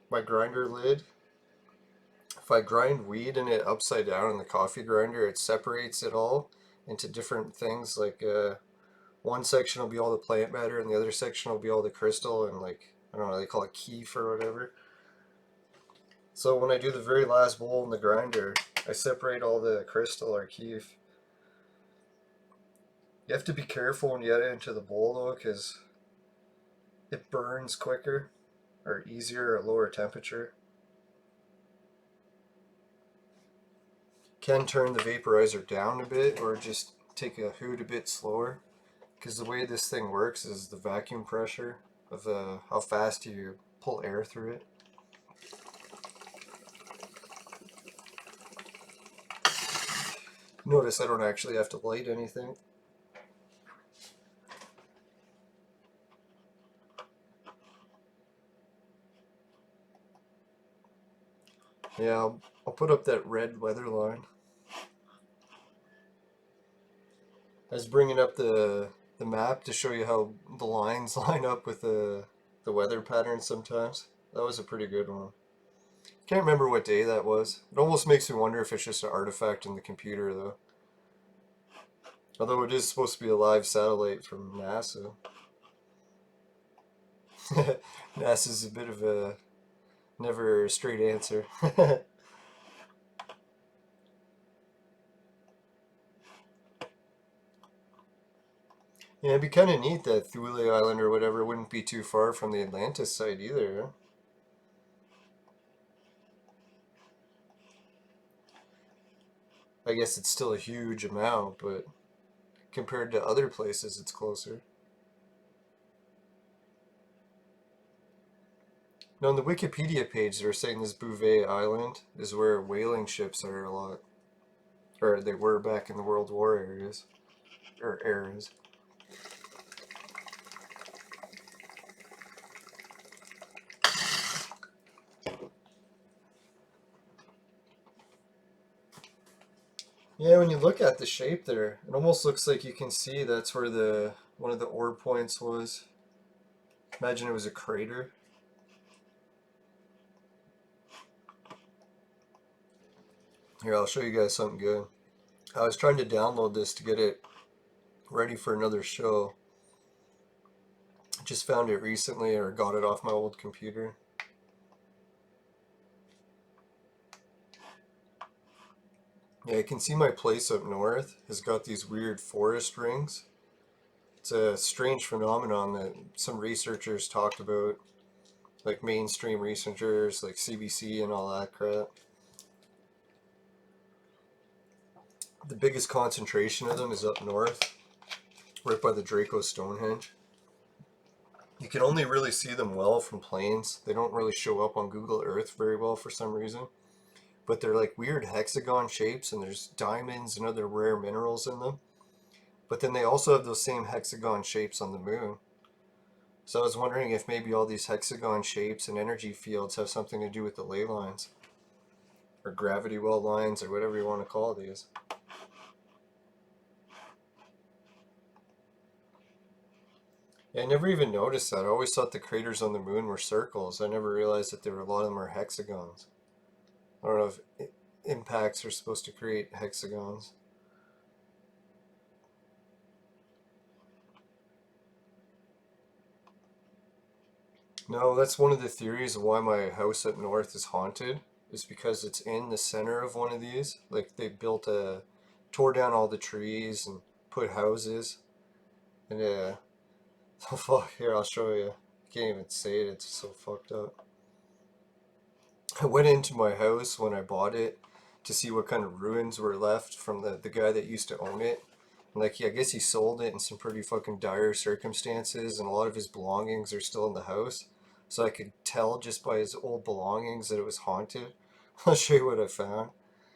my grinder lid, if I grind weed in it upside down in the coffee grinder, it separates it all into different things. Like one section will be all the plant matter, and the other section will be all the crystal, and like, I don't know, they call it keef or whatever. So when I do the very last bowl in the grinder, I separate all the crystal or keef. You have to be careful when you get it into the bowl though, because it burns quicker or easier at lower temperature. Can turn the vaporizer down a bit or just take a hoot a bit slower, because the way this thing works is the vacuum pressure of how fast you pull air through it. Notice I don't actually have to light anything. Yeah, I'll put up that red weather line. I was bringing up the map to show you how the lines line up with the weather patterns sometimes. That was a pretty good one. Can't remember what day that was. It almost makes me wonder if it's just an artifact in the computer though. Although it is supposed to be a live satellite from NASA. NASA's a bit of a never straight answer. Yeah, it'd be kind of neat that Thule Island or whatever wouldn't be too far from the Atlantis site either. I guess it's still a huge amount, but compared to other places, it's closer. Now, on the Wikipedia page, they're saying this Bouvet Island is where whaling ships are a lot, or they were back in the World War areas, or eras. Yeah, when you look at the shape there, it almost looks like you can see that's where the one of the ore points was. Imagine it was a crater. Here, I'll show you guys something good. I was trying to download this to get it ready for another show. Just found it recently or got it off my old computer. Yeah, I can see my place up north has got these weird forest rings. It's a strange phenomenon that some researchers talked about, like mainstream researchers like CBC and all that crap. The biggest concentration of them is up north, right by the Draco Stonehenge. You can only really see them well from planes. They don't really show up on Google Earth very well for some reason. But they're like weird hexagon shapes, and there's diamonds and other rare minerals in them. But then they also have those same hexagon shapes on the moon. So I was wondering if maybe all these hexagon shapes and energy fields have something to do with the ley lines, or gravity well lines, or whatever you want to call these. Yeah, I never even noticed that. I always thought the craters on the moon were circles. I never realized that there were a lot of them are hexagons. I don't know if impacts are supposed to create hexagons. No, that's one of the theories of why my house up north is haunted, is because it's in the center of one of these. Like they tore down all the trees and put houses. And oh fuck, here, I'll show you. I can't even say it, it's so fucked up. I went into my house when I bought it to see what kind of ruins were left from the guy that used to own it. And like, yeah, I guess he sold it in some pretty fucking dire circumstances, and a lot of his belongings are still in the house. So I could tell just by his old belongings that it was haunted. I'll show you what I found.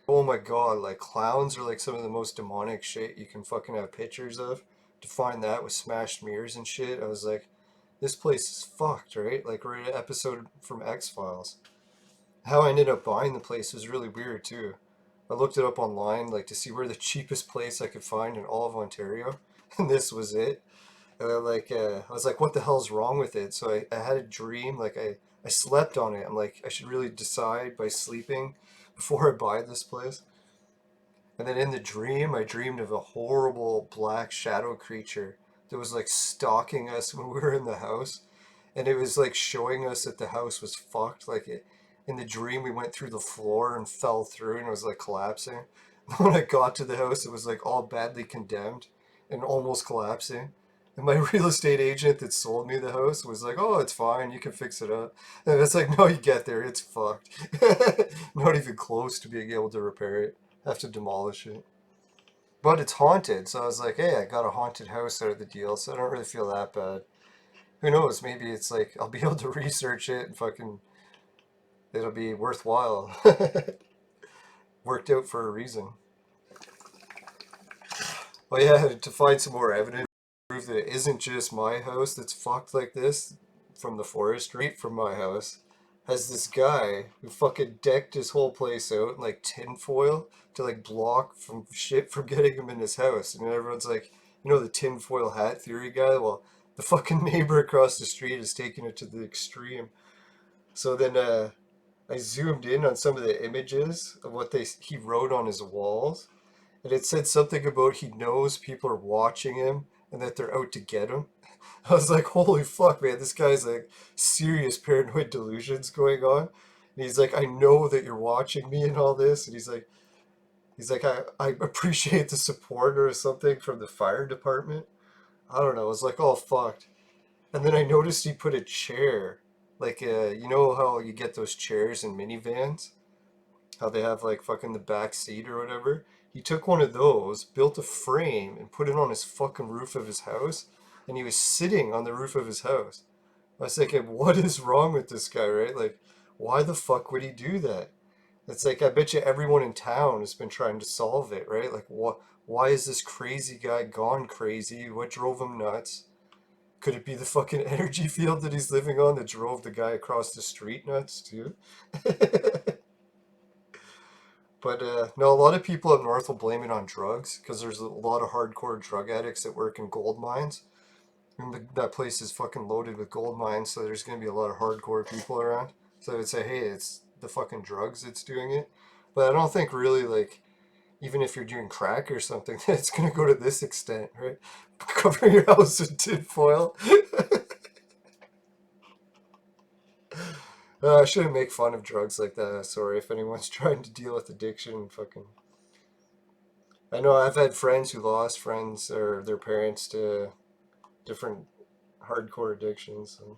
Oh my god, like clowns are like some of the most demonic shit you can fucking have pictures of. To find that with smashed mirrors and shit, I was like, this place is fucked, right? Like we're in an episode from X-Files. How I ended up buying the place was really weird too. I looked it up online, like to see where the cheapest place I could find in all of Ontario, and this was it. And I was like, what the hell's wrong with it? So I had a dream, like I slept on it. I'm like, I should really decide by sleeping before I buy this place. And then in the dream, I dreamed of a horrible black shadow creature that was like stalking us when we were in the house, and it was like showing us that the house was fucked. In the dream, we went through the floor and fell through, and it was like collapsing. When I got to the house, it was like all badly condemned and almost collapsing. And my real estate agent that sold me the house was like, "Oh, it's fine. You can fix it up." And it's like, "No, you get there, it's fucked. Not even close to being able to repair it. Have to demolish it." But it's haunted, so I was like, "Hey, I got a haunted house out of the deal, so I don't really feel that bad." Who knows? Maybe it's like I'll be able to research it and fucking it'll be worthwhile. Worked out for a reason. Well, yeah, to find some more evidence to prove that it isn't just my house that's fucked like this from the forestry from my house. Has this guy who fucking decked his whole place out in like tinfoil to like block from shit from getting him in his house. And everyone's like, you know, the tinfoil hat theory guy? Well, the fucking neighbor across the street is taking it to the extreme. So then I zoomed in on some of the images of what he wrote on his walls, and it said something about he knows people are watching him and that they're out to get him. I was like, holy fuck, man, this guy's like serious paranoid delusions going on. And he's like, I know that you're watching me and all this. And he's like, I appreciate the support or something from the fire department. I don't know. I was like, oh, fucked. And then I noticed he put a chair. Like, you know how you get those chairs in minivans? How they have like fucking the back seat or whatever? He took one of those, built a frame, and put it on his fucking roof of his house. And he was sitting on the roof of his house. I was thinking, what is wrong with this guy, right? Like, why the fuck would he do that? It's like, I bet you everyone in town has been trying to solve it, right? Like, what? Why is this crazy guy gone crazy? What drove him nuts? Could it be the fucking energy field that he's living on that drove the guy across the street nuts too? But no, a lot of people up north will blame it on drugs because there's a lot of hardcore drug addicts that work in gold mines. And that place is fucking loaded with gold mines, so there's going to be a lot of hardcore people around. So I would say, hey, it's the fucking drugs that's doing it. But I don't think really, like, even if you're doing crack or something, it's going to go to this extent, right? Cover your house in tinfoil. I shouldn't make fun of drugs like that. Sorry if anyone's trying to deal with addiction. Fucking, I know I've had friends who lost friends or their parents to different hardcore addictions. And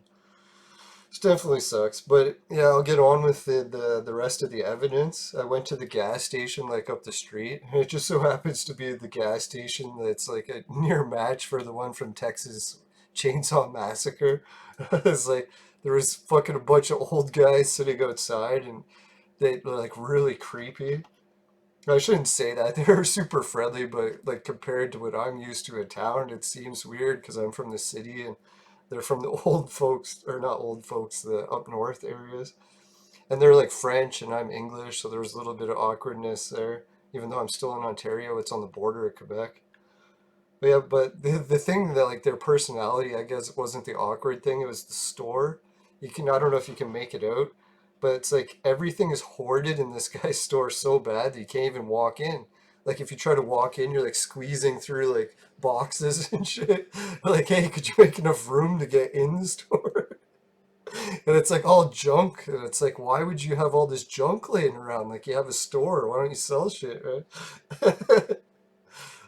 it definitely sucks. But yeah, I'll get on with the rest of the evidence. I went to the gas station like up the street, and it just so happens to be the gas station that's like a near match for the one from Texas Chainsaw Massacre. It's like there was fucking a bunch of old guys sitting outside, and they were like really creepy. I shouldn't say that. They were super friendly, but like compared to what I'm used to in town, it seems weird because I'm from the city and they're from the old folks, or not old folks, the up north areas. And they're like French and I'm English, so there was a little bit of awkwardness there. Even though I'm still in Ontario, it's on the border of Quebec. But yeah, but the thing that like their personality, I guess, wasn't the awkward thing. It was the store. I don't know if you can make it out, but it's like everything is hoarded in this guy's store so bad that you can't even walk in. Like if you try to walk in, you're like squeezing through like boxes and shit. Like, hey, could you make enough room to get in the store? And it's like all junk. And it's like, why would you have all this junk laying around? Like you have a store. Why don't you sell shit, right?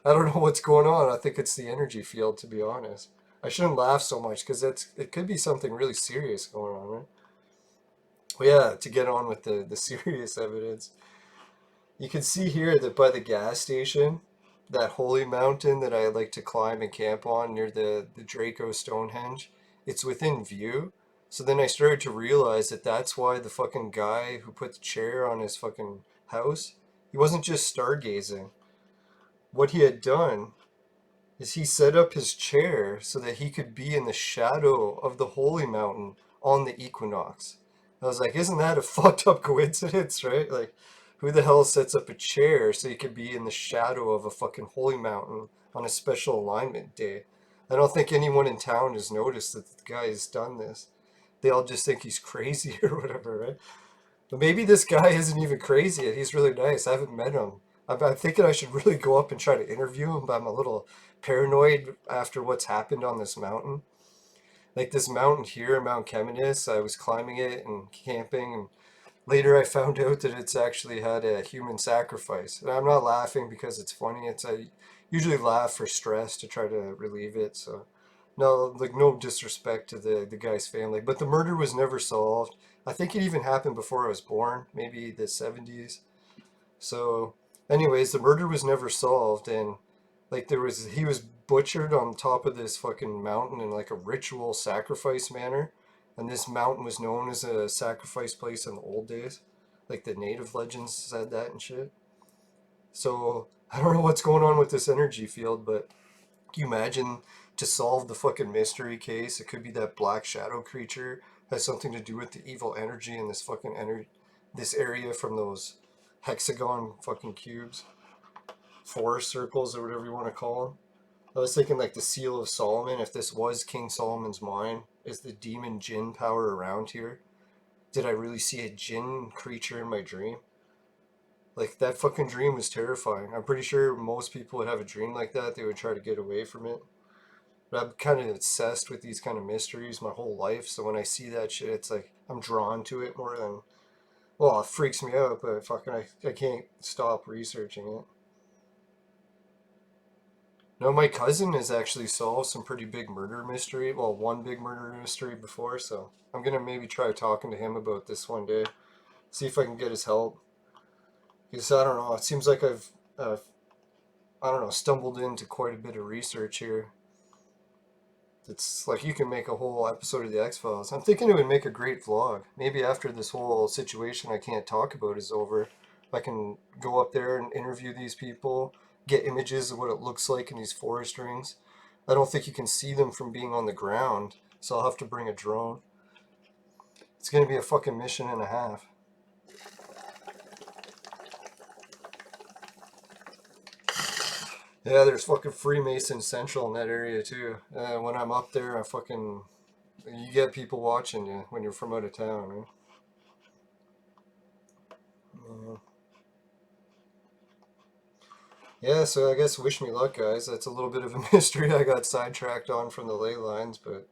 I don't know what's going on. I think it's the energy field, to be honest. I shouldn't laugh so much because it could be something really serious going on, right? Well, yeah, to get on with the serious evidence, you can see here that by the gas station, that holy mountain that I like to climb and camp on near the Draco Stonehenge, it's within view. So then I started to realize that that's why the fucking guy who put the chair on his fucking house, he wasn't just stargazing. What he had done is he set up his chair so that he could be in the shadow of the holy mountain on the equinox. I was like, isn't that a fucked up coincidence, right? Like, who the hell sets up a chair so you could be in the shadow of a fucking holy mountain on a special alignment day? I don't think anyone in town has noticed that the guy has done this. They all just think he's crazy or whatever, right? But maybe this guy isn't even crazy yet. He's really nice. I haven't met him. I'm thinking I should really go up and try to interview him, but I'm a little paranoid after what's happened on this mountain. Like this mountain here, Mount Keminis, I was climbing it and camping, and later I found out that it's actually had a human sacrifice. And I'm not laughing because it's funny. I usually laugh for stress to try to relieve it. So no, like no disrespect to the guy's family, but the murder was never solved. I think it even happened before I was born, maybe the 70s. So, anyways, the murder was never solved, and like he was butchered on top of this fucking mountain in like a ritual sacrifice manner, and this mountain was known as a sacrifice place in the old days, like the native legends said that and shit. So I don't know what's going on with this energy field, but can you imagine to solve the fucking mystery case? It could be that black shadow creature has something to do with the evil energy in this fucking this area from those hexagon fucking cubes, forest circles, or whatever you want to call them. I was thinking like the Seal of Solomon. If this was King Solomon's mine, is the demon jinn power around here? Did I really see a jinn creature in my dream? Like that fucking dream was terrifying. I'm pretty sure most people would have a dream like that. They would try to get away from it. But I'm kind of obsessed with these kind of mysteries my whole life. So when I see that shit, it's like I'm drawn to it more than, well, it freaks me out, but fucking I can't stop researching it. No, my cousin has actually solved some pretty big murder mystery. Well, one big murder mystery before, so I'm gonna maybe try talking to him about this one day. See if I can get his help. Because I don't know, it seems like I've I don't know, stumbled into quite a bit of research here. It's like you can make a whole episode of the X Files. I'm thinking it would make a great vlog. Maybe after this whole situation I can't talk about is over, I can go up there and interview these people, get images of what it looks like in these forest rings. I don't think you can see them from being on the ground, so I'll have to bring a drone. It's gonna be a fucking mission and a half. Yeah, there's fucking Freemason Central in that area too. When I'm up there, I fucking you get people watching you when you're from out of town, right? Yeah, so I guess wish me luck, guys. That's a little bit of a mystery I got sidetracked on from the ley lines, but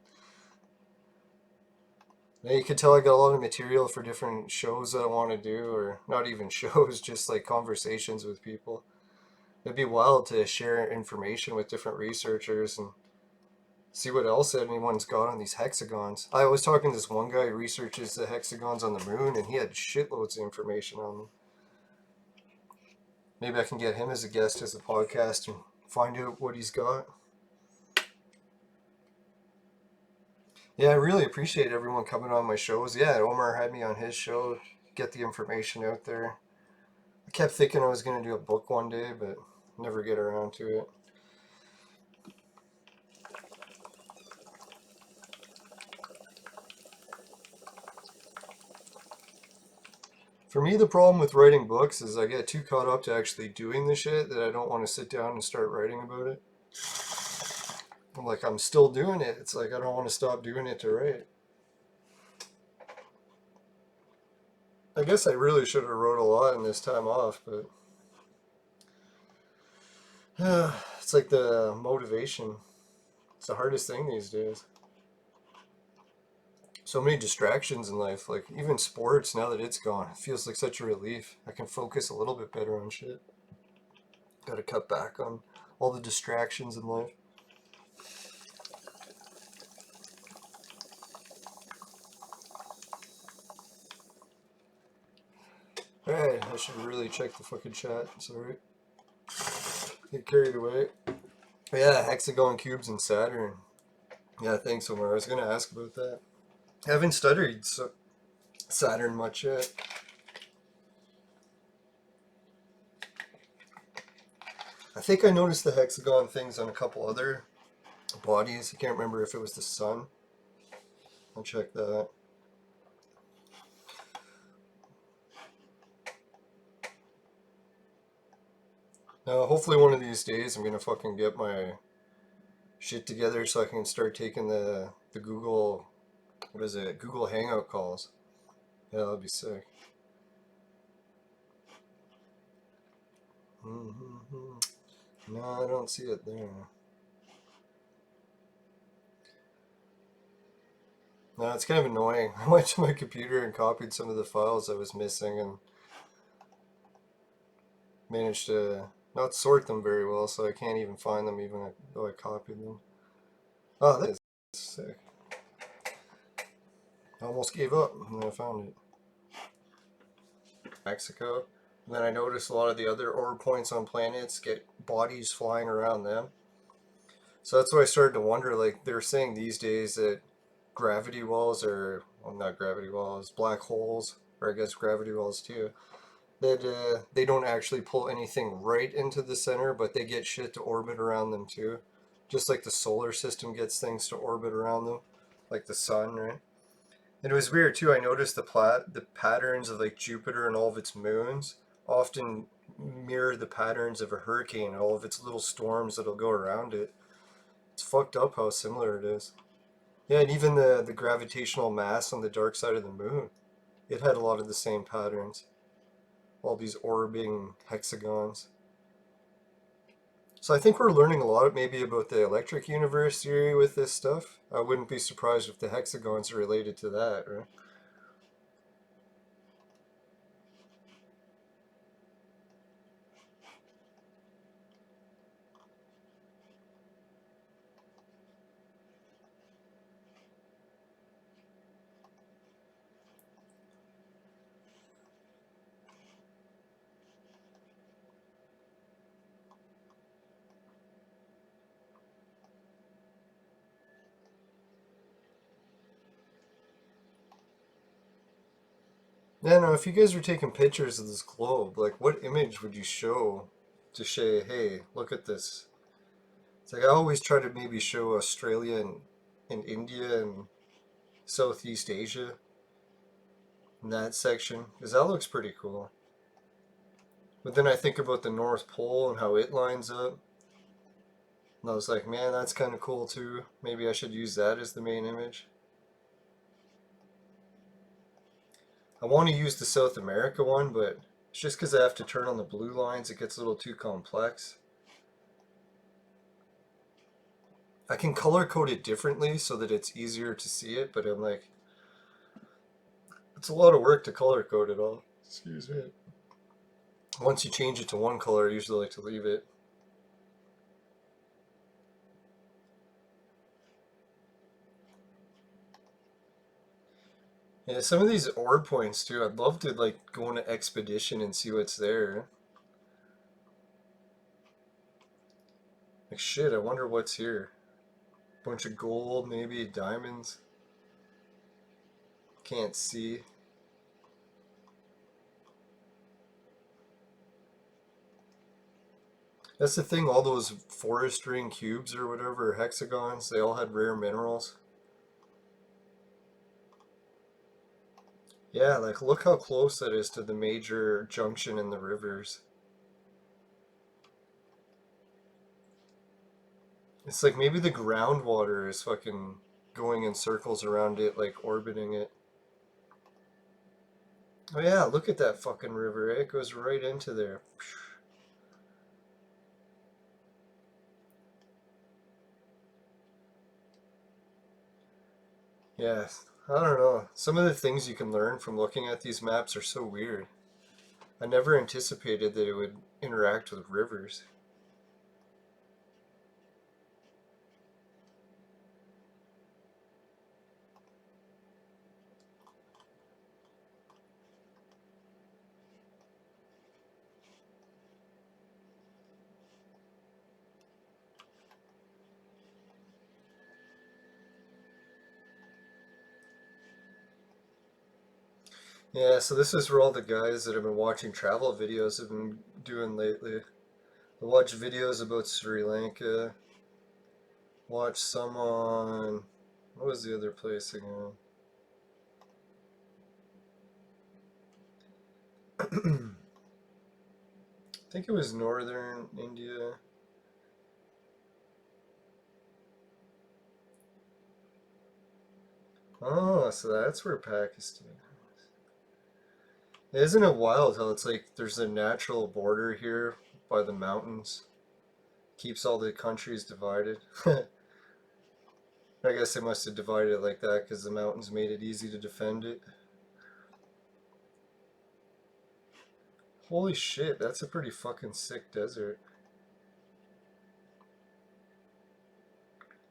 yeah, you could tell I got a lot of material for different shows that I want to do, or not even shows, just like conversations with people. It'd be wild to share information with different researchers and see what else anyone's got on these hexagons. I was talking to this one guy who researches the hexagons on the moon, and he had shitloads of information on them. Maybe I can get him as a guest as a podcast and find out what he's got. Yeah, I really appreciate everyone coming on my shows. Yeah, Omar had me on his show, get the information out there. I kept thinking I was going to do a book one day, but never get around to it. For me, the problem with writing books is I get too caught up to actually doing the shit that I don't want to sit down and start writing about it. I'm like, I'm still doing it. It's like I don't want to stop doing it to write. I guess I really should have wrote a lot in this time off, but it's like the motivation. It's the hardest thing these days. So many distractions in life, like even sports, now that it's gone, it feels like such a relief. I can focus a little bit better on shit. Gotta cut back on all the distractions in life. Alright, I should really check the fucking chat. Sorry. Get carried away. Yeah, hexagon cubes and Saturn. Yeah, thanks, Omar. I was gonna ask about that. I haven't studied Saturn much yet. I think I noticed the hexagon things on a couple other bodies. I can't remember if it was the sun. I'll check that. Now, hopefully one of these days I'm gonna fucking get my shit together so I can start taking the Google, what is it, Google Hangout calls. Yeah, that'd be sick. No, I don't see it there. No, it's kind of annoying. I went to my computer and copied some of the files I was missing and managed to not sort them very well, so I can't even find them even though I copied them. Oh, that is sick. I almost gave up and then I found it. Mexico. And then I noticed a lot of the other orb points on planets get bodies flying around them. So that's why I started to wonder, like, they're saying these days that gravity wells are, well, not gravity wells, black holes, or I guess gravity wells too, that they don't actually pull anything right into the center, but they get shit to orbit around them too. Just like the solar system gets things to orbit around them, like the sun, right? And it was weird too. I noticed the patterns of like Jupiter and all of its moons often mirror the patterns of a hurricane and all of its little storms that'll go around it. It's fucked up how similar it is. Yeah, and even the gravitational mass on the dark side of the moon, it had a lot of the same patterns. All these orbiting hexagons. So I think we're learning a lot maybe about the electric universe theory with this stuff. I wouldn't be surprised if the hexagons are related to that, right? Yeah, no, if you guys were taking pictures of this globe, like what image would you show to say, hey, look at this? It's like I always try to maybe show Australia and India and Southeast Asia in that section, because that looks pretty cool. But then I think about the North Pole and how it lines up. And I was like, man, that's kind of cool too. Maybe I should use that as the main image. I want to use the South America one, but it's just because I have to turn on the blue lines, it gets a little too complex. I can color code it differently so that it's easier to see it, but I'm like, it's a lot of work to color code it all. Excuse me. Once you change it to one color, I usually like to leave it. Yeah, some of these ore points too, I'd love to like go on an expedition and see what's there. Like shit, I wonder what's here. Bunch of gold, maybe diamonds. Can't see. That's the thing, all those forest ring cubes or whatever, hexagons, they all had rare minerals. Yeah, like look how close that is to the major junction in the rivers. It's like maybe the groundwater is fucking going in circles around it, like orbiting it. Oh yeah, look at that fucking river, eh? It goes right into there. Yeah, I don't know. Some of the things you can learn from looking at these maps are so weird. I never anticipated that it would interact with rivers. Yeah, so this is where all the guys that have been watching travel videos have been doing lately. I watch videos about Sri Lanka, watch some on, what was the other place again? I think it was northern India. Oh, so that's where Pakistan is. Isn't it wild how it's like there's a natural border here by the mountains? Keeps all the countries divided. I guess they must have divided it like that because the mountains made it easy to defend it. Holy shit, that's a pretty fucking sick desert.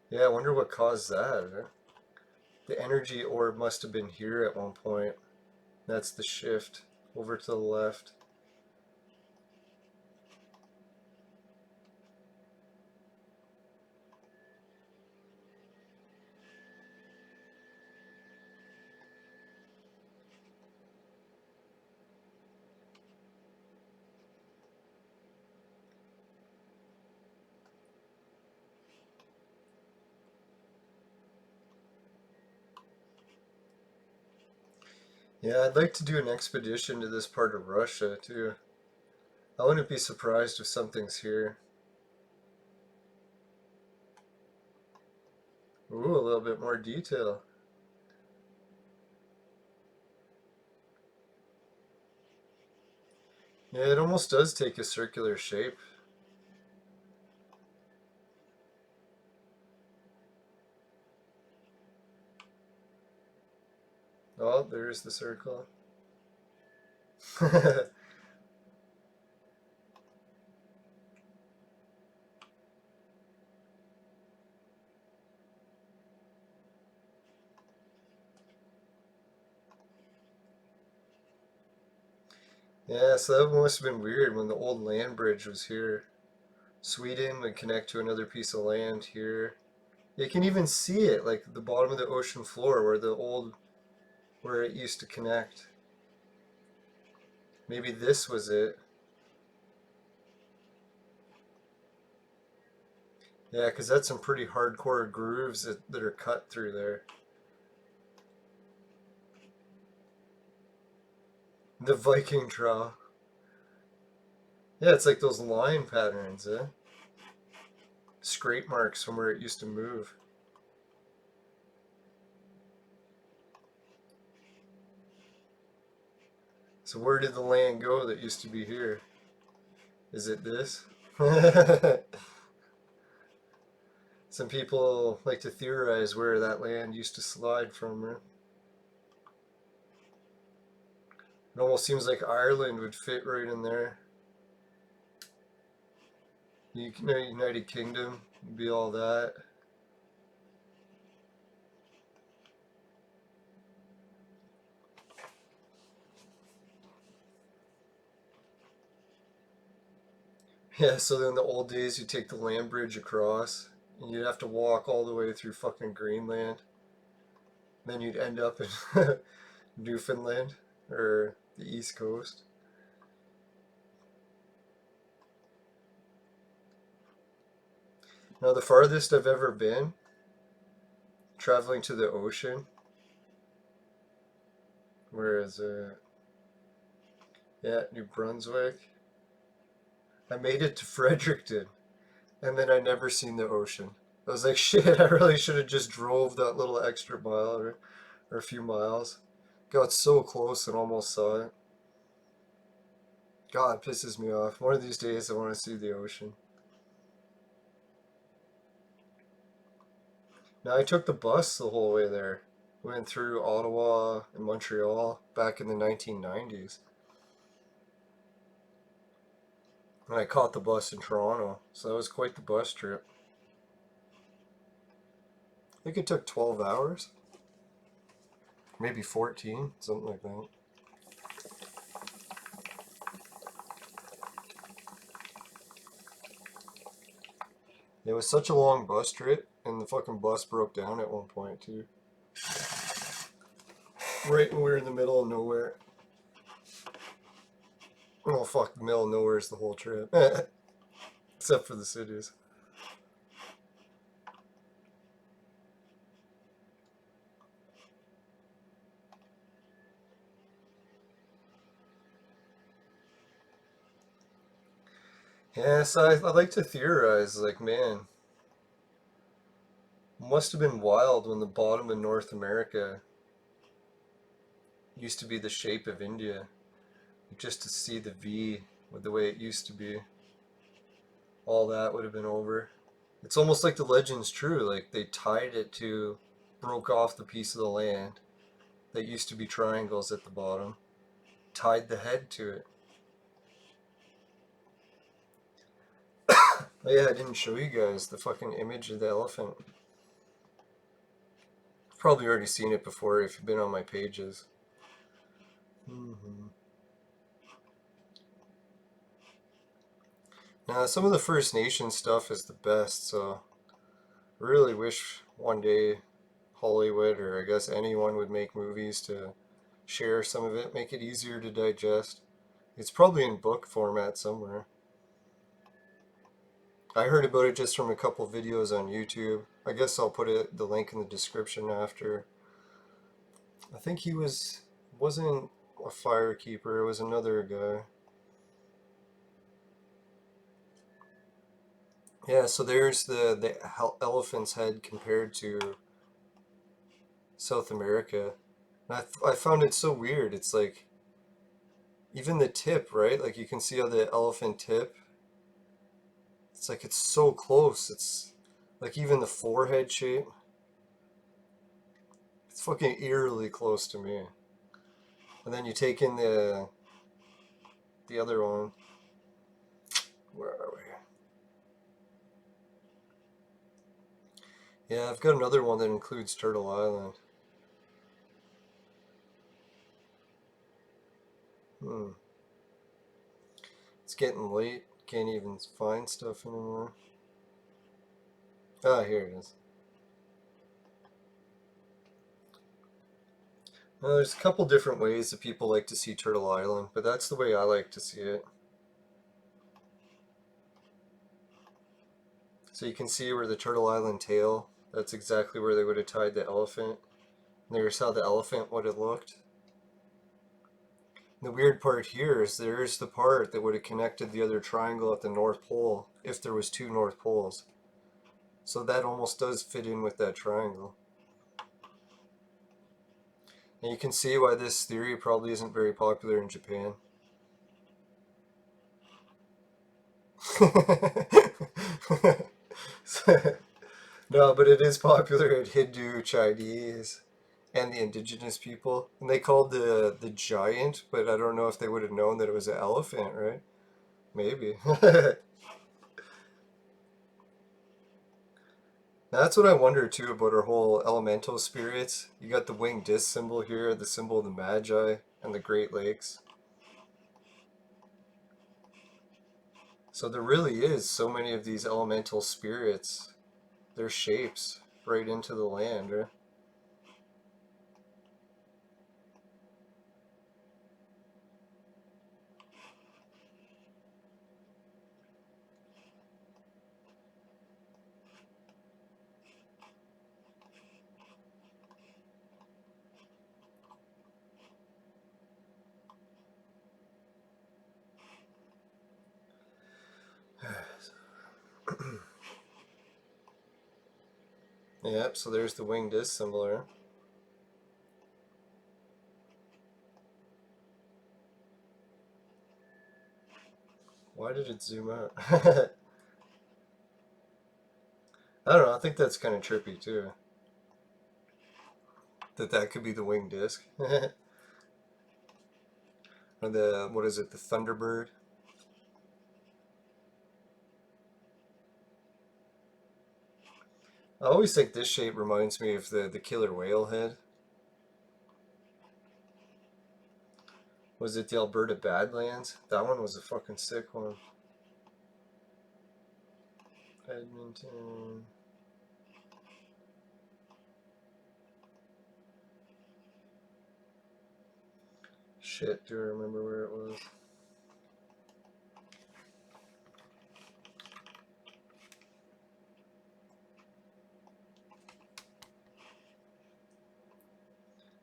Yeah, I wonder what caused that. Huh? The energy orb must have been here at one point. That's the shift over to the left. Yeah, I'd like to do an expedition to this part of Russia too. I wouldn't be surprised if something's here. Ooh, a little bit more detail. Yeah, it almost does take a circular shape. Oh, there's the circle. Yeah, so that must have been weird when the old land bridge was here. Sweden would connect to another piece of land here. You can even see it, like the bottom of the ocean floor where it used to connect. Maybe this was it. Yeah, because that's some pretty hardcore grooves that are cut through there. The Viking draw. Yeah, it's like those line patterns, eh? Scrape marks from where it used to move. So where did the land go that used to be here? Is it this? Some people like to theorize where that land used to slide from. Right? It almost seems like Ireland would fit right in there. The United Kingdom would be all that. Yeah, so then in the old days you take the land bridge across and you'd have to walk all the way through fucking Greenland. Then you'd end up in Newfoundland or the East Coast. Now the farthest I've ever been, traveling to the ocean, where is it? Yeah, New Brunswick. I made it to Fredericton, and then I never seen the ocean. I was like, shit, I really should have just drove that little extra mile or a few miles. Got so close and almost saw it. God, it pisses me off. One of these days I want to see the ocean. Now I took the bus the whole way there. Went through Ottawa and Montreal back in the 1990s. And I caught the bus in Toronto, so that was quite the bus trip. I think it took 12 hours. Maybe 14, something like that. It was such a long bus trip, and the fucking bus broke down at one point, too. Right when we were in the middle of nowhere. Oh, fuck, the middle of nowhere is the whole trip. Except for the cities. Yeah, so I like to theorize, like, man, it must have been wild when the bottom of North America used to be the shape of India. Just to see the V with the way it used to be, all that would have been over. It's almost like the legend's true, like they tied it to, broke off the piece of the land that used to be triangles at the bottom, tied the head to it. Oh yeah, I didn't show you guys the fucking image of the elephant. Probably already seen it before if you've been on my pages. Now, some of the First Nation stuff is the best, so I really wish one day Hollywood, or I guess anyone, would make movies to share some of it, make it easier to digest. It's probably in book format somewhere. I heard about it just from a couple videos on YouTube. I guess I'll put the link in the description after. I think wasn't a firekeeper, it was another guy. Yeah, so there's the elephant's head compared to South America. And I found it so weird. It's like, even the tip, right? Like you can see how the elephant tip, it's like it's so close. It's like even the forehead shape. It's fucking eerily close to me. And then you take in the other one. Where are we? Yeah, I've got another one that includes Turtle Island. It's getting late. Can't even find stuff anymore. Ah, here it is. There's a couple different ways that people like to see Turtle Island, but that's the way I like to see it. So you can see where the Turtle Island tail, that's exactly where they would have tied the elephant. And there's how the elephant would have looked. And the weird part here is there's the part that would have connected the other triangle at the North Pole if there was two North Poles. So that almost does fit in with that triangle. And you can see why this theory probably isn't very popular in Japan. No, but it is popular at Hindu, Chinese, and the indigenous people. And they called the giant, but I don't know if they would have known that it was an elephant, right? Maybe. That's what I wonder too about our whole elemental spirits. You got the winged disc symbol here, the symbol of the Magi, and the Great Lakes. So there really is so many of these elemental spirits, their shapes, right into the land, right? Yep, so there's the winged disc symbol there. Why did it zoom out? I don't know, I think that's kind of trippy too. That could be the winged disc. Or the, what is it, the Thunderbird? I always think this shape reminds me of the killer whale head. Was it the Alberta Badlands? That one was a fucking sick one. Edmonton. Shit, do I remember where it was?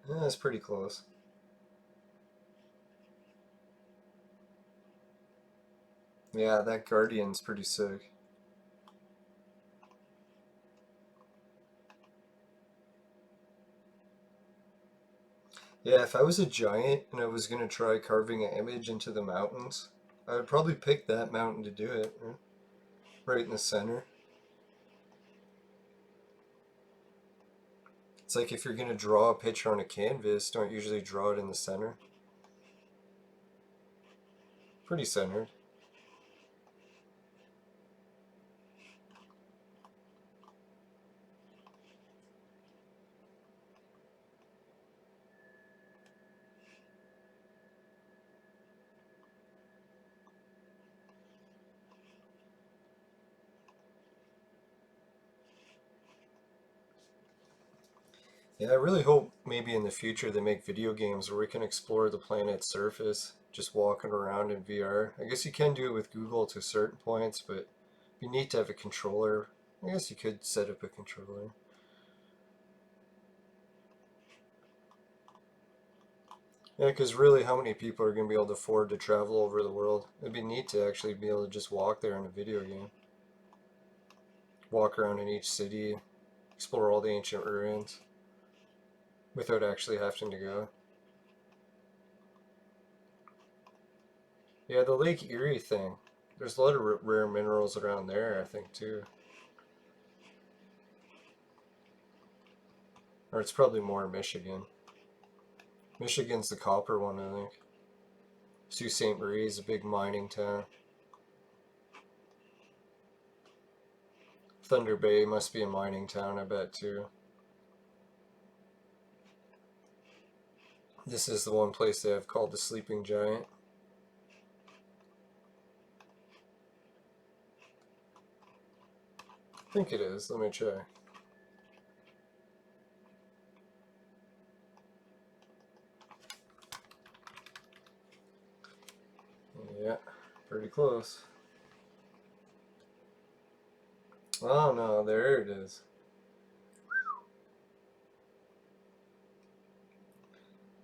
Yeah, that's pretty close. Yeah, that Guardian's pretty sick. Yeah, if I was a giant and I was gonna try carving an image into the mountains, I would probably pick that mountain to do it, right in the center. It's like if you're gonna draw a picture on a canvas, don't usually draw it in the center. Pretty centered. Yeah, I really hope maybe in the future they make video games where we can explore the planet's surface, just walking around in VR. I guess you can do it with Google to certain points, but it'd be neat to have a controller. I guess you could set up a controller. Yeah, because really, how many people are going to be able to afford to travel over the world? It'd be neat to actually be able to just walk there in a video game. Walk around in each city, explore all the ancient ruins without actually having to go. Yeah, the Lake Erie thing. There's a lot of rare minerals around there, I think, too. Or it's probably more Michigan. Michigan's the copper one, I think. Sault Ste. Marie is a big mining town. Thunder Bay must be a mining town, I bet, too. This is the one place they have called the Sleeping Giant. I think it is. Let me check. Yeah, pretty close. Oh no, there it is.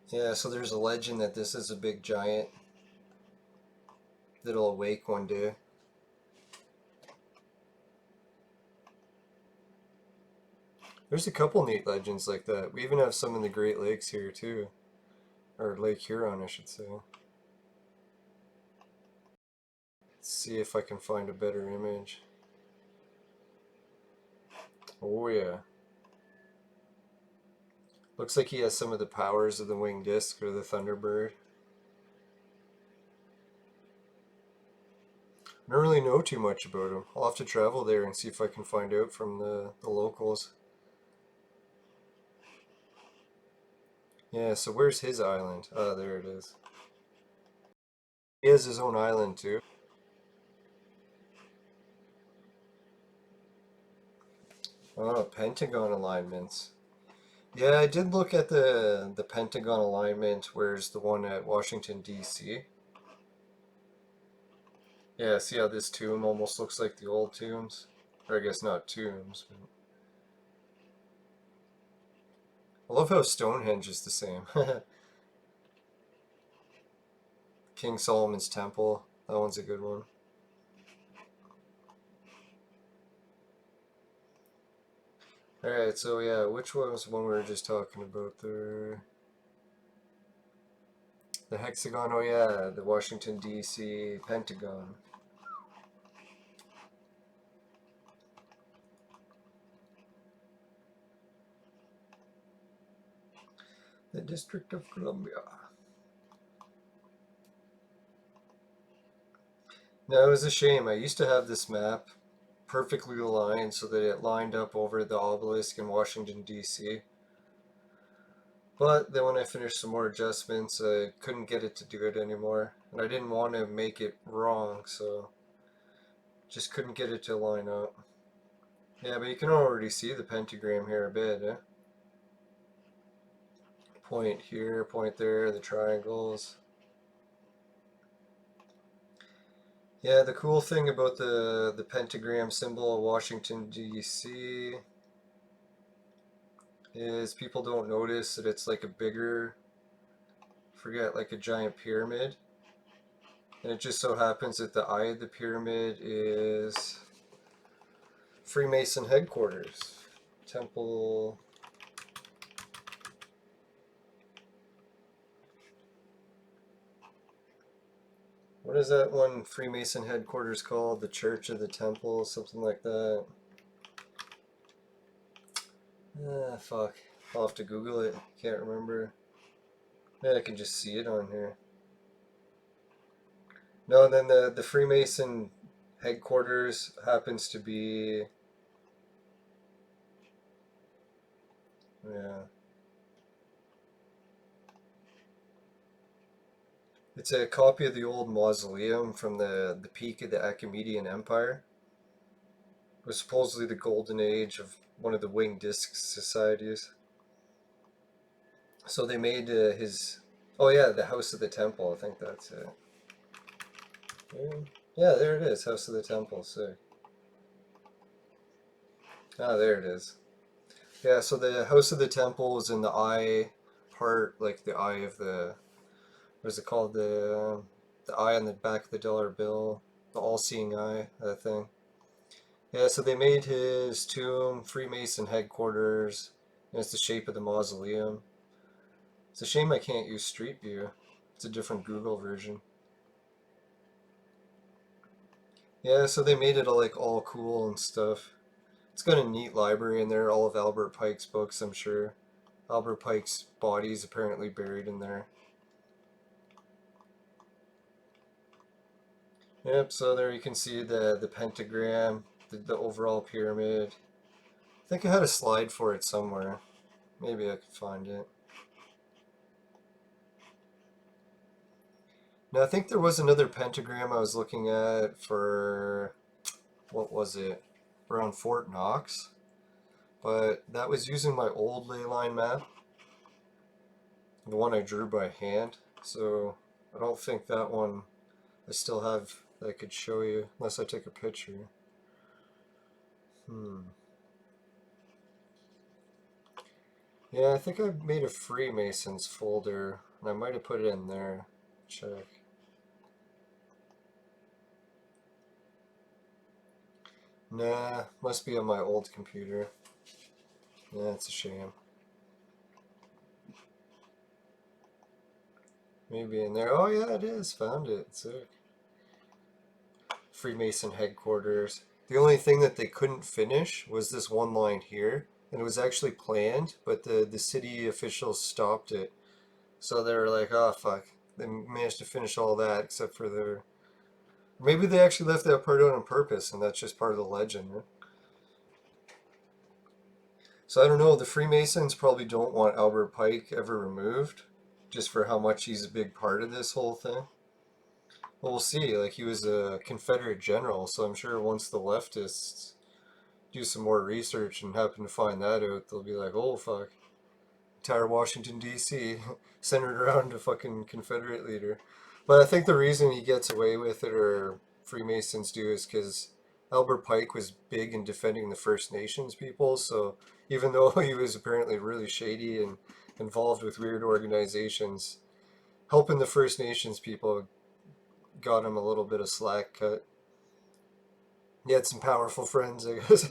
Yeah, so there's a legend that this is a big giant that'll awake one day. There's a couple neat legends like that. We even have some in the Great Lakes here too. Or Lake Huron, I should say. Let's see if I can find a better image. Oh yeah. Looks like he has some of the powers of the winged disc or the Thunderbird. I don't really know too much about him. I'll have to travel there and see if I can find out from the locals. Yeah, so where's his island? Ah, there it is. He has his own island too. Oh, Pentagon alignments. Yeah, I did look at the Pentagon alignment, where's the one at Washington, D.C. Yeah, see how this tomb almost looks like the old tombs? Or I guess not tombs, but... I love how Stonehenge is the same. King Solomon's Temple, that one's a good one. Alright, so yeah, which one was the one we were just talking about there? The hexagon, oh yeah, the Washington D.C. Pentagon. The District of Columbia. No, it was a shame. I used to have this map perfectly aligned so that it lined up over the obelisk in Washington, D.C. But then when I finished some more adjustments, I couldn't get it to do it anymore. And I didn't want to make it wrong, so just couldn't get it to line up. Yeah, but you can already see the pentagram here a bit, eh? Point here, point there, the triangles. Yeah, the cool thing about the pentagram symbol of Washington, D.C. is people don't notice that it's like a bigger, forget, like a giant pyramid. And it just so happens that the eye of the pyramid is Freemason headquarters. Temple. What is that one Freemason headquarters called? The Church of the Temple, something like that. Ah, fuck. I'll have to Google it. Can't remember. Yeah, I can just see it on here. No, and then the Freemason headquarters happens to be... Yeah. It's a copy of the old mausoleum from the peak of the Achaemenid Empire. It was supposedly the golden age of one of the winged disc societies. So they made his... Oh yeah, the House of the Temple, I think that's it. Yeah, there it is, House of the Temple, sick. Ah, there it is. Yeah, so the House of the Temple is in the eye part, like the eye of the... What is it called? The eye on the back of the dollar bill. The all-seeing eye, that thing. Yeah, so they made his tomb Freemason headquarters, and it's the shape of the mausoleum. It's a shame I can't use Street View. It's a different Google version. Yeah, so they made it all cool and stuff. It's got a neat library in there, all of Albert Pike's books, I'm sure. Albert Pike's body is apparently buried in there. Yep, so there you can see the pentagram, the overall pyramid. I think I had a slide for it somewhere. Maybe I could find it. Now I think there was another pentagram I was looking at for, what was it? Around Fort Knox. But that was using my old ley line map. The one I drew by hand. So I don't think that one I still have that I could show you unless I take a picture. Yeah, I think I made a Freemasons folder, and I might have put it in there. Check. Nah, must be on my old computer. Yeah, it's a shame. Maybe in there. Oh yeah, it is. Found it. Sick. Freemason headquarters. The only thing that they couldn't finish was this one line here, and it was actually planned, but the city officials stopped it. So they were like, oh fuck. They managed to finish all that except for their. Maybe they actually left that part out on purpose, and that's just part of the legend, right? So I don't know, the Freemasons probably don't want Albert Pike ever removed, just for how much he's a big part of this whole thing. Well, we'll see. Like, he was a Confederate general, so I'm sure once the leftists do some more research and happen to find that out, they'll be like, oh fuck, entire Washington, D.C. centered around a fucking Confederate leader. But I think the reason he gets away with it, or Freemasons do, is because Albert Pike was big in defending the First Nations people. So even though he was apparently really shady and involved with weird organizations, helping the First Nations people got him a little bit of slack cut. He had some powerful friends, I guess,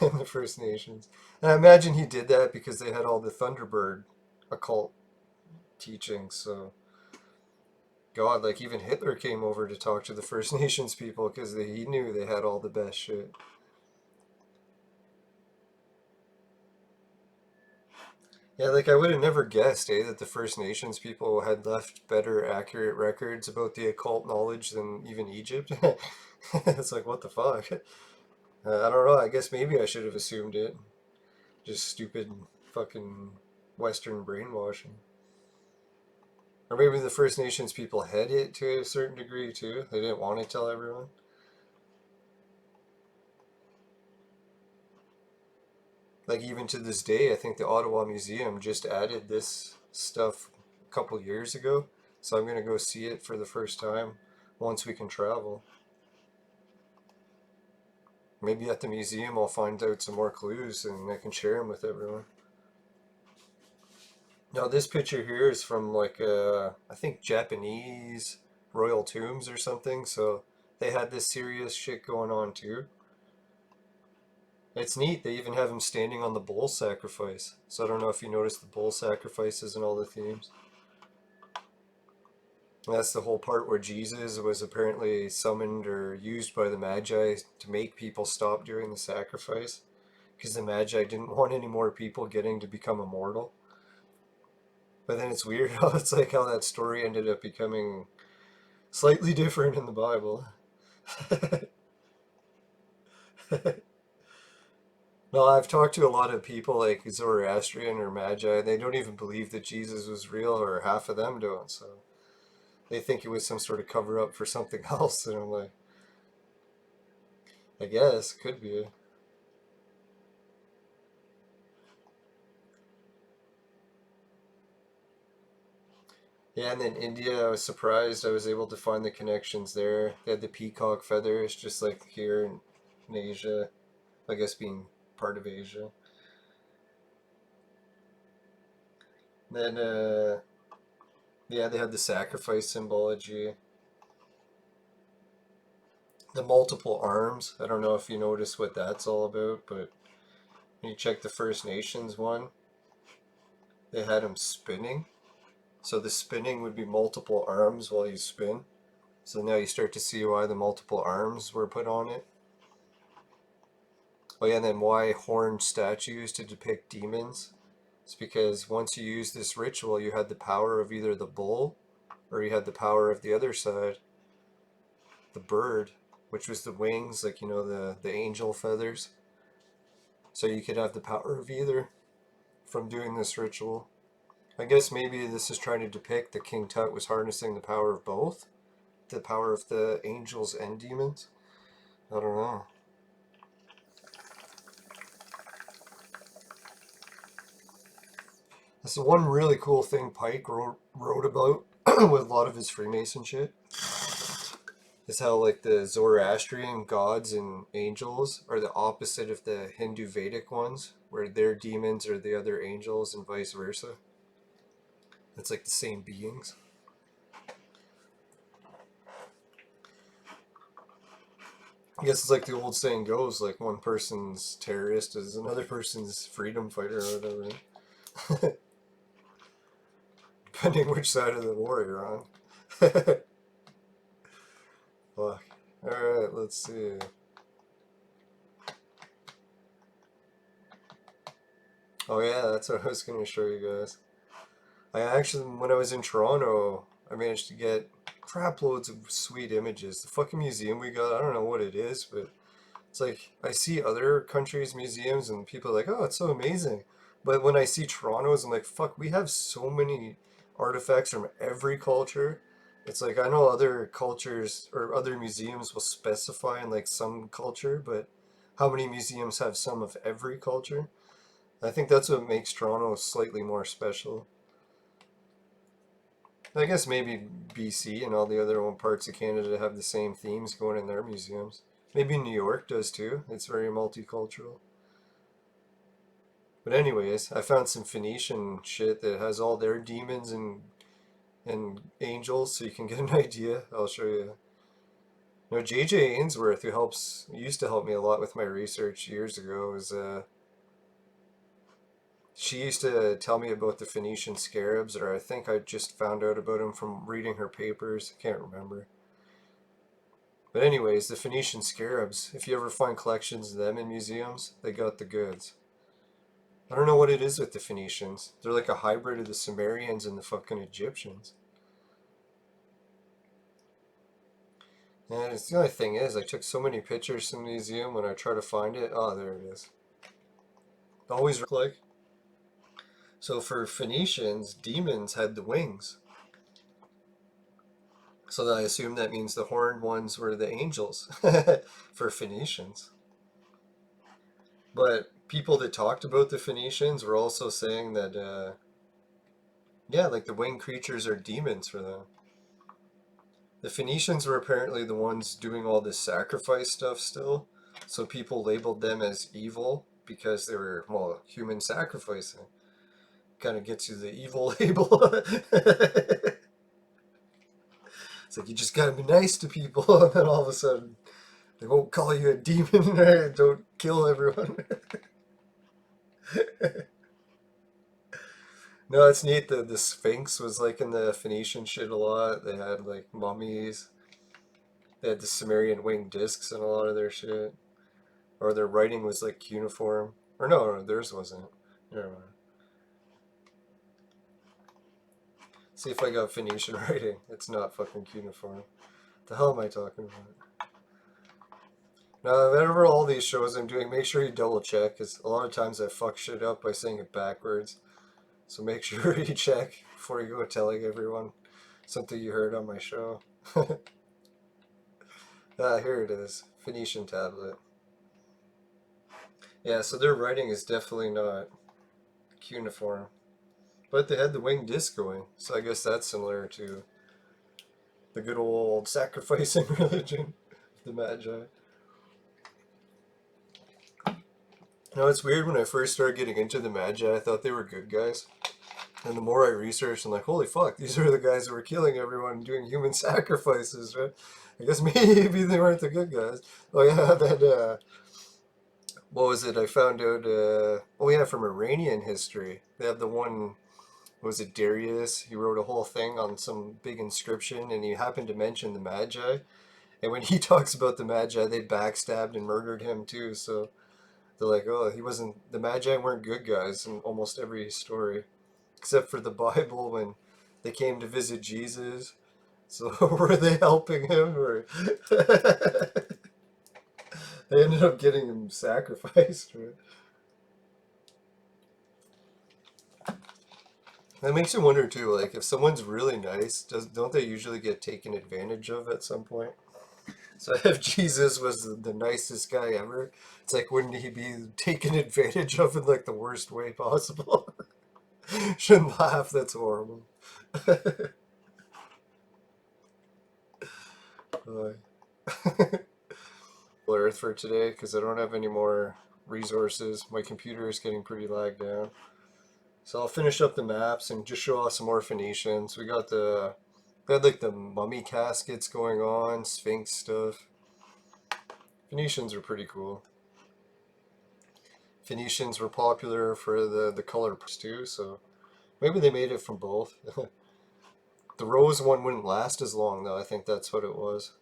in the First Nations. And I imagine he did that because they had all the Thunderbird occult teachings. So, God, like even Hitler came over to talk to the First Nations people because he knew they had all the best shit. Yeah, like I would have never guessed, that the First Nations people had left better accurate records about the occult knowledge than even Egypt. It's like, what the fuck? I don't know, I guess maybe I should have assumed it. Just stupid fucking Western brainwashing. Or maybe the First Nations people had it to a certain degree too. They didn't want to tell everyone. Like even to this day, I think the Ottawa Museum just added this stuff a couple years ago. So I'm gonna go see it for the first time once we can travel. Maybe at the museum I'll find out some more clues and I can share them with everyone. Now this picture here is from like I think Japanese royal tombs or something. So they had this serious shit going on too. It's neat. They even have him standing on the bull sacrifice. So I don't know if you noticed the bull sacrifices and all the themes. And that's the whole part where Jesus was apparently summoned or used by the Magi to make people stop doing the sacrifice. Because the Magi didn't want any more people getting to become immortal. But then it's weird how it's like how that story ended up becoming slightly different in the Bible. No, I've talked to a lot of people like Zoroastrian or Magi, and they don't even believe that Jesus was real, or half of them don't. So they think it was some sort of cover up for something else. And I'm like, I guess could be. Yeah, and then India, I was surprised I was able to find the connections there. They had the peacock feathers, just like here in Asia, I guess being part of Asia. Then, yeah, they had the sacrifice symbology, the multiple arms. I don't know if you notice what that's all about, but when you check the First Nations one, they had them spinning. So the spinning would be multiple arms while you spin. So now you start to see why the multiple arms were put on it. Oh yeah, and then why horned statues to depict demons. It's because once you use this ritual, you had the power of either the bull or you had the power of the other side, the bird, which was the wings, like, you know, the angel feathers. So you could have the power of either from doing this ritual. I guess maybe this is trying to depict that King Tut was harnessing the power of both, the power of the angels and demons. I don't know. That's the one really cool thing Pike wrote about with a lot of his Freemason shit. Is how like the Zoroastrian gods and angels are the opposite of the Hindu Vedic ones, where their demons are the other angels and vice versa. It's like the same beings. I guess it's like the old saying goes, like one person's terrorist is another person's freedom fighter or whatever. Depending which side of the war you're on. Fuck. Alright, let's see. Oh yeah, that's what I was going to show you guys. I actually, when I was in Toronto, I managed to get crap loads of sweet images. The fucking museum we got, I don't know what it is, but it's like, I see other countries' museums and people are like, oh, it's so amazing. But when I see Toronto's, I'm like, fuck, we have so many artifacts from every culture. It's like, I know other cultures or other museums will specify in like some culture, but how many museums have some of every culture? I think that's what makes Toronto slightly more special. I guess maybe BC and all the other parts of Canada have the same themes going in their museums. Maybe New York does too. It's very multicultural. But anyways, I found some Phoenician shit that has all their demons and angels, so you can get an idea. I'll show you. You know, JJ Ainsworth, who used to help me a lot with my research years ago, she used to tell me about the Phoenician scarabs, or I think I just found out about them from reading her papers. I can't remember. But anyways, the Phoenician scarabs, if you ever find collections of them in museums, they got the goods. I don't know what it is with the Phoenicians. They're like a hybrid of the Sumerians and the fucking Egyptians. And it's the only thing is, I took so many pictures from the museum when I try to find it. Oh, there it is. It always look like. So for Phoenicians, demons had the wings. So I assume that means the horned ones were the angels for Phoenicians. But people that talked about the Phoenicians were also saying that, yeah, like the winged creatures are demons for them. The Phoenicians were apparently the ones doing all this sacrifice stuff still. So people labeled them as evil because they were, well, human sacrificing. Kind of gets you the evil label. It's like you just gotta be nice to people, and then all of a sudden they won't call you a demon, right? Don't kill everyone. No, it's neat that the Sphinx was like in the Phoenician shit a lot. They had like mummies. They had the Sumerian winged discs in a lot of their shit. Or their writing was like cuneiform. Or no, theirs wasn't. Never mind. See if I got Phoenician writing. It's not fucking cuneiform. The hell am I talking about? Now, whenever all these shows I'm doing, make sure you double check, because a lot of times I fuck shit up by saying it backwards. So make sure you check before you go telling everyone something you heard on my show. Ah, here it is. Phoenician tablet. Yeah, so their writing is definitely not cuneiform. But they had the winged disc going, so I guess that's similar to the good old sacrificing religion of the Magi. You know, it's weird when I first started getting into the Magi, I thought they were good guys. And the more I researched, I'm like, holy fuck, these are the guys that were killing everyone and doing human sacrifices, right? I guess maybe they weren't the good guys. Oh yeah, that, what was it? I found out, oh yeah, from Iranian history. They have the one, was it Darius? He wrote a whole thing on some big inscription, and he happened to mention the Magi. And when he talks about the Magi, they backstabbed and murdered him too, so They're like, oh, the Magi weren't good guys in almost every story, except for the Bible when they came to visit Jesus. So were they helping him, or they ended up getting him sacrificed? Right? That makes you wonder too, like if someone's really nice, don't they usually get taken advantage of at some point? So if Jesus was the nicest guy ever, it's like wouldn't he be taken advantage of in like the worst way possible? Shouldn't laugh, that's horrible. Uh, Earth for today because I don't have any more resources. My computer is getting pretty lagged down. So I'll finish up the maps and just show off some more Phoenicians. We had like the mummy caskets going on, Sphinx stuff. Phoenicians are pretty cool. Phoenicians were popular for the color too, so maybe they made it from both. The rose one wouldn't last as long though, I think that's what it was.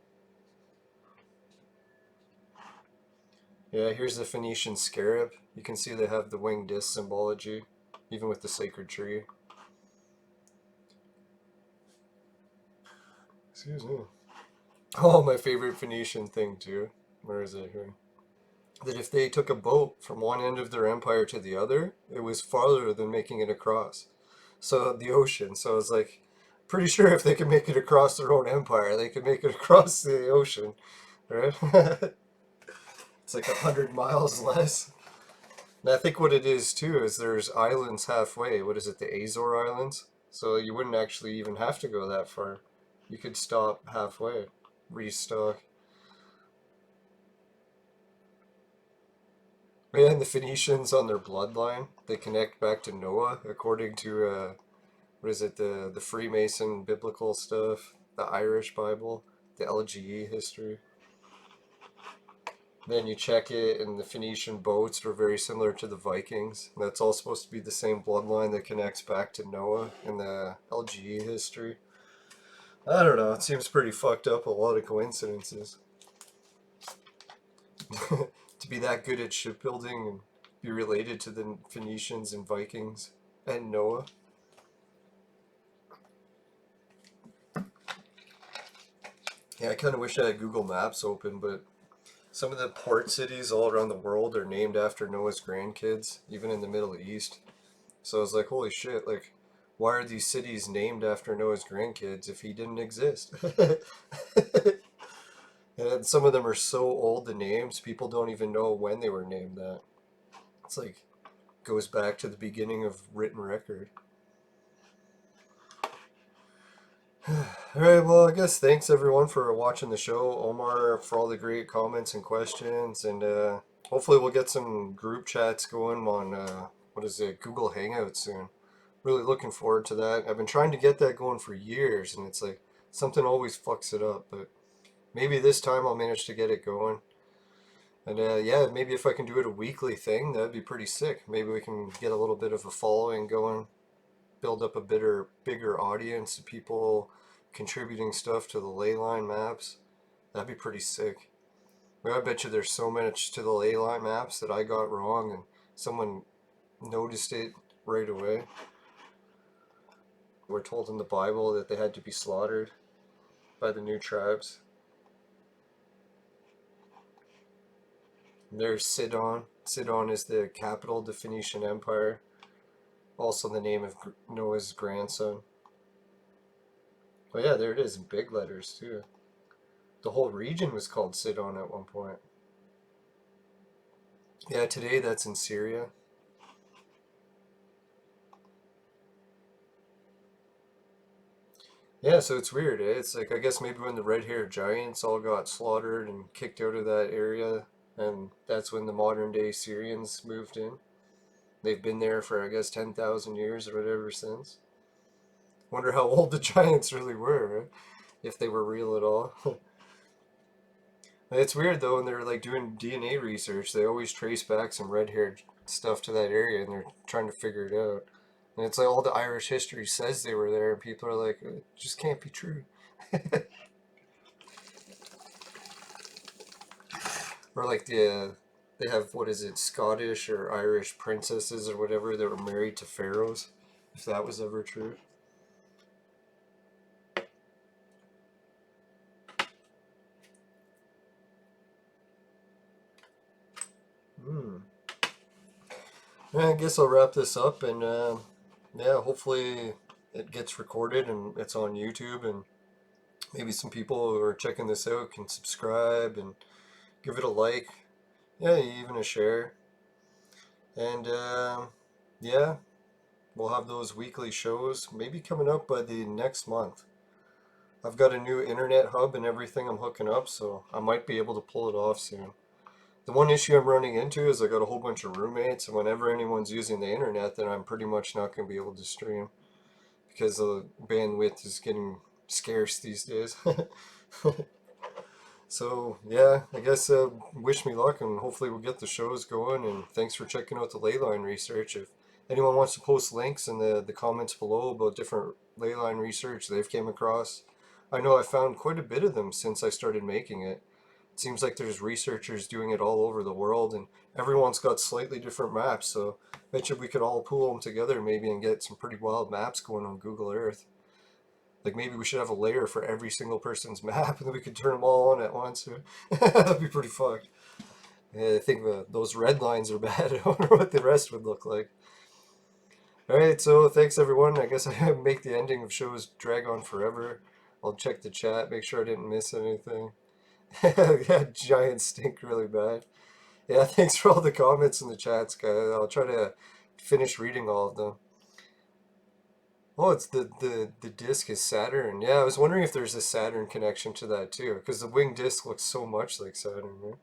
Yeah, here's the Phoenician scarab. You can see they have the winged disc symbology, even with the sacred tree. Excuse me. Oh, my favorite Phoenician thing too. Where is it here? That if they took a boat from one end of their empire to the other, it was farther than making it across. So the ocean. So it's like, pretty sure if they could make it across their own empire, they could make it across the ocean, right? It's like 100 miles less. And I think what it is too is there's islands halfway. What is it, the Azore Islands? So you wouldn't actually even have to go that far. You could stop halfway, restock. And the Phoenicians on their bloodline, they connect back to Noah, according to what is it, the Freemason biblical stuff, the Irish Bible, the LGE history. Then you check it, and the Phoenician boats were very similar to the Vikings. That's all supposed to be the same bloodline that connects back to Noah in the LGE history. I don't know, it seems pretty fucked up, a lot of coincidences. To be that good at shipbuilding and be related to the Phoenicians and Vikings and Noah. Yeah, I kind of wish I had Google Maps open, but some of the port cities all around the world are named after Noah's grandkids, even in the Middle East. So I was like, holy shit, like, why are these cities named after Noah's grandkids if he didn't exist? And some of them are so old, the names, people don't even know when they were named that. It's like, goes back to the beginning of written record. Alright, well, I guess thanks everyone for watching the show. Omar for all the great comments and questions, and hopefully we'll get some group chats going on, what is it, Google Hangouts soon. Really looking forward to that. I've been trying to get that going for years, and it's like something always fucks it up, but maybe this time I'll manage to get it going. And yeah, maybe if I can do it a weekly thing, that'd be pretty sick. Maybe we can get a little bit of a following going, build up a bigger audience of people contributing stuff to the ley line maps. That'd be pretty sick. I bet you there's so much to the ley line maps that I got wrong and someone noticed it right away. We're told in the Bible that they had to be slaughtered by the new tribes. And there's Sidon. Sidon is the capital of the Phoenician Empire. Also the name of Noah's grandson. Oh yeah, there it is in big letters too. The whole region was called Sidon at one point. Yeah, today that's in Syria. Yeah, so it's weird, eh? It's like, I guess maybe when the red-haired giants all got slaughtered and kicked out of that area, and that's when the modern day Syrians moved in. They've been there for, I guess, 10,000 years or whatever since. Wonder how old the giants really were, eh? If they were real at all. It's weird though, when they're like doing DNA research, they always trace back some red-haired stuff to that area, and they're trying to figure it out. And it's like all the Irish history says they were there, and people are like, it just can't be true. Or like they have, what is it, Scottish or Irish princesses or whatever that were married to pharaohs, if that was ever true. Hmm. Yeah, I guess I'll wrap this up, and yeah, hopefully it gets recorded and it's on YouTube, and maybe some people who are checking this out can subscribe and give it a like. Yeah, even a share. And yeah, we'll have those weekly shows maybe coming up by the next month. I've got a new internet hub and everything I'm hooking up, so I might be able to pull it off soon. The one issue I'm running into is I got a whole bunch of roommates, and whenever anyone's using the internet, then I'm pretty much not going to be able to stream because the bandwidth is getting scarce these days. So yeah, I guess wish me luck, and hopefully we'll get the shows going. And thanks for checking out the ley line research. If anyone wants to post links in the comments below about different ley line research they've came across, I know I found quite a bit of them since I started making it. It seems like there's researchers doing it all over the world, and everyone's got slightly different maps. So I bet you we could all pool them together maybe and get some pretty wild maps going on Google Earth. Like maybe we should have a layer for every single person's map, and then we could turn them all on at once. That'd be pretty fucked. Yeah, I think those red lines are bad. I wonder what the rest would look like. All right, so thanks everyone. I guess I make the ending of shows drag on forever. I'll check the chat, make sure I didn't miss anything. Yeah, giants stink really bad. Yeah, thanks for all the comments in the chats, guys. I'll try to finish reading all of them. Oh, it's the disc is Saturn. Yeah, I was wondering if there's a Saturn connection to that too, because the wing disc looks so much like Saturn, right?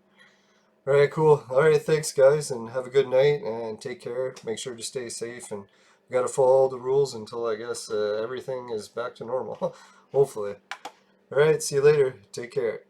All right, cool. All right, thanks guys, and have a good night, and take care. Make sure to stay safe, and we gotta follow all the rules until I guess everything is back to normal. Hopefully. All right, see you later. Take care.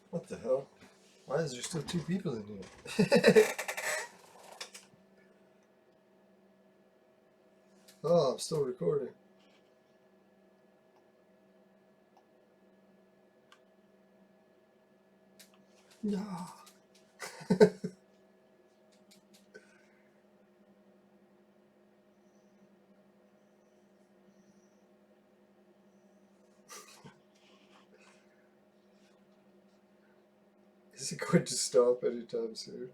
What the hell? Why is there still 2 people in here? Oh, I'm still recording. Yeah. Is it going to stop anytime soon?